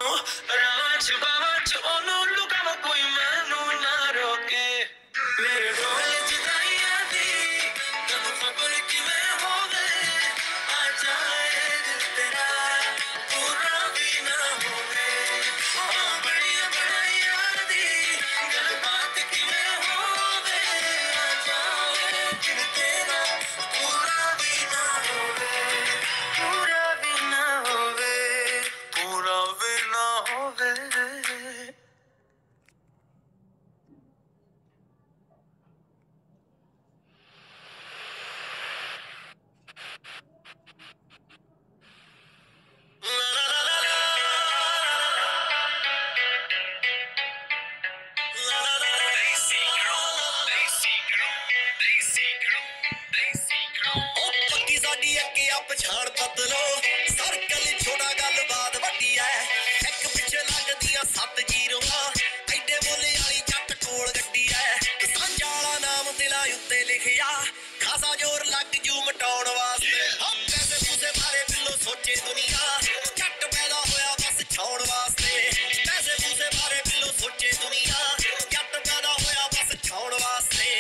Ranch ਬਾਵਾਂ ਚ ਉਹਨੂੰ ਲੁਕਾਵਾਂ ਕੋਈ ਮੈਨੂੰ ਨਾ ਰੋਕੇ ਮੇਰੇ ਢੋਲ ਜੁਦਾਈਆਂ ਦੀ ਤੈਨੂੰ ਖਬਰ ਕਿਵੇਂ ਹੋਵੇ ਆ ਜਾਏ ਦਿਲ ਤੇਰਾ ਪੂਰਾ ਵੀ ਨਾ ਹੋਵੇ ਬੜੀਆਂ ਬੜਾਈਆਂ ਦੀ ਗੱਲਬਾਤ ਕਿਵੇਂ ਹੋਵੇ ਆ ਜਾਏ ਦਿਲ ਤੇਰਾ ਪੂਰਾ ਵੀ ਨਾ ਹੋਵੇ ਪੂਰਾ ਵੀ ਨਾ ਹੋਵੇ ਪੂਰਾ ਵੀ ਨਾ ਹੋਵੇ ਪਛਾਣ ਬਦਲੋ ਸਰਕਲ ਛੋੜਾ ਗੱਲਬਾਤ ਵੱਡੀ ਐ ਇੱਕ ਪਿੱਛੇ ਲੱਗਦੀਆਂ 7 ਜ਼ੀਰੋਆਂ ਐਡੇ ਬੋਲੇ ਵਾਲੀ ਜੱਟ ਕੋਲ ਗੱਡੀ ਐ ਸਾਂਝਾ ਵਾਲਾ ਨਾਮ ਦਿਲਾਂ ਉੱਤੇ ਲਿਖਿਆ ਖਾਸਾ ਜ਼ੋਰ ਲੱਗ ਜੂ ਮਟਾਉਣ ਵਾਸਤੇ ਪੈਸੇ ਪੂਸੇ ਬਾਰੇ ਬਿੱਲੋ ਸੋਚੇ ਦੁਨੀਆ ਜੱਟ ਪੈਦਾ ਹੋਇਆ ਬਸ ਛਾਉਣ ਵਾਸਤੇ ਪੈਸੇ ਪੂਸੇ ਬਾਰੇ ਬਿੱਲੋ ਸੋਚੇ ਦੁਨੀਆ ਜੱਟ ਪੈਦਾ ਹੋਇਆ ਬਸ ਛਾਉਣ ਵਾਸਤੇ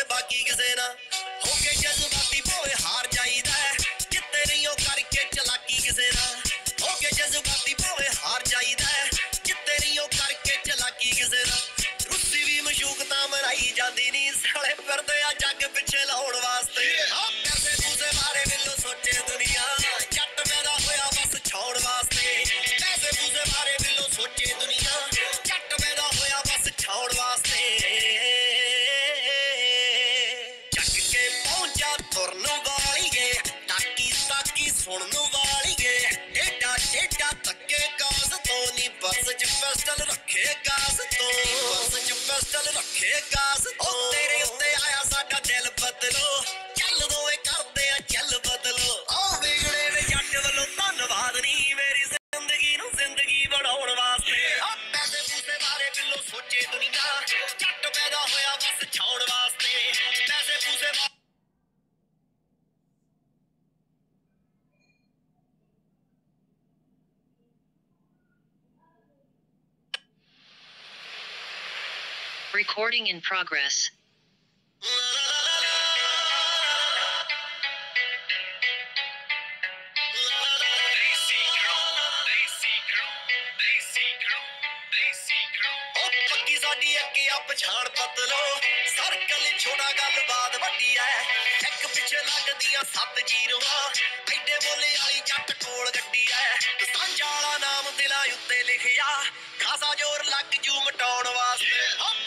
ਬਾਕੀ ਕਿਸੇ ਨਾ ਹੋ ਕੇ ਜਜ਼ਬਾਤੀ ਭਾਵੇਂ ਹਾਰ ਜਾਈਦਾ ਜਿੱਤੇ ਨਹੀਂ ਉਹ ਕਰਕੇ ਚਲਾਕੀ ਕਿਸੇ ਨਾਲ ਹੋ ਕੇ ਜਜ਼ਬਾਤੀ ਭਾਵੇਂ ਹਾਰ ਜਾਈਦਾ ਜਿੱਤੇ ਨਹੀਂ ਉਹ ਕਰਕੇ ਚਲਾਕੀ ਕਿਸੇ ਨਾਲ ਰੁੱਸੀ ਵੀ ਮਸ਼ੂਕ ਤਾਂ ਮਰਾਈ ਜਾਂਦੀ ਨਹੀਂ ਸਾਲੇ ਫਿਰਦੇ ਆ ਜੱਗ ਪਿੱਛੇ ਲਾਉਣ ਵਾਸਤੇ ਪੈਸੇ ਪੂਸੇ ਬਾਰੇ ਬਿੱਲੋ ਸੋਚੇ ਦੁਨੀਆ ਜੱਟ ਪੈਦਾ ਹੋਇਆ ਬਸ ਛਾਉਣ ਵਾਸਤੇ ਪੈਸੇ ਪੂਸੇ ਬਾਰੇ ਬਿੱਲੋ ਸੋਚੇ ਦੁਨੀਆ ਜੱਟ ਪੈਦਾ ਹੋਇਆ ਬਸ ਛਾਉਣ ਵਾਸਤੇ ਤੁਰਨ ਵਾਲੀਏ ਤਾਕੀ ਸੁਣਨ ਵਾਲੀਏ ਏਡਾ ਤੱਕੇ ਕਾਸ ਤੋਂ ਨੀ ਬੱਸ ਚ ਪਿਸਟਲ ਰੱਖੇ ਕਾਸ ਤੋਂ ਬੱਸ ਚ ਪਿਸਟਲ ਰੱਖੇ ਕਾਸ ਤੋਂ ਤੇਰੇ ਉੱਤੇ ਆਇਆ ਸਾਡਾ ਦਿਲ ਬਦਲੋ ਚੱਲ ਦੋਵੇਂ ਕਰਦੇ ਆ ਚੱਲ ਬਦਲੋ ਆਹ ਵਿਗੜੇ ਵੇ ਜੱਟ ਵੱਲੋਂ ਧੰਨਵਾਦ ਨੀ ਮੇਰੀ ਜ਼ਿੰਦਗੀ ਨੂੰ ਜ਼ਿੰਦਗੀ ਬਣਾਉਣ ਵਾਸਤੇ ਪੈਸੇ ਪੂਸੇ ਬਾਰੇ ਬਿੱਲੋ ਸੋਚੇ ਦੁਨੀਆ ਜੱਟ ਪੈਦਾ ਹੋਇਆ ਬਸ ਛਾਉਣ ਵਾਸਤੇ ਪੈਸੇ ਪੂਸੇ Recording in progress. ਪੱਕੀ ਸਾਡੀ ਅੱਗੇ ਆ ਪਛਾਣ ਬਦਲੋ ਸਰਕਲ ਛੋੜਾ ਗੱਲਬਾਤ ਵੱਡੀ ਐ ਇੱਕ ਪਿੱਛੇ ਲੱਗਦੀਆਂ 7 ਜ਼ੀਰੋਆਂ ਐਡੇ ਬੋਲੇ ਵਾਲੀ ਜੱਟ ਕੋਲ ਗੱਡੀ ਐ ਸਾਂਝਾ ਵਾਲਾ ਨਾਮ ਦਿਲਾਂ ਉੱਤੇ ਲਿਖਿਆ ਖਾਸਾ ਜ਼ੋਰ ਲੱਗ ਜੂ ਮਟਾਉਣ ਵਾਸਤੇ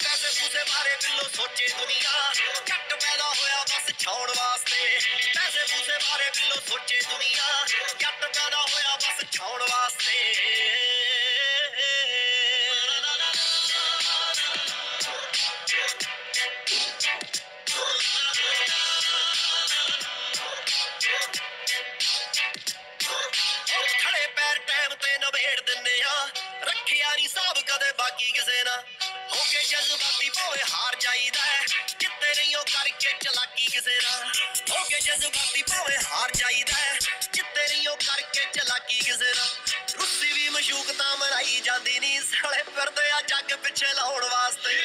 ਪੈਸੇ ਪੂਸੇ ਬਾਰੇ ਬਿੱਲੋ ਸੋਚੇ ਦੁਨੀਆ ਜੱਟ ਪੈਦਾ ਹੋਇਆ ਬਸ ਛਾਉਣ ਵਾਸਤੇ ਪੈਸੇ ਪੂਸੇ ਬਾਰੇ ਬਿੱਲੋ ਸੋਚੇ ਦੁਨੀਆ ਜੱਟ ਪੈਦਾ ਹੋਇਆ ਬਸ ਛਾਉਣ ਵਾਸਤੇ ਖੜੇ ਪੈਰ ਟਾਈਮ ਤੇ ਨਵੇੜ ਦਿੰਨੇ ਆ ਰੱਖਿਆ ਨੀ ਸਾਬ ਕਦੇ ਬਾਕੀ ਕਿਸੇ ਨਾ ਹੋ ਕੇ ਜਜ਼ਬਾਤੀ ਭਾਵੇਂ ਹਾਰ ਜਾਈਦਾ ਜਿੱਤੇ ਨਹੀਂ ਉਹ ਕਰਕੇ ਚਲਾਕੀ ਕਿਸੇ ਨਾਲ ਹੋ ਕੇ ਜਜ਼ਬਾਤੀ ਭਾਵੇਂ ਹਾਰ ਜਾਈਦਾ ਜਿੱਤੇ ਨਹੀਂ ਉਹ ਕਰਕੇ ਚਲਾਕੀ ਕਿਸੇ ਨਾਲ ਰੁੱਸੀ ਵੀ ਮਸ਼ੂਕ ਤਾਂ ਮਰਾਈ ਜਾਂਦੀ ਨਹੀਂ ਸਾਲੇ ਫਿਰਦੇ ਆ ਜੱਗ ਪਿੱਛੇ ਲਾਉਣ ਵਾਸਤੇ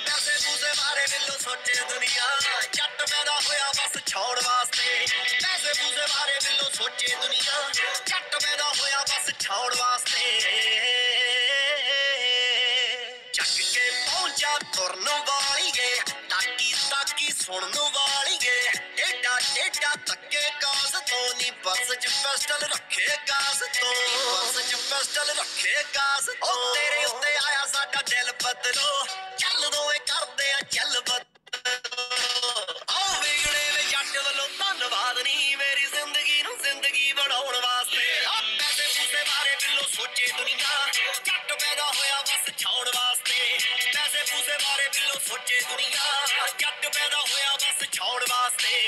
ਪੈਸੇ ਪੂਸੇ ਬਾਰੇ ਬਿੱਲੋ ਸੋਚੇ ਦੁਨੀਆ ਜੱਟ ਪੈਦਾ ਹੋਇਆ ਬਸ ਛਾਉਣ ਵਾਸਤੇ ਪੈਸੇ ਪੂਸੇ ਬਾਰੇ ਬਿੱਲੋ ਸੋਚੇ ਦੁਨੀਆ ਜੱਟ ਪੈਦਾ ਹੋਇਆ ਬਸ ਛਾਉਣ ਵਾਸਤੇ ਚੱਕ ਕੇ ਪਹੁੰਚਾ ਤੁਰਨ ਵਾਲੀਏ ਤਾਕੀ ਸੁਣਨ ਵਾਲੀਏ ਏਡਾ ਤੱਕੇ ਕਾਸ ਤੋਂ ਨੀ ਬੱਸ ਚ ਪਿਸਟਲ ਰੱਖੇ ਕਾਸ ਤੋਂ ਬੱਸ ਚ ਪਿਸਟਲ ਰੱਖੇ ਕਾਸ ਤੋਂ ਤੇਰੇ ਉੱਤੇ ਆਇਆ ਸਾਡਾ ਦਿਲ ਬਦਲੋ ਚੱਲ ਦੋਵੇਂ ਕਰਦੇ ਆ ਚੱਲ ਬਦਲੋ ਆਹ ਵਿਗੜੇ ਵੇ ਜੱਟ ਵੱਲੋਂ ਧੰਨਵਾਦ ਨੀ ਮੇਰੀ ਜ਼ਿੰਦਗੀ ਨੂੰ ਜ਼ਿੰਦਗੀ ਬਣਾਉਣ ਵਾਸਤੇ ਪੈਸੇ ਪੂਸੇ ਬਾਰੇ ਬਿੱਲੋ ਸੋਚੇ ਦੁਨੀਆ ਜੱਟ ਪੈਦਾ ਹੋਇਆ ਬਸ ਛਾਉਣ ਵਾਸਤੇ ਪੈਸੇ ਪੂਸੇ ਬਾਰੇ ਬਿੱਲੋ ਸੋਚੇ ਦੁਨੀਆ ਜੱਟ ਪੈਦਾ ਹੋਇਆ ਬਸ ਛਾਉਣ ਵਾਸਤੇ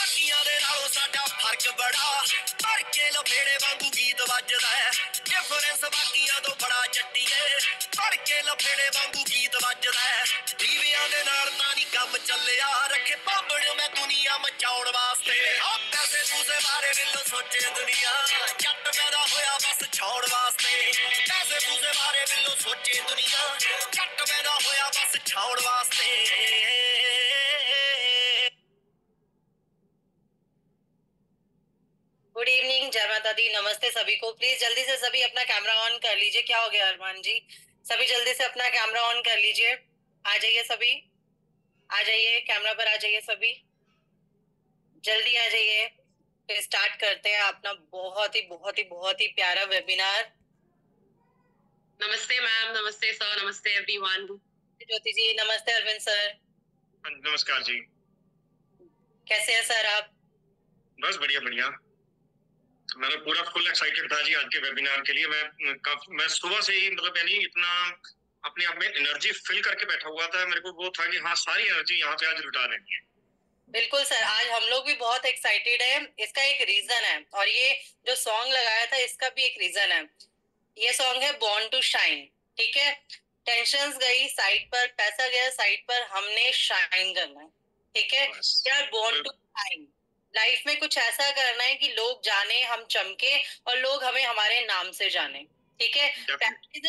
ਬਾਕੀਆਂ ਦੇ ਨਾਲੋਂ ਸਾਡਾ ਫਰਕ ਬੜਾ ਭਰ ਕੇ ਲਫੇੜੇ ਵਾਂਗੂ ਗੀਤ ਵੱਜਦਾ ਹੈ ਡਿਫਰੈਂਸ ਬਾਕੀਆਂ ਤੋਂ ਬੜਾ ਜੱਟੀਏ ਭਰ ਕੇ ਲਫੇੜੇ ਵਾਂਗੂ ਗੀਤ ਵੱਜਦਾ ਹੈ ਦੀਵਿਆਂ ਦੇ ਨਾਲ ਤਾਂ ਨਹੀਂ ਕੰਮ ਚੱਲਿਆ ਰੱਖੇ ਪਾਪੜ ਮੈਂ ਦੁਨੀਆ ਮਚਾਉਣ ਵਾਸਤੇ ਪੈਸੇ ਪੂਸੇ ਬਾਰੇ ਬਿੱਲੋ ਸੋਚੇ ਦੁਨੀਆ ਜੱਟ ਪੈਦਾ ਹੋਇਆ ਬਸ ਛਾਉਣ ਵਾਸਤੇ ਪੈਸੇ ਪੂਸੇ ਬਾਰੇ ਬਿੱਲੋ ਸੋਚੇ ਦੁਨੀਆ ਜੱਟ ਪੈਦਾ ਹੋਇਆ ਬਸ ਛਾਉਣ ਵਾਸਤੇ गुड इवनिंग, जय माता दी, नमस्ते सभी को। प्लीज जल्दी से सभी अपना कैमरा ऑन कर लीजिए। क्या हो गया अरमान जी? सभी जल्दी से अपना कैमरा ऑन कर लीजिए। आ जाइए सभी, आ जाइए, कैमरा पर आ जाइए सभी, जल्दी आ जाइए। फिर स्टार्ट करते हैं अपना बहुत ही प्यारा वेबिनार। नमस्ते मैम, नमस्ते सर, नमस्ते एवरीवन। ज्योति जी, नमस्ते अरविंद सर। नमस्कार जी। कैसे हैं सर आप? बस बढ़िया बढ़िया। मैं पूरा फुल एक्साइटेड था जी आज के वेबिनार के लिए। मैं सुबह से ही मतलब यानी इतना अपने आप में एनर्जी फिल करके बैठा हुआ था। मेरे को वो था कि हाँ, सारी एनर्जी यहाँ पे आज लुटा देनी है। बिल्कुल सर, आज हम लोग भी बहुत एक्साइटेड है। इसका एक रीजन है, और ये जो सॉन्ग लगाया था इसका भी एक रीजन है। ये सॉन्ग है बॉर्न टू शाइन। ठीक है, टेंशंस गई साइड पर, पैसा गया साइड पर, हमने शाइन करना है। ठीक है यार, बॉर्न टू शाइन। लाइफ में कुछ ऐसा करना है कि लोग जाने हम चमके और लोग हमें हमारे नाम से जाने। ठीक है,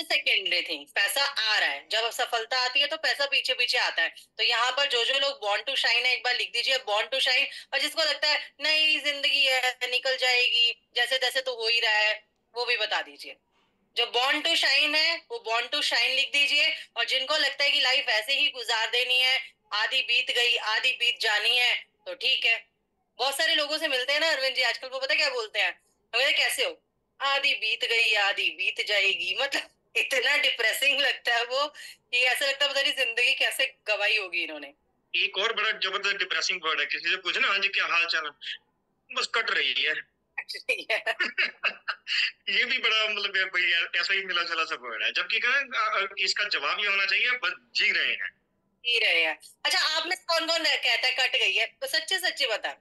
सेकेंडरी थिंग, पैसा आ रहा है, जब सफलता आती है तो पैसा पीछे पीछे आता है। तो यहाँ पर जो लोग बॉर्न टू शाइन है, एक बार लिख दीजिए बॉर्न टू शाइन। और जिसको लगता है नई जिंदगी है, निकल जाएगी, जैसे तैसे तो हो ही रहा है, वो भी बता दीजिए। जो बॉर्न टू शाइन है वो बॉर्न टू शाइन लिख दीजिए। और जिनको लगता है कि लाइफ ऐसे ही गुजार देनी है, आधी बीत गई आधी बीत जानी है, तो ठीक है। बहुत सारे लोगों से मिलते हैं ना अरविंद जी आजकल, वो पता क्या बोलते हैं, कैसे हो, आधी बीत गई आधी बीत जाएगी। मतलब इतना डिप्रेसिंग लगता है वो कि ऐसा लगता है पता नहीं जिंदगी कैसे गवाई होगी इन्होंने। एक और बड़ा जबरदस्त डिप्रेसिंग वर्ड है, किसी से पूछना हाँ जी क्या हाल चाल, बस कट रही है। ये भी बड़ा मतलब ऐसा ही मिला जुला सा वर्ड है, जबकि इसका जवाब ये होना चाहिए बस जी रहे हैं, जी रहे हैं। अच्छा, आप में कौन कौन कहता है कट गई है? तो सच्चे सच्चे बता,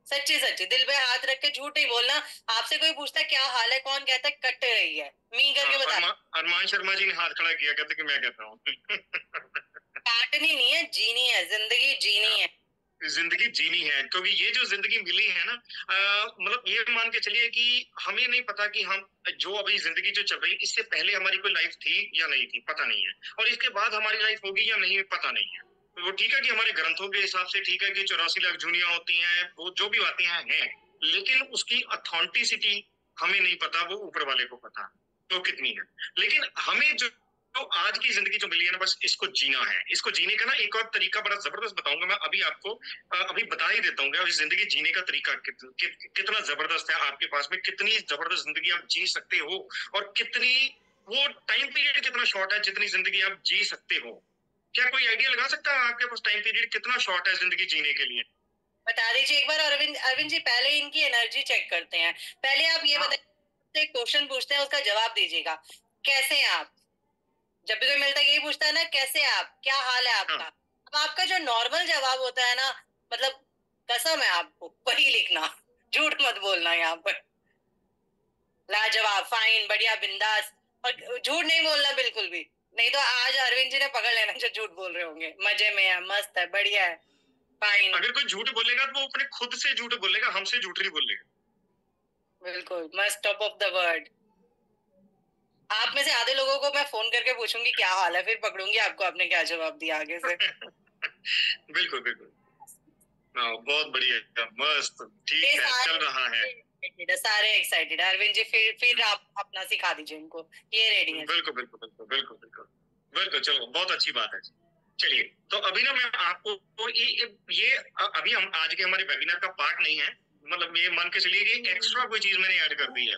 सच्ची सच्ची दिल पे हाथ रख के झूठ नहीं बोलना। आपसे कोई पूछता है क्या हाल है, कौन कहता है कट रही है, मी करके बता। अरमान शर्मा जी ने हाथ खड़ा किया, कहते कि मैं कहता हूँ काटनी नहीं है, जीनी है, जिंदगी जीनी है, जिंदगी जीनी है। क्योंकि ये जो जिंदगी मिली है ना, मतलब ये मान के चलिए कि हमें नहीं पता कि हम जो अभी जिंदगी जो चल रही है, इससे पहले हमारी कोई लाइफ थी या नहीं थी, पता नहीं है, और इसके बाद हमारी लाइफ होगी या नहीं, पता नहीं है। वो ठीक है कि हमारे ग्रंथों के हिसाब से ठीक है कि 84 लाख जूनियां होती हैं, वो जो भी बातें हैं, लेकिन उसकी अथॉन्टिसिटी हमें नहीं पता, वो ऊपर वाले को पता तो कितनी है। लेकिन हमें जो आज की जिंदगी जो मिली है ना, बस इसको जीना है। इसको जीने का ना एक और तरीका बड़ा जबरदस्त बताऊंगा मैं, अभी आपको अभी बता ही देता हूँ इस जिंदगी जीने का तरीका कितना जबरदस्त है। आपके पास में कितनी जबरदस्त जिंदगी आप जी सकते हो, और कितनी वो टाइम पीरियड कितना शॉर्ट है जितनी जिंदगी आप जी सकते हो। क्या कोई आइडिया लगा सकता है आपके पास टाइम पीरियड कितना शॉर्ट है जिंदगी जीने के लिए? बता दीजिए एक बार। अरविंद जी पहले इनकी एनर्जी चेक करते हैं। पहले आप ये बताइए, क्वेश्चन पूछते हैं उसका जवाब दीजिएगा। कैसे हैं आप? जब भी कोई मिलता है यही पूछता है ना, कैसे आप, क्या हाल है आपका। अब आपका जो नॉर्मल जवाब होता है ना, मतलब कसम है आपको, वही लिखना, झूठ मत बोलना यहाँ पर। लाजवाब, फाइन, बढ़िया, बिंदास, और झूठ नहीं बोलना बिल्कुल भी नहीं, तो आज अरविंद जी ने पकड़ लेना जो झूठ बोल रहे होंगे। मजे में है, मस्त है, बढ़िया है, फाइन। अगर कोई झूठ बोलेगा तो वो अपने खुद से झूठ बोलेगा, हमसे झूठ नहीं बोलेगा। बिल्कुल मस्त, टॉप ऑफ द वर्ड। आप में से आधे लोगों को मैं फोन करके पूछूंगी क्या हाल है, फिर पकड़ूंगी आपको आपने क्या जवाब दिया आगे से। बिल्कुल बिल्कुल, बहुत बढ़िया, मस्त, ठीक है, चल रहा है। सारे एक्साइटेड। अरविंद जी फिर आप अपना सिखा दीजिए इनको, ये रेडी है। बिल्कुल बिल्कुल बिल्कुल बिल्कुल बिल्कुल बिल्कुल, चलो बहुत अच्छी बात है। चलिए, तो अभी ना मैं आपको तो ये अभी हम आज के हमारे वेबिनार का पार्ट नहीं है, मतलब ये मान के चलिए कि एक्स्ट्रा कोई चीज मैंने ऐड कर दी है।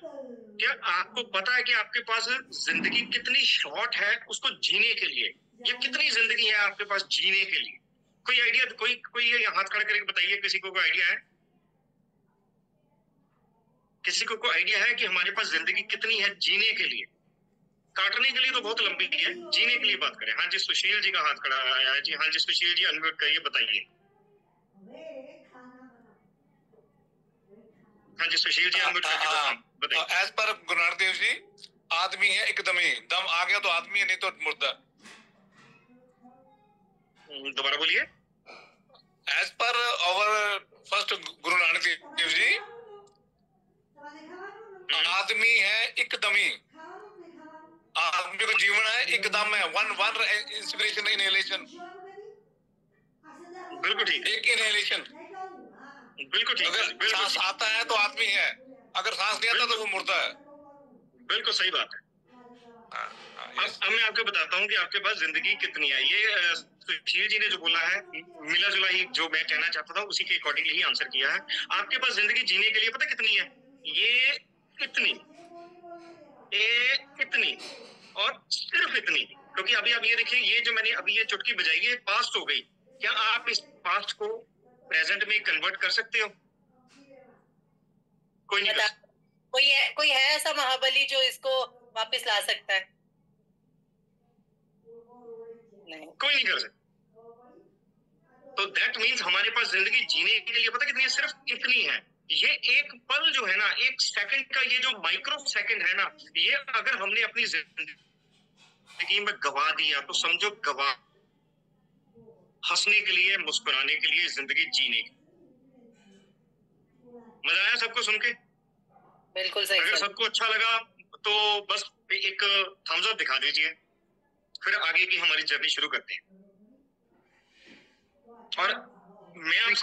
क्या आपको पता है कि आपके पास जिंदगी कितनी शॉर्ट है उसको जीने के लिए? ये कितनी जिंदगी है आपके पास जीने के लिए? कोई आइडिया? कोई हाथ खड़ा करके बताइए, किसी को कोई आइडिया है? किसी को कोई आइडिया है कि हमारे पास जिंदगी कितनी है जीने के लिए? काटने के लिए तो बहुत लंबी है, जीने के लिए बात करें। हाँ जी, सुशील जी का हाथ खड़ा आया है जी। हाँ जी सुशील जी, अनम्यूट करिए, बताइए। हाँ जी सुशील जी अनम्यूट करके बताइए। एज पर गुरु नानक देव जी, आदमी है एकदम ही, दम आ गया तो आदमी है, नहीं तो मुर्दा। दोबारा बोलिए। As per hour first Guru Nanak Dev ji, आदमी है एकदमी, आदमी का जीवन है एकदम है, वन इंस्पिरेशन इनहेलेशन, बिल्कुल ठीक, एक इनहेलेशन, बिल्कुल ठीक। अगर सांस आता है तो आदमी है, अगर सांस नहीं आता तो वो मुर्दा है। बिल्कुल सही बात है। अब मैं आपको बताता हूँ कि आपके पास जिंदगी कितनी है। ये सुशील जी ने जो बोला है मिला जुला ही जो मैं कहना चाहता था उसी के अकॉर्डिंगली ही आंसर किया है। आपके पास जिंदगी जीने के लिए पता कितनी है? ये इतनी, इतनी और सिर्फ इतनी। क्योंकि अभी आप ये देखिए, ये जो मैंने अभी ये चुटकी बजाई है पास्ट हो गई। क्या आप इस पास्ट को प्रेजेंट में कन्वर्ट कर सकते हो? कोई नहीं। कोई है ऐसा महाबली जो इसको वापस ला सकता है? नहीं, कोई नहीं कर सकता। तो दैट मीन्स हमारे पास जिंदगी जीने के लिए पता कितनी है? सिर्फ इतनी है। ये एक पल जो है ना, एक सेकंड का ये जो माइक्रो सेकंड है ना, ये अगर हमने अपनी जिंदगी में गवा दिया तो समझो गवा। हंसने के लिए, मुस्कुराने के लिए, जिंदगी जीने की। मजा आया सबको सुन के? बिल्कुल सही। अगर सबको अच्छा लगा तो बस एक थम्स अप दिखा दीजिए, फिर आगे की हमारी जर्नी शुरू करते हैं। और मैं आप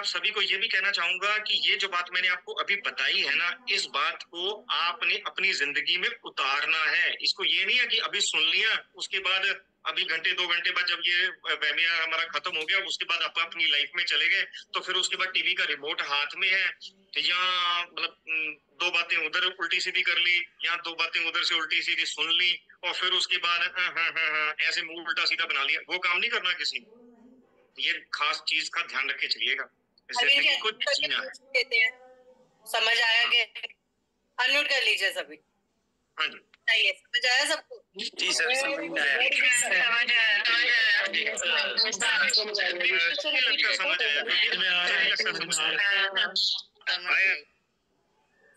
सभी को ये भी कहना चाहूंगा कि ये जो बात मैंने आपको अभी बताई है ना, इस बात को आपने अपनी जिंदगी में उतारना है। इसको ये नहीं है कि अभी सुन लिया, उसके बाद अभी घंटे 2 घंटे बाद जब ये वेबिनार हमारा खत्म हो गया उसके बाद आप अपनी लाइफ में चले गए, तो फिर उसके बाद टीवी का रिमोट हाथ में है, या मतलब 2 बातें उधर उल्टी सीधी कर ली, या 2 बातें उधर से उल्टी सीधी सुन ली, और फिर उसके बाद ऐसे मुंह उल्टा सीधा बना लिया। वो काम नहीं करना किसी ने। ये खास चीज का ध्यान रख के चलिएगा। जिंदगी को जीना है। समझ आया कि अनम्यूट कर लीजिए सभी। हाँ जी, चाहिए समझ आया सबको? जी सर समझ आया।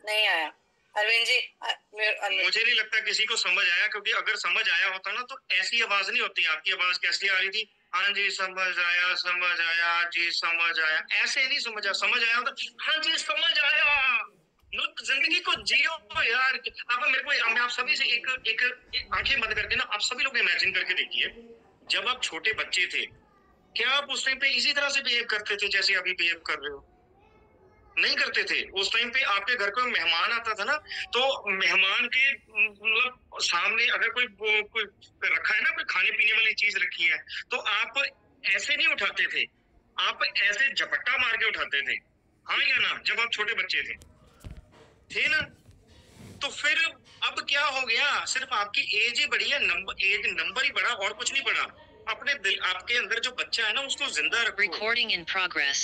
नहीं आया अरविंद जी? मुझे नहीं लगता किसी को समझ आया, क्योंकि अगर समझ आया होता ना तो ऐसी आवाज नहीं होती। आपकी आवाज कैसी आ रही थी? हाँ जी समझ आया जी, समझ आया। ऐसे नहीं समझ आया। समझ आया होता हाँ जी समझ आया। जिंदगी को जियो यार। अब मेरे को मैं आप सभी से एक आंखें बंद करके ना आप सभी लोग इमेजिन करके देखिए, जब आप छोटे बच्चे थे क्या आप उस टाइम पे इसी तरह से बिहेव करते थे जैसे अभी बिहेव कर रहे हो? नहीं करते थे। उस टाइम पे आपके घर कोई मेहमान आता था ना, तो मेहमान के मतलब सामने अगर कोई रखा है ना, कोई खाने पीने वाली चीज रखी है, तो आप ऐसे नहीं उठाते थे, आप ऐसे झपट्टा मार के उठाते थे। हाँ या ना? जब आप छोटे बच्चे थे ना? तो फिर अब क्या हो गया? सिर्फ आपकी एज ही बढ़ी है, नंबर ही बढ़ा और कुछ नहीं बढ़ा। अपने दिल, आपके अंदर जो बच्चा है ना उसको जिंदा रखो। Recording in progress.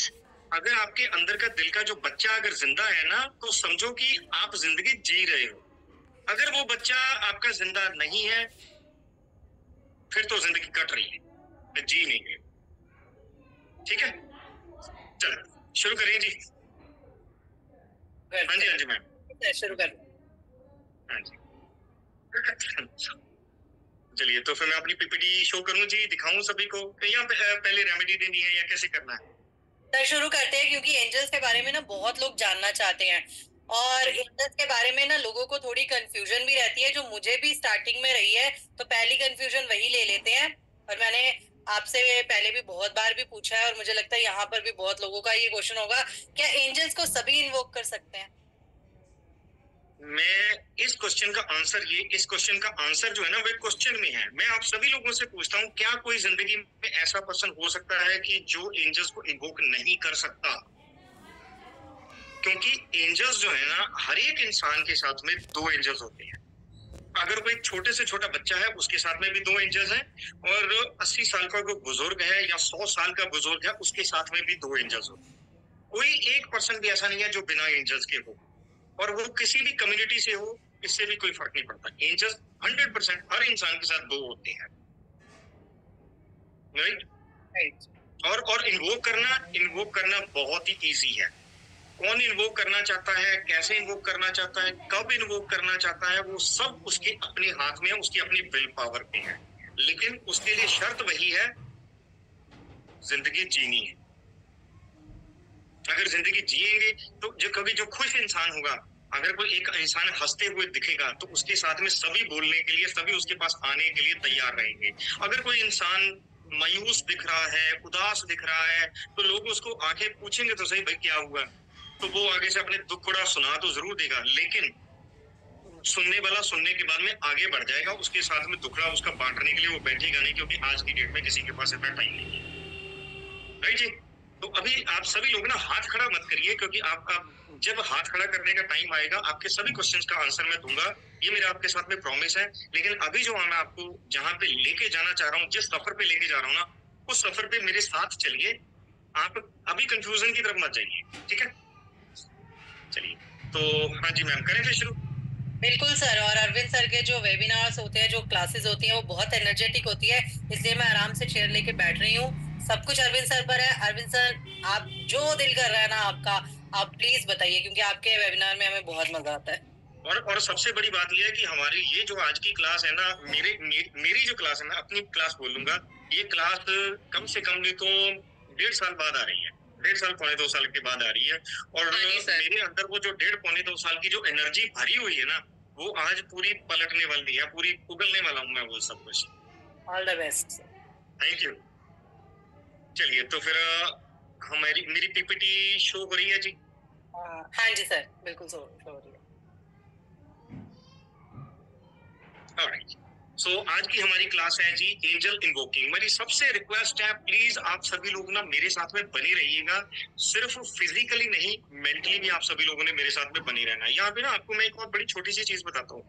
अगर आपके अंदर का दिल का जो बच्चा अगर जिंदा है ना, तो समझो कि आप जिंदगी जी रहे हो। अगर वो बच्चा आपका जिंदा नहीं है फिर तो जिंदगी कट रही है, जी नहीं है। ठीक है, चलो शुरू करें जी। हाँ जी मैम शुरू कर। हाँ जी चलिए, तो फिर मैं अपनी पीपीटी शो करूं जी, दिखाऊं सभी को, या पहले रेमेडी देनी है या कैसे करना है? सर शुरू करते हैं, क्योंकि एंजल्स के बारे में ना बहुत लोग जानना चाहते हैं, और एंजल्स के बारे में ना लोगों को थोड़ी कंफ्यूजन भी रहती है, जो मुझे भी स्टार्टिंग में रही है। तो पहली कंफ्यूजन वही ले लेते हैं, और मैंने आपसे पहले भी बहुत बार भी पूछा है, और मुझे लगता है यहाँ पर भी बहुत लोगों का ये क्वेश्चन होगा, क्या एंजल्स को सभी इन्वोक कर सकते हैं? मैं इस क्वेश्चन का आंसर जो है ना वो क्वेश्चन में है। मैं आप सभी लोगों से पूछता हूँ, क्या कोई जिंदगी में ऐसा पर्सन हो सकता है कि जो एंजल्स को इन्वोक नहीं कर सकता? क्योंकि एंजल्स जो है ना, हर एक इंसान के साथ में 2 एंजल्स होते हैं। अगर कोई छोटे से छोटा बच्चा है उसके साथ में भी 2 एंजल्स हैं, और 80 साल का कोई बुजुर्ग है या 100 साल का बुजुर्ग है उसके साथ में भी 2 एंजल्स होते हैं। कोई एक पर्सन भी ऐसा नहीं है जो बिना एंजल्स के हो, और वो किसी भी कम्युनिटी से हो, इससे भी कोई फर्क नहीं पड़ता। एंजल्स 100% हर इंसान के साथ 2 होते हैं, राइट? और इन्वोक करना बहुत ही इजी है। कौन इन्वोक करना चाहता है, कैसे इन्वोक करना चाहता है, कब इन्वोक करना चाहता है, वो सब उसके अपने हाथ में है, उसकी अपनी विल पावर पे है। लेकिन उसके लिए शर्त वही है, जिंदगी जीनी है। अगर जिंदगी जिएंगे तो जो खुश इंसान होगा, अगर कोई एक इंसान हंसते हुए दिखेगा तो उसके साथ में सभी बोलने के लिए, सभी उसके पास आने के लिए तैयार रहेंगे। अगर कोई इंसान मायूस दिख रहा है, उदास दिख रहा है, तो लोग उसको आके पूछेंगे तो सही, भाई क्या हुआ, तो वो आगे से अपने दुख थोड़ा सुना तो जरूर देगा, लेकिन सुनने वाला सुनने के बाद में आगे बढ़ जाएगा, उसके साथ में दुखड़ा उसका बांटने के लिए वो बैठेगा नहीं, क्योंकि आज की डेट में किसी के पास इतना टाइम नहीं है, राइट जी। तो अभी आप सभी लोग ना हाथ खड़ा मत करिए, क्योंकि आपका जब हाथ खड़ा करने का टाइम आएगा, आपके सभी क्वेश्चंस का आंसर मैं दूंगा, ये मेरा आपके साथ में प्रॉमिस है। लेकिन अभी जो मैं आपको जहां पे लेके जाना चाह रहा हूँ, जिस सफर पे लेके जा रहा हूँ ना, उस सफर पे मेरे साथ चलिए। आप अभी कंफ्यूजन की तरफ मत जाइए, ठीक है। चलिए, तो हाँ जी मैम, करें फिर शुरू। बिल्कुल सर। और अरविंद सर के जो वेबिनार्स होते हैं, जो क्लासेस होती हैं, वो बहुत एनर्जेटिक होती है, इसलिए मैं आराम से चेयर लेके बैठ रही हूँ। सब कुछ अरविंद सर पर है। अरविंद सर, आप जो दिल कर रहा है ना आपका, आप प्लीज बताइए, क्योंकि आपके वेबिनार में हमें बहुत मजा आता है। और सबसे बड़ी बात यह है कि हमारी ये जो आज की क्लास है ना, मेरी जो क्लास है, मैं अपनी क्लास बोलूंगा, ये क्लास कम से कम नहीं तो 1.5 साल बाद आ रही है, 1.5 साल 1.25 साल के बाद आ रही है। और मेरे अंदर वो जो 1.5-1.25 साल की जो एनर्जी भरी हुई है ना, वो आज पूरी पलटने वाली है, पूरी उगलने वाला हूँ मैं वो सब कुछ। All the best. Thank you. चलिए, तो फिर मेरी पीपीटी शो हो रही है जी? हाँ जी सर, बिल्कुल शो हो रही है। ऑलराइट, सो आज की हमारी क्लास है जी एंजल इन्वोकिंग। मेरी सबसे रिक्वेस्ट है, प्लीज आप सभी लोग ना मेरे साथ में बने रहिएगा, सिर्फ फिजिकली नहीं, मेंटली भी आप सभी लोगों ने मेरे साथ में बने रहना है। यहाँ पे ना आपको मैं एक और बड़ी छोटी सी चीज बताता हूँ,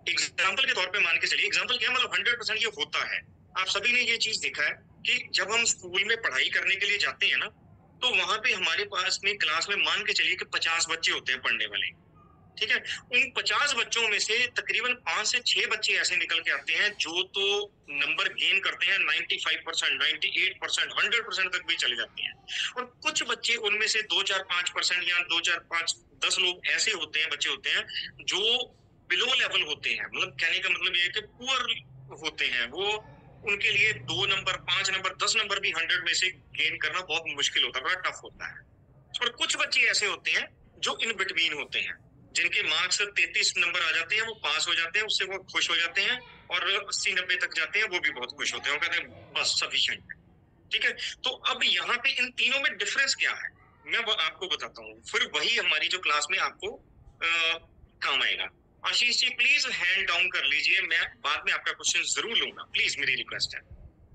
एग्जाम्पल के तौर पे मान के चलिए। एग्जाम्पल क्या, मतलब 100% ये होता है। आप सभी ने ये चीज देखा है कि जब हम स्कूल में पढ़ाई करने के लिए जाते हैं ना, तो वहां पे हमारे पास में क्लास में मान के चलिए कि 50 बच्चे होते हैं पढ़ने वाले, ठीक है। उन 50 बच्चों में से तकरीबन 5 से 6 बच्चे ऐसे निकल के आते हैं जो तो नंबर गेन करते हैं 95%, 98%, 100% तक भी चले जाते हैं। और कुछ बच्चे उनमें से 2-4-5% या 2-4-5-10 लोग ऐसे होते हैं, बच्चे होते हैं जो बिलो लेवल होते हैं। मतलब कहने का मतलब ये है कि पुअर होते हैं वो, उनके लिए 2 नंबर, 5 नंबर, 10 नंबर भी 100 में से गेन करना बहुत मुश्किल होता है, बड़ा टफ होता है। और कुछ बच्चे ऐसे होते हैं जो इन बिटवीन होते हैं, जिनके मार्क्स 33 नंबर आ जाते हैं, वो पास हो जाते हैं, उससे वो खुश हो जाते हैं, और 80-90 तक जाते हैं, वो भी बहुत खुश होते हैं, वो कहते हैं बस सफिशिएंट, ठीक है। तो अब यहाँ पे इन तीनों में डिफरेंस क्या है, मैं आपको बताता हूँ, फिर वही हमारी जो क्लास में आपको काम आएगा। Ashish ji please hand down कर लीजिए, मैं बाद में आपका क्वेश्चन जरूर लूंगा, प्लीज मेरी रिक्वेस्ट है,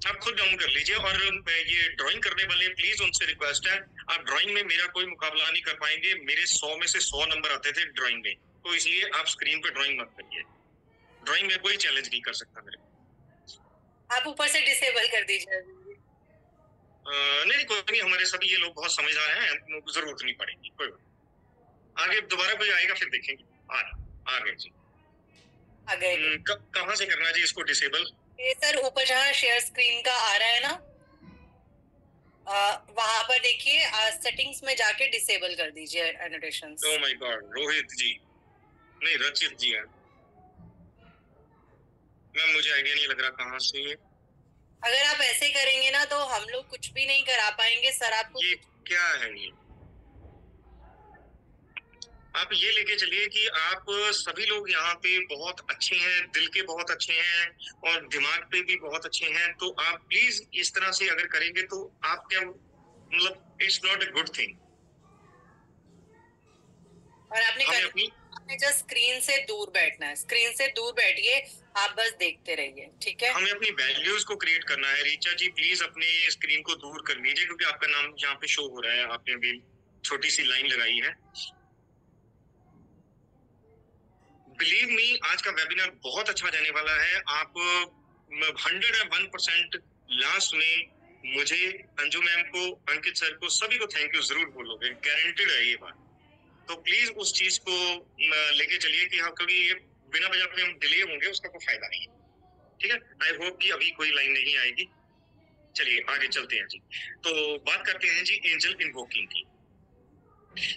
आप खुद डाउन कर लीजिए। और ये ड्राइंग करने वाले प्लीज उनसे रिक्वेस्ट है, आप ड्राइंग में मेरा कोई मुकाबला नहीं कर पाएंगे, मेरे 100 में से 100 नंबर आते थे ड्राइंग में, तो इसलिए आप स्क्रीन पे ड्राइंग मत करिए, ड्राइंग में कोई चैलेंज नहीं कर सकता मेरे। आप ऊपर से डिसेबल कर दीजिए। नहीं कोई नहीं, हमारे सभी ये लोग बहुत समझदार हैं, जरूरत नहीं पड़ेगी, कोई आगे दोबारा कोई आएगा फिर देखेंगे। आ गए जी, आ गए। कहाँ से करना जी इसको डिसेबल? ये सर ऊपर जहाँ शेयर स्क्रीन का आ रहा है ना, वहां पर देखिए, सेटिंग्स में जाके डिसेबल कर दीजिए annotations. Oh my god, Rohit ji नहीं, रचित जी है मैम, मुझे आइडिया नहीं लग रहा कहाँ से ये। अगर आप ऐसे करेंगे ना तो हम लोग कुछ भी नहीं करा पाएंगे सर। आपको ये क्या है ये? आप ये लेके चलिए कि आप सभी लोग यहाँ पे बहुत अच्छे हैं, दिल के बहुत अच्छे हैं, और दिमाग पे भी बहुत अच्छे हैं, तो आप प्लीज इस तरह से अगर करेंगे तो आप क्या, मतलब it's not a good thing. और आपने जस्ट स्क्रीन से दूर बैठना है, स्क्रीन से दूर बैठिए, आप बस देखते रहिए, ठीक है। हमें अपनी वैल्यूज को क्रिएट करना है। रीचा जी प्लीज अपने स्क्रीन को दूर कर लीजिए, क्योंकि आपका नाम यहाँ पे शो हो रहा है, आपने भी छोटी सी लाइन लगाई है। बिलीव मी, आज का वेबिनार बहुत अच्छा जाने वाला है। आप 101% लास्ट में मुझे, अंजू मैम को, अंकित सर को, सभी को थैंक यू जरूर बोलोगे, गारंटेड है ये बात। तो प्लीज उस चीज को लेके चलिए कि हाँ, क्योंकि ये बिना वजह पे हम डिले होंगे उसका कोई फायदा नहीं है, ठीक है। आई होप कि अभी कोई लाइन नहीं आएगी। चलिए आगे चलते हैं जी। तो बात करते हैं जी एंजल इन्वोकिंग की।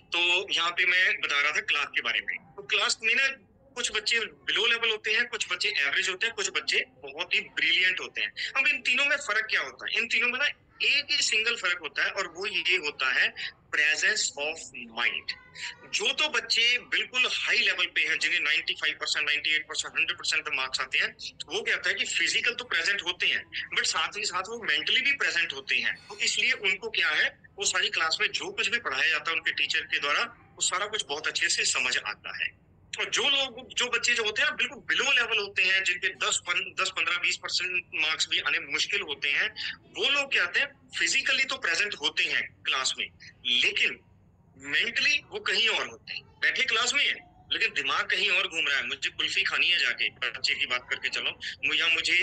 तो यहाँ पे मैं बता रहा था क्लास के बारे में। तो क्लास में ना कुछ बच्चे बिलो लेवल होते हैं, कुछ बच्चे एवरेज होते हैं, कुछ बच्चे बहुत ही ब्रिलियंट होते हैं। अब इन तीनों में फर्क क्या होता है? इन तीनों में ना एक ही सिंगल फर्क होता है, और वो ये होता है प्रेजेंस ऑफ माइंड। जो तो बच्चे बिल्कुल हाई लेवल पे हैं, जिन्हें 95%, 98%, 100% पे मार्क्स आते हैं, वो क्या होता है कि फिजिकल तो प्रेजेंट होते हैं, बट साथ ही साथ वो मेंटली भी प्रेजेंट होते हैं। तो इसलिए उनको क्या है, वो सारी क्लास में जो कुछ भी पढ़ाया जाता है उनके टीचर के द्वारा, वो सारा कुछ बहुत अच्छे से समझ आता है। और जो बच्चे जो होते हैं बिल्कुल बिलो लेवल होते हैं, जिनके 10-15-20% मार्क्स भी आने मुश्किल होते हैं, वो लोग क्या होते हैं, फिजिकली तो प्रेजेंट होते हैं क्लास में, लेकिन मेंटली वो कहीं और होते हैं। बैठे क्लास में है, लेकिन दिमाग कहीं और घूम रहा है। मुझे कुल्फी खानी है जाके, बच्चे की बात करके चलो, या मुझे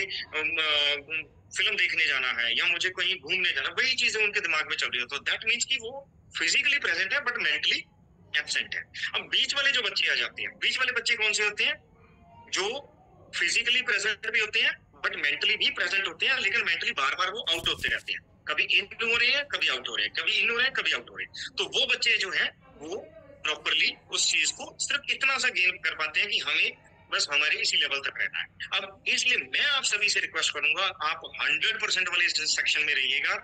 फिल्म देखने जाना है, या मुझे कहीं घूमने जाना, वही चीजें उनके दिमाग में चल रही है। तो दैट मीन्स कि वो फिजिकली प्रेजेंट है बट मेंटली एब्सेंट है। अब बीच वाले जो बच्चे आ जाते हैं, बीच वाले बच्चे कौन से होते हैं? जो फिजिकली प्रेजेंट भी होते हैं बट मेंटली भी प्रेजेंट होते हैं, लेकिन मेंटली बार बार वो आउट होते रहते हैं। कभी इन हो रहे हैं, कभी आउट हो रहे हैं, कभी इन हो रहे हैं, कभी आउट हो रहे हैं। तो वो बच्चे जो हैं वो प्रॉपरली उस चीज को सिर्फ इतना सा गेन कर पाते हैं कि हमें बस हमारे इसी लेवल तक रहना है। अब इसलिए मैं आप सभी से रिक्वेस्ट करूंगा, आप 100% वाले सेक्शन में रहिएगा,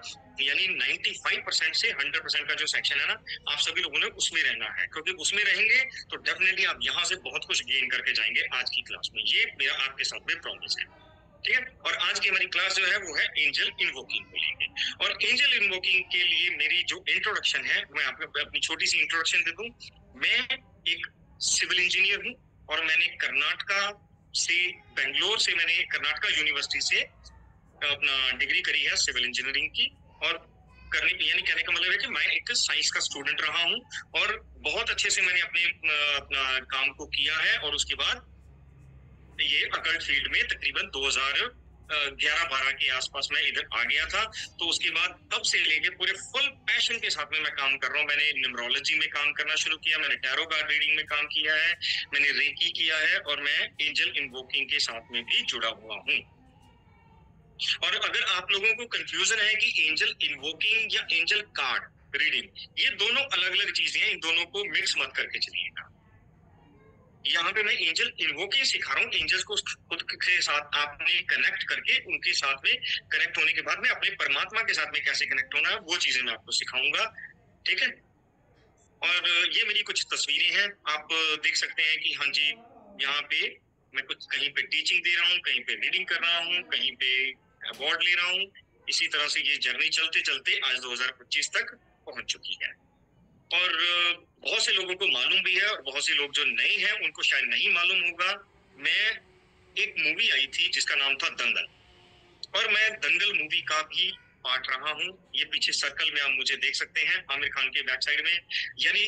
यानी 95% से 100% का जो सेक्शन है ना, आप सभी लोगों ने उसमें रहना है, क्योंकि उसमें रहेंगे तो डेफिनेटली आप यहाँ से बहुत कुछ गेन करके जाएंगे आज की क्लास में। ये मेरा आपके साथ में प्रॉमिस है, ठीक है। और आज की हमारी क्लास जो है वो है एंजल इन्वोकिंग को लेंगे। और एंजल इन्वोकिंग के लिए मेरी जो इंट्रोडक्शन है, मैं आपको अपनी छोटी सी इंट्रोडक्शन दे दूं। मैं एक सिविल इंजीनियर हूँ, और मैंने कर्नाटका से, बेंगलोर से, मैंने कर्नाटका यूनिवर्सिटी से अपना डिग्री करी है सिविल इंजीनियरिंग की। और करने यानी कहने का मतलब है कि मैं एक साइंस का स्टूडेंट रहा हूँ, और बहुत अच्छे से मैंने अपना काम को किया है। और उसके बाद ये अकल्ट फील्ड में तकरीबन 2011-12 के आसपास मैं इधर आ गया था। तो उसके बाद तब से लेके पूरे फुल पैशन के साथ में मैं काम कर रहा हूँ। मैंने न्यूमरोलॉजी में काम करना शुरू किया, मैंने टैरो कार्ड रीडिंग में काम किया है, मैंने रेकी किया है, और मैं एंजल इन्वोकिंग के साथ में भी जुड़ा हुआ हूँ। और अगर आप लोगों को कंफ्यूजन है कि एंजल इन्वोकिंग या एंजल कार्ड रीडिंग, ये दोनों अलग अलग चीजें हैं, इन दोनों को मिक्स मत करके चलिएगा। यहाँ पे मैं एंजल इन्वोकिंग सिखा रहा हूँ। एंजल्स को खुद के साथ आपने कनेक्ट करके, उनके साथ में कनेक्ट होने के बाद में अपने परमात्मा के साथ में कैसे कनेक्ट होना है, वो चीजें मैं आपको सिखाऊंगा, ठीक है। और ये मेरी कुछ तस्वीरें हैं, आप देख सकते हैं कि हाँ जी, यहाँ पे मैं कुछ कहीं पे टीचिंग दे रहा हूँ, कहीं पे रीडिंग कर रहा हूँ, कहीं पे अवार्ड ले रहा हूँ। इसी तरह से ये जर्नी चलते चलते आज 2025 तक पहुंच चुकी है। और बहुत से लोगों को मालूम भी है, और बहुत से लोग जो नए हैं उनको शायद नहीं मालूम होगा। मैं एक मूवी आई थी जिसका नाम था दंगल, और मैं दंगल मूवी का भी पार्ट रहा हूँ। ये पीछे सर्कल में आप मुझे देख सकते हैं, आमिर खान के बैक साइड में। यानी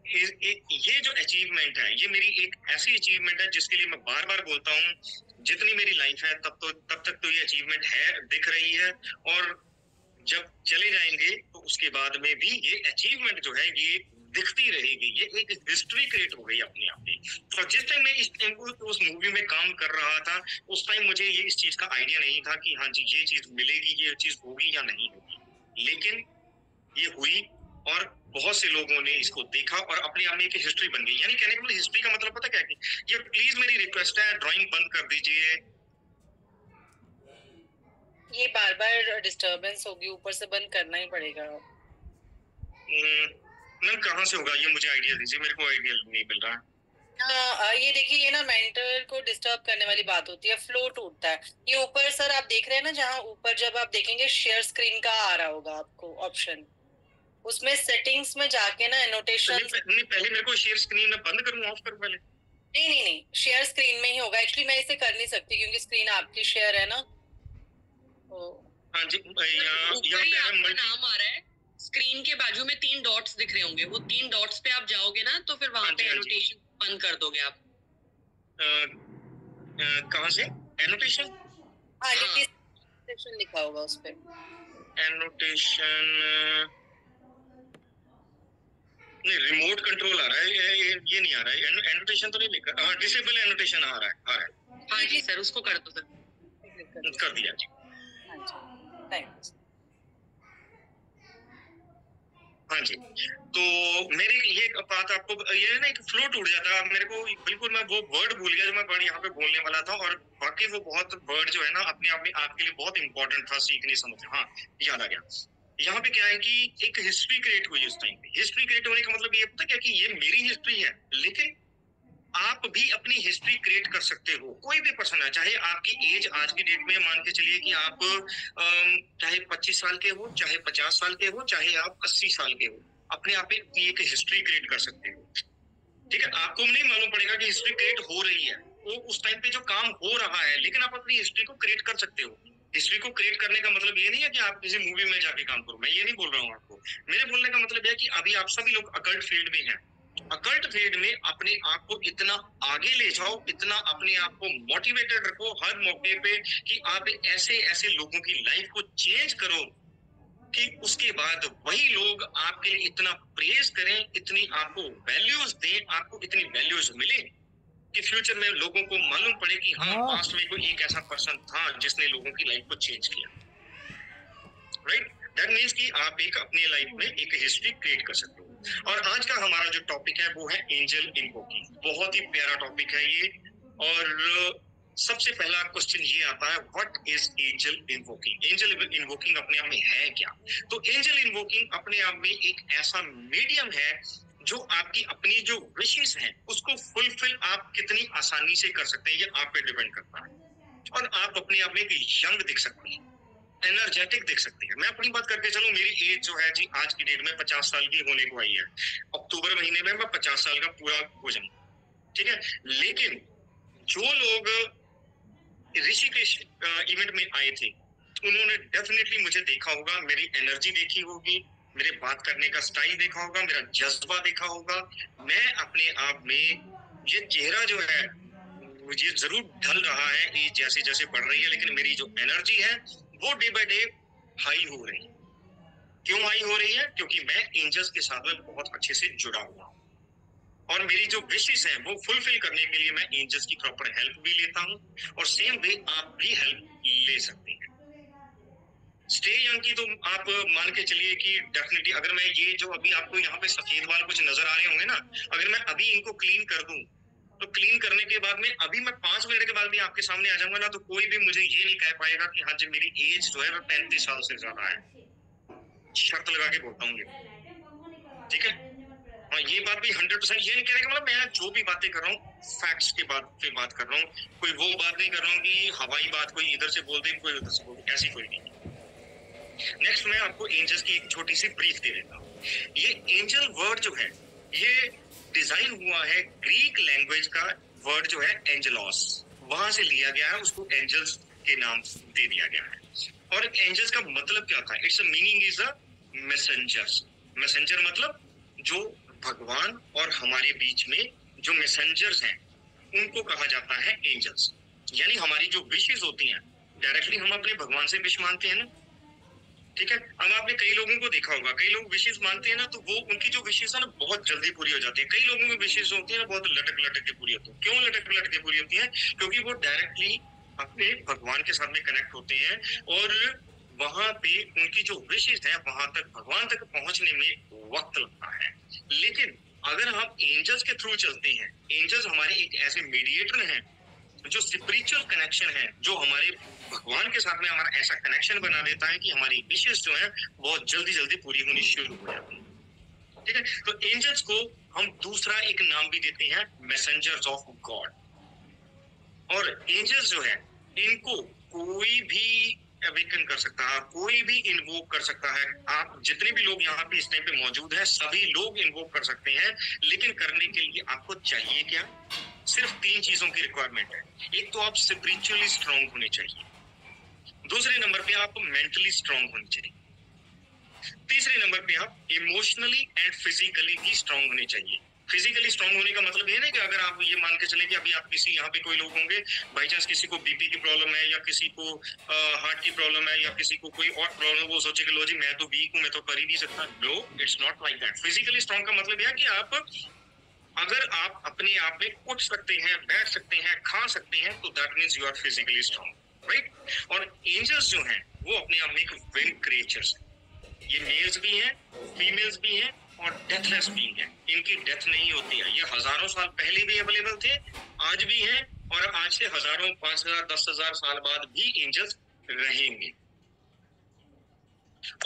ये जो अचीवमेंट है, ये मेरी एक ऐसी अचीवमेंट है जिसके लिए मैं बार बार बोलता हूँ, जितनी मेरी लाइफ है तब तक तो ये अचीवमेंट है, दिख रही है। और जब चले जाएंगे तो उसके बाद में भी ये अचीवमेंट जो है ये दिखती रहेगी। ये एक हिस्ट्री क्रिएट हो गई अपने आप में। तो जिस टाइम मैं इस उस मूवी में काम कर रहा था, उस टाइम मुझे ये इस चीज का आइडिया नहीं था कि हाँ जी ये चीज मिलेगी, ये चीज होगी या नहीं होगी, लेकिन ये हुई। और बहुत से लोगों ने इसको देखा और अपने आप में एक हिस्ट्री बन गई। यानी कहने का मतलब हिस्ट्री का मतलब पता क्या है? ये प्लीज मेरी रिक्वेस्ट है, ड्राइंग बंद कर दीजिए। ये बार बार डिस्टरबेंस होगी, ऊपर से बंद करना ही पड़ेगा। मैम कहाँ से होगा ये, मुझे आइडिया दीजिए, मेरे को आइडिया नहीं मिल रहा है। ये देखिए, ये ना मेंटल को डिस्टर्ब करने वाली बात होती है, फ्लो टूटता है। ये ऊपर सर आप देख रहे हैं ना, जहाँ ऊपर जब आप देखेंगे शेयर स्क्रीन का आ रहा होगा आपको ऑप्शन, उसमें सेटिंग्स में जाके ना एनोटेशन। पहले मेरे को शेयर स्क्रीन में बंद करूँ, ऑफ करूँ पहले? नहीं, शेयर स्क्रीन में ही होगा। एक्चुअली मैं इसे कर नहीं सकती क्योंकि स्क्रीन आपकी शेयर है ना। हाँ जी, ऊपर ही आपका नाम आ रहा है, स्क्रीन के बाजू में 3 डॉट्स दिख रहे होंगे, वो 3 डॉट्स पे आप जाओगे ना तो फिर वहां पे एनोटेशन बंद कर दोगे आप। कहाँ से एनोटेशन? हाँ, एनोटेशन लिखा होगा उस पे। एनोटेशन नहीं, रिमोट कंट्रोल आ रहा है, ये नहीं आ रहा है। एनोटेशन तो नहीं लिखा। हाँ, डिसेबल एनोटेशन आ रहा है। हाँ जी सर, उसको कर दो सर। कर दिया जी। हाँ जी, थैंक्स। हाँ जी, तो मेरी ये बात आपको ये है ना, एक फ्लो टूट जाता है मेरे को बिल्कुल। मैं वो वर्ड भूल गया जो मैं वर्ड यहाँ पे बोलने वाला था, और बाकी वो बहुत वर्ड जो है ना अपने आप में आपके लिए बहुत इंपॉर्टेंट था सीखने समझने। हाँ, याद आ गया। यहाँ पे क्या है कि एक हिस्ट्री क्रिएट हुई उस टाइम पे। हिस्ट्री क्रिएट होने का मतलब ये पता क्या कि ये मेरी हिस्ट्री है, लेकिन आप भी अपनी हिस्ट्री क्रिएट कर सकते हो। कोई भी पर्सन है, चाहे आपकी एज आज की डेट में मान के चलिए कि आप चाहे 25 साल के हो, चाहे 50 साल के हो, चाहे आप 80 साल के हो, अपने आप में एक हिस्ट्री क्रिएट कर सकते हो। ठीक है, आपको नहीं मालूम पड़ेगा कि हिस्ट्री क्रिएट हो रही है, वो उस टाइम पे जो काम हो रहा है, लेकिन आप अपनी हिस्ट्री को क्रिएट कर सकते हो। हिस्ट्री को क्रिएट करने का मतलब ये नहीं है कि आप किसी मूवी में जाके काम करो, मैं ये नहीं बोल रहा हूँ आपको। मेरे बोलने का मतलब है कि अभी आप सभी लोग अकल्ट फील्ड में हैं। अकल्ट फील्ड में अपने आप को इतना आगे ले जाओ, इतना अपने आप को मोटिवेटेड रखो हर मौके पे कि आप ऐसे ऐसे लोगों की लाइफ को चेंज करो कि उसके बाद वही लोग आपके लिए इतना प्रेज करें, इतनी आपको वैल्यूज दें, आपको इतनी वैल्यूज मिले कि फ्यूचर में लोगों को मालूम पड़े कि हाँ, पास्ट में कोई एक ऐसा पर्सन था जिसने लोगों की लाइफ को चेंज किया। राइट, दैट मीन्स कि आप एक अपनी लाइफ में एक हिस्ट्री क्रिएट कर सकते हो। और आज का हमारा जो टॉपिक है वो है एंजल इन्वोकिंग। बहुत ही प्यारा टॉपिक है ये। और सबसे पहला क्वेश्चन ये आता है, what is angel invoking? Angel invoking अपने आप में है क्या? तो एंजल इन्वोकिंग अपने आप में एक ऐसा मीडियम है जो आपकी अपनी जो विशेस हैं उसको फुलफिल आप कितनी आसानी से कर सकते हैं, ये आप पे डिपेंड करता है। और आप अपने आप में एक यंग दिख सकते हैं, एनर्जेटिक दिख सकते हैं। मैं अपनी बात करके चलूं, मेरी एज जो है जी आज की डेट में 50 साल की होने को आई है। अक्टूबर महीने में मैं 50 साल का पूरा हो जाऊंगा। ठीक है, लेकिन जो लोग ऋषिकेश इवेंट में आए थे उन्होंने डेफिनेटली मुझे देखा होगा, मेरी एनर्जी देखी होगी, मेरे बात करने का स्टाइल देखा होगा, मेरा जज्बा देखा होगा। मैं अपने आप में ये चेहरा जो है मुझे जरूर ढल रहा है एज जैसे जैसे बढ़ रही है, लेकिन मेरी जो एनर्जी है वो डे बाय डे हाई हो रही है। क्यों हाई हो रही है? क्योंकि मैं एंजल्स के साथ में बहुत अच्छे से जुड़ा हुआ हूँ, और मेरी जो विशेस हैं वो फुलफिल करने के लिए मैं एंजल्स की प्रॉपर हेल्प भी लेता हूँ, और सेम वे आप भी हेल्प ले सकते हैं। स्टे यंग की तो आप मान के चलिए कि डेफिनेटली अगर मैं ये जो अभी आपको यहाँ पे सफेद बाल कुछ नजर आ रहे होंगे ना, अगर मैं अभी इनको क्लीन कर दूं तो क्लीन करने के बाद में अभी मैं 5 मिनट के बाद भी आपके सामने आ जाऊंगा ना, तो कोई भी मुझे ये नहीं कह पाएगा कि हाँ जी मेरी एज जो है वो 35 साल से ज्यादा है। शर्त लगा के बोलता हूँ ये, ठीक है। और ये बात भी 100% ये नहीं कहने का मतलब मैं जो भी बातें कर रहा हूँ फैक्ट्स के बात पे बात कर रहा हूँ, कोई वो बात नहीं कर रहा हूँ कि हवाई बात कोई इधर से बोल दे कोई उधर से बोल दे, ऐसी कोई नहीं। नेक्स्ट मैं आपको एंजल्स की एक छोटी सी ब्रीफ दे देता हूँ। ये एंजल वर्ड जो है ये डिजाइन हुआ है ग्रीक लैंग्वेज का वर्ड जो है एंजलॉस, वहां से लिया गया है, उसको एंजल्स के नाम दे दिया गया है। और एंजल्स का मतलब क्या था? It's meaning is a messengers. Messenger मतलब जो भगवान और हमारे बीच में जो मैसेंजर्स हैं उनको कहा जाता है एंजल्स। यानी हमारी जो विशेस होती हैं डायरेक्टली हम अपने भगवान से विश मांगते हैं ना, ठीक है। अब आपने कई लोगों को देखा होगा, कई लोग विशेष मानते हैं ना तो वो उनकी जो विशेष है ना बहुत जल्दी पूरी हो जाती है। कई लोगों की विशेष होती है ना बहुत लटक लटक के पूरी होती है। क्यों लटक लटक के पूरी होती है? क्योंकि वो डायरेक्टली अपने भगवान के साथ में कनेक्ट होते हैं, और वहां पे उनकी जो विशेष है वहां तक भगवान तक पहुंचने में वक्त लगता है। लेकिन अगर हम एंजल्स के थ्रू चलते हैं, एंजल्स हमारे एक ऐसे मीडिएटर हैं जो स्पिरिचुअल कनेक्शन है, जो हमारे भगवान के साथ में हमारा ऐसा कनेक्शन बना देता है कि हमारी विशेष जो है बहुत जल्दी जल्दी पूरी होनी शुरू हो जाती है। ठीक है, तो एंजल्स को हम दूसरा एक नाम भी देते हैं मैसेंजर्स ऑफ गॉड। और एंजल्स जो है इनको कोई भी अवेकन कर सकता है, कोई भी इन्वोक कर सकता है। आप जितने भी लोग यहाँ पे इस टाइम पे मौजूद हैं सभी लोग इन्वोक कर सकते हैं, लेकिन करने के लिए आपको चाहिए क्या? सिर्फ 3 चीजों की रिक्वायरमेंट है। एक तो आप स्पिरिचुअली स्ट्रांग होने चाहिए, दूसरे नंबर पे आप मेंटली स्ट्रांग होने चाहिए, तीसरे नंबर पे आप इमोशनली एंड फिजिकली भी स्ट्रांग होने चाहिए। फिजिकली स्ट्रांग होने का मतलब ये ना कि अगर आप ये मान के चले कि अभी आप किसी यहाँ पे कोई लोग होंगे बाई चांस किसी को बीपी की प्रॉब्लम है या किसी को हार्ट की प्रॉब्लम है या किसी को कोई और प्रॉब्लम, वो सोचे कि लो जी मैं तो वीक हूँ, मैं तो कर ही नहीं सकता। No, it's not like that. Physically strong का मतलब यह है कि आप अगर आप अपने आप में उठ सकते हैं, बैठ सकते हैं, खा सकते हैं, तो that means you are physically strong, right. और एंजल्स जो हैं वो अपने आप में एक विंग क्रिएचर्स हैं। ये मेल्स भी हैं, फीमेल्स भी हैं और डेथलेस भी हैं। इनकी डेथ नहीं होती है। ये हजारों साल पहले भी अवेलेबल थे, आज भी हैं और आज से हजारों 5,000 10,000 साल बाद भी एंजल्स रहेंगे।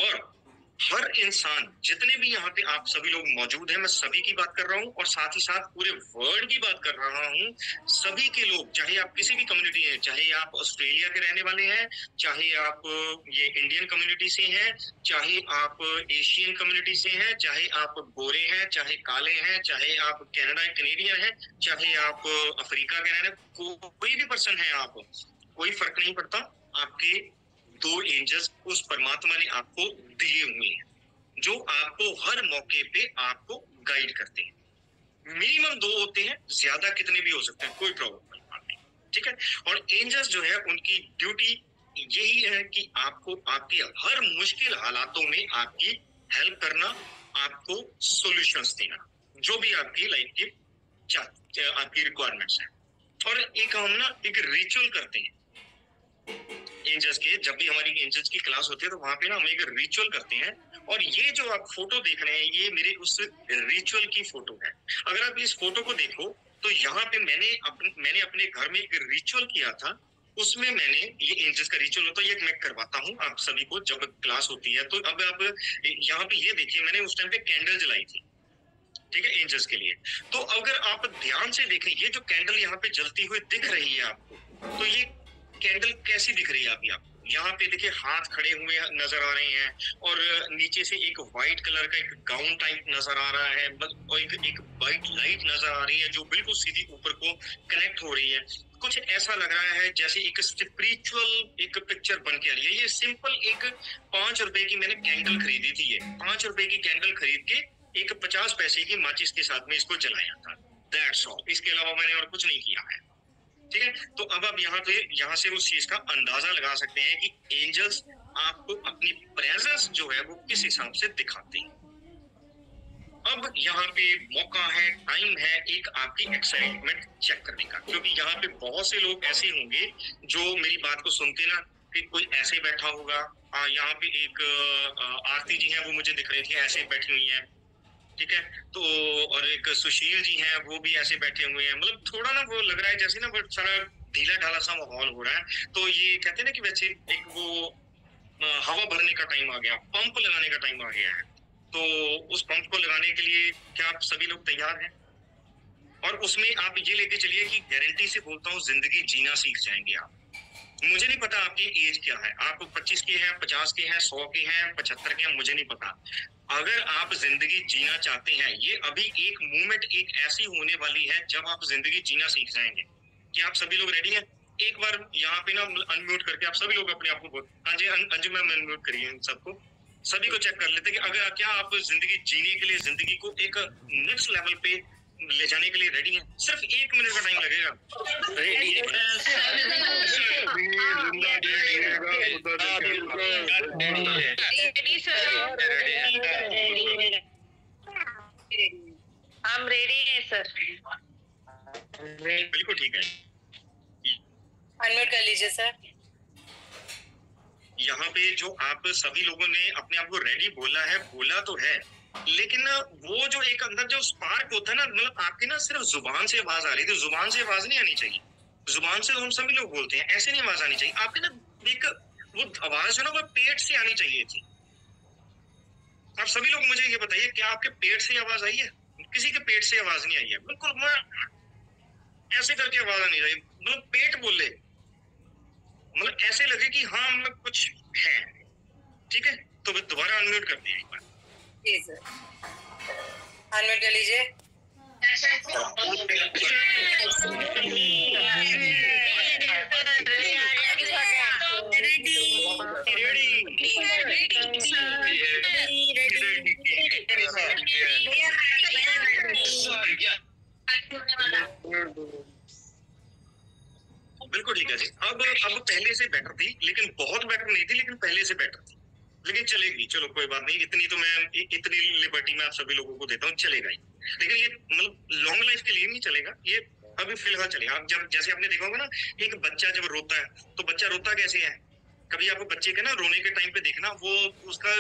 और हर इंसान, जितने भी यहाँ पे आप सभी लोग मौजूद हैं, मैं सभी की बात कर रहा हूँ और साथ ही साथ पूरे वर्ल्ड की बात कर रहा हूँ। सभी के लोग, चाहे आप किसी भी कम्युनिटी हैं, चाहे आप ऑस्ट्रेलिया के रहने वाले हैं, चाहे आप ये इंडियन कम्युनिटी से हैं, चाहे आप एशियन कम्युनिटी से हैं, चाहे आप गोरे हैं, चाहे काले हैं, चाहे आप कनाडा कनेडियन हैं, चाहे आप अफ्रीका के रहने, कोई भी पर्सन है आप, कोई फर्क नहीं पड़ता। आपके दो एंजल्स उस परमात्मा ने आपको दिए हुए हैं, जो आपको हर मौके पे आपको गाइड करते हैं। मिनिमम 2 होते हैं, ज्यादा कितने भी हो सकते हैं, कोई प्रॉब्लम नहीं, ठीक है। और एंजल्स जो है उनकी ड्यूटी यही है कि आपको आपके हर मुश्किल हालातों में आपकी हेल्प करना, आपको सॉल्यूशंस देना, जो भी आपकी लाइफ की आपकी रिक्वायरमेंट्स हैं। और एक हम ना एक रिचुअल करते हैं एंजल्स के। जब भी हमारी एंजल्स की क्लास होती है तो वहां पे ना हम एक रिचुअल करते हैं। और ये जो आप फोटो देख रहे हैं, ये मेरे उस रिचुअल की फोटो है। अगर आप इस फोटो को देखो तो यहाँ पे मैंने अपने घर में एक रिचुअल किया था, उसमें मैंने ये एंजल्स का रिचुअल होता है, ये मैं करवाता हूँ आप सभी को जब क्लास होती है। तो अब आप यहाँ पे ये देखिए, मैंने उस टाइम पे कैंडल जलाई थी, ठीक है, एंजल्स के लिए। तो अगर आप ध्यान से देखें, ये जो कैंडल यहाँ पे जलती हुई दिख रही है आपको, तो ये कैंडल कैसी दिख रही है अभी आपको? यहाँ पे देखिए हाथ खड़े हुए नजर आ रहे हैं और नीचे से एक व्हाइट कलर का एक गाउन टाइप नजर आ रहा है और एक व्हाइट लाइट नजर आ रही है जो बिल्कुल सीधी ऊपर को कनेक्ट हो रही है। कुछ ऐसा लग रहा है जैसे एक स्पिरिचुअल एक पिक्चर बन के आ रही है। ये सिंपल एक 5 रुपए की मैंने कैंडल खरीदी थी। ये 5 रुपए की कैंडल खरीद के एक 50 पैसे की माचिस के साथ में इसको जलाया था। That's all. इसके अलावा मैंने और कुछ नहीं किया है, ठीक है। तो अब आप यहाँ से उस चीज का अंदाजा लगा सकते हैं कि एंजल्स आपको अपनी प्रेजेंस जो है वो किस हिसाब से दिखाते हैं। अब यहाँ पे मौका है, टाइम है एक आपकी एक्साइटमेंट चेक करने का, क्योंकि यहाँ पे बहुत से लोग ऐसे होंगे जो मेरी बात को सुनते ना, कि कोई ऐसे बैठा होगा। यहाँ पे एक आरती जी है, वो मुझे दिख रही थी ऐसे बैठी हुई है, ठीक है। तो और एक सुशील जी हैं, वो भी ऐसे बैठे हुए हैं। मतलब थोड़ा ना वो लग रहा है जैसे ना बहुत सारा ढीला ढाला सा माहौल हो रहा है। तो ये कहते हैं ना कि वैसे एक वो हवा भरने का टाइम आ गया, पंप लगाने का टाइम आ गया है। तो उस पंप को लगाने के लिए क्या आप सभी लोग तैयार हैं? और उसमें आप ये लेके चलिए कि गारंटी से बोलता हूँ जिंदगी जीना सीख जाएंगे आप। मुझे नहीं पता आपकी एज क्या है, आप 25 के हैं, 50 के हैं, 100 के हैं, 75 के हैं, मुझे नहीं पता। अगर आप जिंदगी जीना चाहते हैं, ये अभी एक मूवमेंट एक ऐसी होने वाली है जब आप जिंदगी जीना सीख जाएंगे। क्या आप सभी लोग रेडी हैं? एक बार यहाँ पे ना अनम्यूट करके आप सभी लोग अपने आप को बोल, हाँ जी अंजू मैम अनम्यूट करिए इन सबको, सभी को चेक कर लेते हैं कि अगर क्या आप जिंदगी जीने के लिए, जिंदगी को एक नेक्स्ट लेवल पे ले जाने के लिए रेडी हैं? सिर्फ 1 मिनट का टाइम लगेगा। रेडी हम रेडी हैं सर। बिल्कुल ठीक है, अनम्यूट कर लीजिए सर। यहाँ पे जो आप सभी लोगों ने अपने आप को रेडी बोला है, बोला तो है, लेकिन वो जो एक अंदर जो स्पार्क होता है ना, मतलब आपकी ना सिर्फ जुबान से आवाज आ रही थी, जुबान से आवाज नहीं आनी चाहिए। जुबान से हम सभी लोग बोलते हैं, ऐसे नहीं आवाज आनी चाहिए आपके ना, एक वो आवाज जो ना वो पेट से आनी चाहिए थी। आप सभी लोग मुझे ये बताइए, क्या आपके पेट से आवाज आई है? किसी के पेट से आवाज नहीं आई है। बिल्कुल ऐसे करके आवाज आनी चाहिए, मतलब पेट बोले, मतलब ऐसे लगे कि हाँ मतलब कुछ है, ठीक है। तो दोबारा अनम्यूट कर दिया एक बार। जी सर, अनम्यूट कर लीजिए। बिल्कुल ठीक है जी। अब पहले से बेटर थी, लेकिन बहुत बेटर नहीं थी, लेकिन पहले से बेटर थी, लेकिन चलेगी। चलो कोई बात नहीं, इतनी तो मैं इतनी लिबर्टी में आप सभी लोगों को देता हूँ, चलेगा ही। लेकिन ये मतलब लॉन्ग लाइफ के लिए नहीं चलेगा, ये अभी फिलहाल चलेगा। आप जब जैसे आपने देखा होगा ना, एक बच्चा जब रोता है तो बच्चा रोता कैसे है? कभी आपको बच्चे के ना रोने के टाइम पे देखना, वो उसका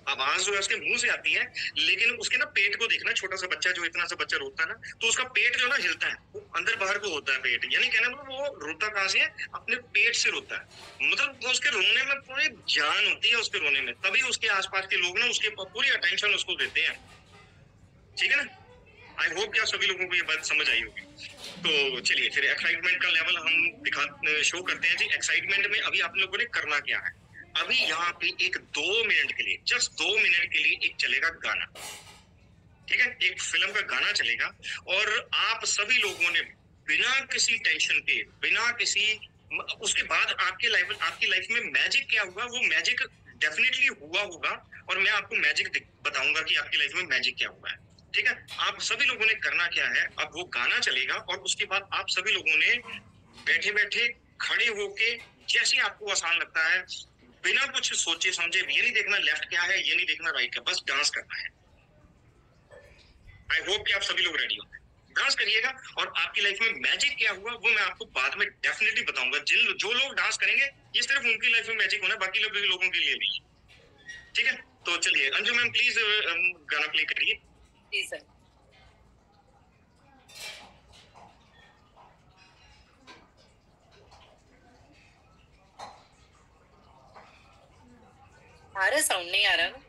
आवाज जो है उसके मुंह से आती है, लेकिन उसके ना पेट को देखना, छोटा सा बच्चा जो इतना सा बच्चा रोता है ना, तो उसका पेट जो ना हिलता है, वो अंदर बाहर को होता है पेट, यानी कहना मतलब वो रोता कहाँ से है, अपने पेट से रोता है। मतलब उसके रोने में पूरी जान होती है उसके रोने में, तभी उसके आसपास के लोग ना उसके पूरी अटेंशन उसको देते हैं। ठीक है ना? आई होप कि आप सभी लोगों को ये बात समझ आई होगी। तो चलिए फिर एक्साइटमेंट का लेवल हम शो करते हैं जी। एक्साइटमेंट में अभी आप लोगों ने करना क्या है, अभी यहाँ पे एक 2 मिनट के लिए, जस्ट 2 मिनट के लिए एक चलेगा गाना। ठीक है, एक फिल्म का गाना चलेगा और आप सभी लोगों ने बिना किसी टेंशन के, बिना किसी, उसके बाद आपकी लाइफ में मैजिक क्या हुआ, वो मैजिक डेफिनेटली हुआ होगा और मैं आपको मैजिक बताऊंगा कि आपकी लाइफ में मैजिक क्या हुआ है। ठीक है, आप सभी लोगों ने करना क्या है, अब वो गाना चलेगा और उसके बाद आप सभी लोगों ने बैठे बैठे खड़े होके जैसे आपको आसान लगता है, बिना कुछ सोचे समझे, ये नहीं देखना लेफ्ट क्या है, ये नहीं देखना राइट क्या, बस डांस करना है। आई होप कि आप सभी लोग रेडी हो, डांस करिएगा और आपकी लाइफ में मैजिक क्या हुआ वो मैं आपको बाद में डेफिनेटली बताऊंगा। जो लोग डांस करेंगे ये सिर्फ उनकी लाइफ में मैजिक होना, बाकी लोगों के लिए नहीं। ठीक है, तो चलिए अंजू मैम प्लीज गाना प्ले करिए। जी सर। आ रहा साउंड नहीं आ रहा ना?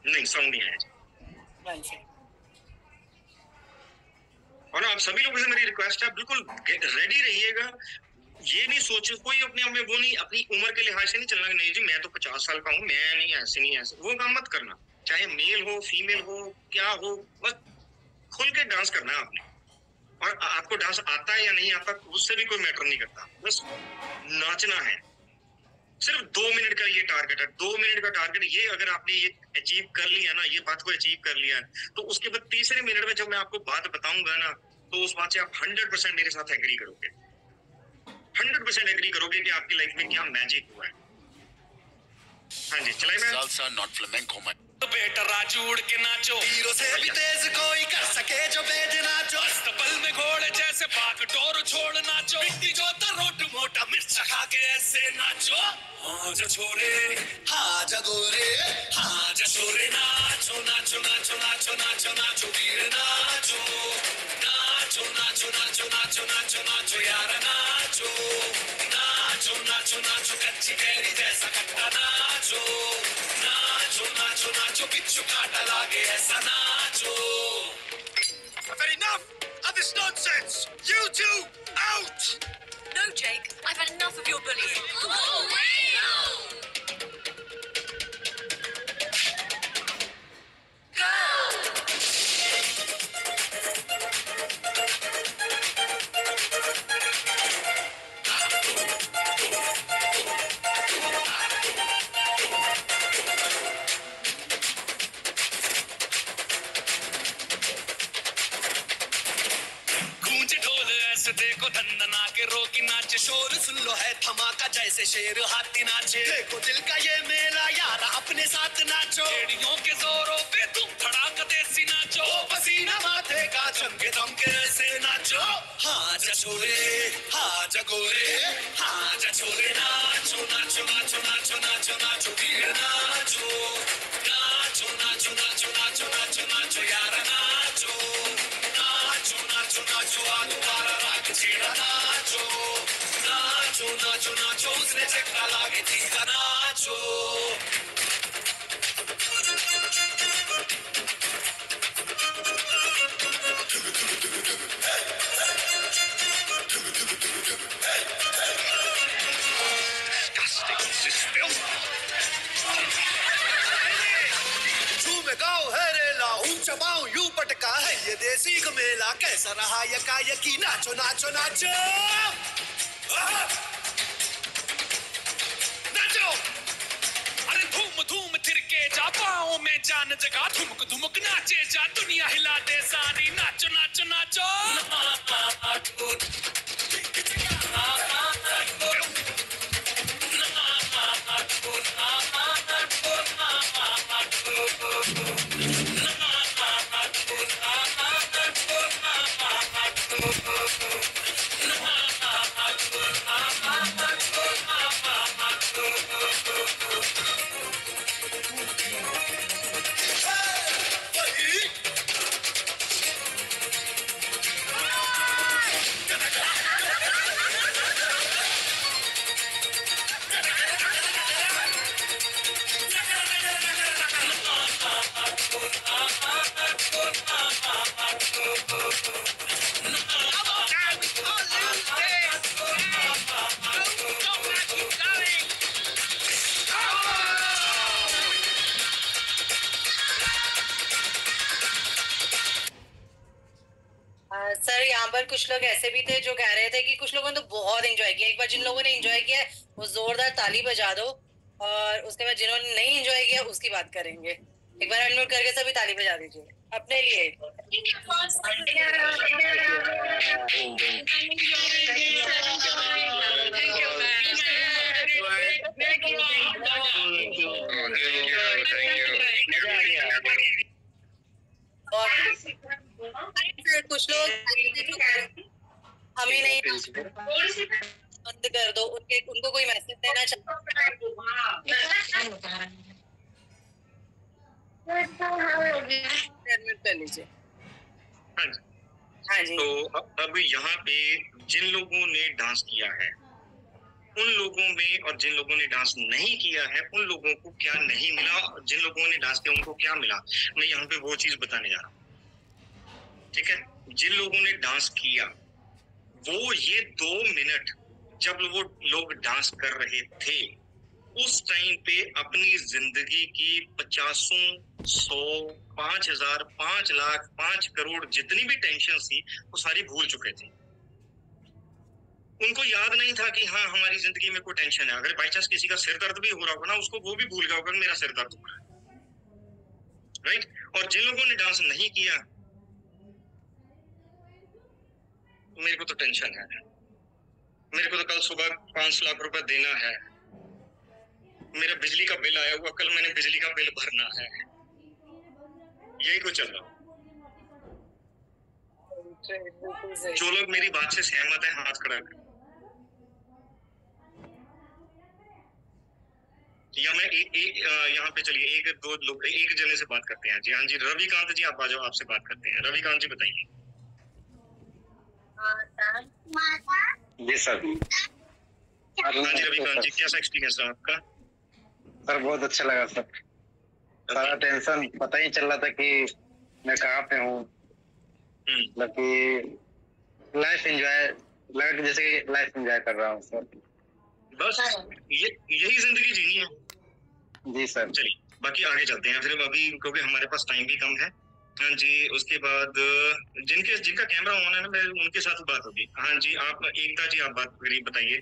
नहीं, साउंड नहीं आया जी। और आप सभी लोगों से मेरी रिक्वेस्ट है, बिल्कुल रेडी रहिएगा। ये नहीं सोचो, कोई अपने आप में वो नहीं, अपनी उम्र के लिहाज से नहीं चलना, नहीं जी मैं तो 50 साल का हूँ, मैं नहीं ऐसे नहीं ऐसे, वो काम मत करना। चाहे मेल हो फीमेल हो क्या हो, बस खुल के डांस करना है आपने। और आपको डांस आता है या नहीं आता उससे भी कोई मैटर नहीं करता, बस नाचना है। सिर्फ 2 मिनट का ये टारगेट है, 2 मिनट का टारगेट। ये अगर आपने ये अचीव कर लिया ना, ये बात को अचीव कर लिया, तो उसके बाद तीसरे मिनट में जब मैं आपको बात बताऊंगा ना, तो उस बात से आप 100% मेरे साथ एग्री करोगे, 100% एग्री करोगे कि आपकी लाइफ में क्या मैजिक हुआ है। हाँ जी, चलाइए मैं। Salsa not flamenco man. तो बेटा राजू उड़ के नाचो, हीरो से भी तेज कोई कर सके जो बेद नाचो, अस्तबल में घोड़े जैसे भाग डोर छोड़ नाचो, मिट्टी जो रोट मोटा मिर्च खा के ऐसे नाचो। हाँ जा छोरे, हाँ जा गोरे, हाँ जा छोरे, नाचो नाचो नाचो नाचो नाचो नाचो वीर नाचो, नाचो नाचो नाचो नाचो नाचो नाचो यार नाचो, नाचो नाचो नाचो कच्ची कैरी जैसा खट्टा नाचो, नाचो नाचो नाचो बिच्छू काटा लागे ऐसा नाचो। I've had enough of this nonsense. You two out. No, Jake. I've had enough of your bullying. Oh, wow! देखो धंधना के रोगी नाचे, शोर सुन लो है धमाका जैसे शेर हाथी नाचे, देखो दिल का ये मेला यार अपने साथ नाचो, एड़ियों के जोरों पे तुम धड़ाका देसी नाचो, पसीना माथे का चमके दमके ऐसे नाचो। हाँ जा छोरे, हाँ जा गोरे, हाँ जा छोरे, नाचो नाचो नाचो नाचो नाचो नाचो वीर नाचो, नाचो नाचो नाचो नाचो नाचो नाचो यार नाचो, नाचो नाचो नाचो आलू वाला राग छेड़ा नाचो, नाचो नाचो नाचो उसने चक्का लागे थी का नाचो। गाँव है रेला ऊंचा पाँव यूं पटका है ये देसी मेला, कैसा रहा यकायकी नाचो नाचो नाचो नाचो। अरे धूम धूम थिरके जा पाँव में जान जगा, धुमक धुमक नाचे जा दुनिया हिला दे सारी, नाचो नाचो नाचो। सर यहाँ पर कुछ लोग ऐसे भी थे जो कह रहे थे कि कुछ लोगों ने तो बहुत एंजॉय किया। एक बार जिन लोगों ने एंजॉय किया है वो जोरदार ताली बजा दो, और उसके बाद जिन्होंने नहीं एंजॉय किया उसकी बात करेंगे। एक बार अनम्यूट करके सभी ताली बजा दीजिए अपने लिए। और कुछ लोग हमें नहीं बंद कर दो, उनको कोई मैसेज देना कर लीजिए। हाँ जी। तो अब यहाँ पे जिन लोगों ने डांस किया है उन लोगों में, और जिन लोगों ने डांस नहीं किया है उन लोगों को क्या नहीं मिला, जिन लोगों ने डांस किया उनको क्या मिला, मैं यहाँ पे वो चीज बताने जा रहा हूँ। ठीक है, जिन लोगों ने डांस किया वो ये 2 मिनट जब वो लोग डांस कर रहे थे उस टाइम पे अपनी जिंदगी की 50, 100, 5,000, 5 लाख, 5 करोड़ जितनी भी टेंशन थी वो सारी भूल चुके थे। उनको याद नहीं था कि हाँ हमारी जिंदगी में कोई टेंशन है। अगर बाई चांस किसी का सिर दर्द भी हो रहा होगा ना, उसको वो भी भूल गया होगा मेरा सिर दर्द हो रहा है, राइट। और जिन लोगों ने डांस नहीं किया, मेरे को तो टेंशन है, मेरे को तो कल सुबह 5 लाख रुपए देना है, मेरा बिजली का बिल आया हुआ, कल मैंने बिजली का बिल भरना है, यही कुछ चल रहा। जो लोग मेरी बात से सहमत है हाथ खड़ा करें, या मैं यहाँ पे चलिए एक दो लोग एक जने से बात करते हैं। जी हाँ जी, रविकांत जी आप आ जाओ, आपसे बात करते हैं। रविकांत जी बताइए। जी सर। हाँ जी रविकांत जी, कैसा एक्सपीरियंस रहा आपका? सर बहुत अच्छा लगा सर। सारा टेंशन पता ही चल रहा था कि मैं कहाँ पे हूँ, मतलब कि लाइफ एंजॉय लगा, जैसे लाइफ एंजॉय कर रहा हूँ सर। बस यही जिंदगी जीनी है। जी सर। चलिए बाकी आगे चलते हैं फिर, अभी क्योंकि हमारे पास टाइम भी कम है। हाँ जी, उसके बाद जिनका कैमरा ऑन है ना, मैं उनके साथ बात होगी। हाँ जी, आप एकता जी आप बात करिए, बताइए।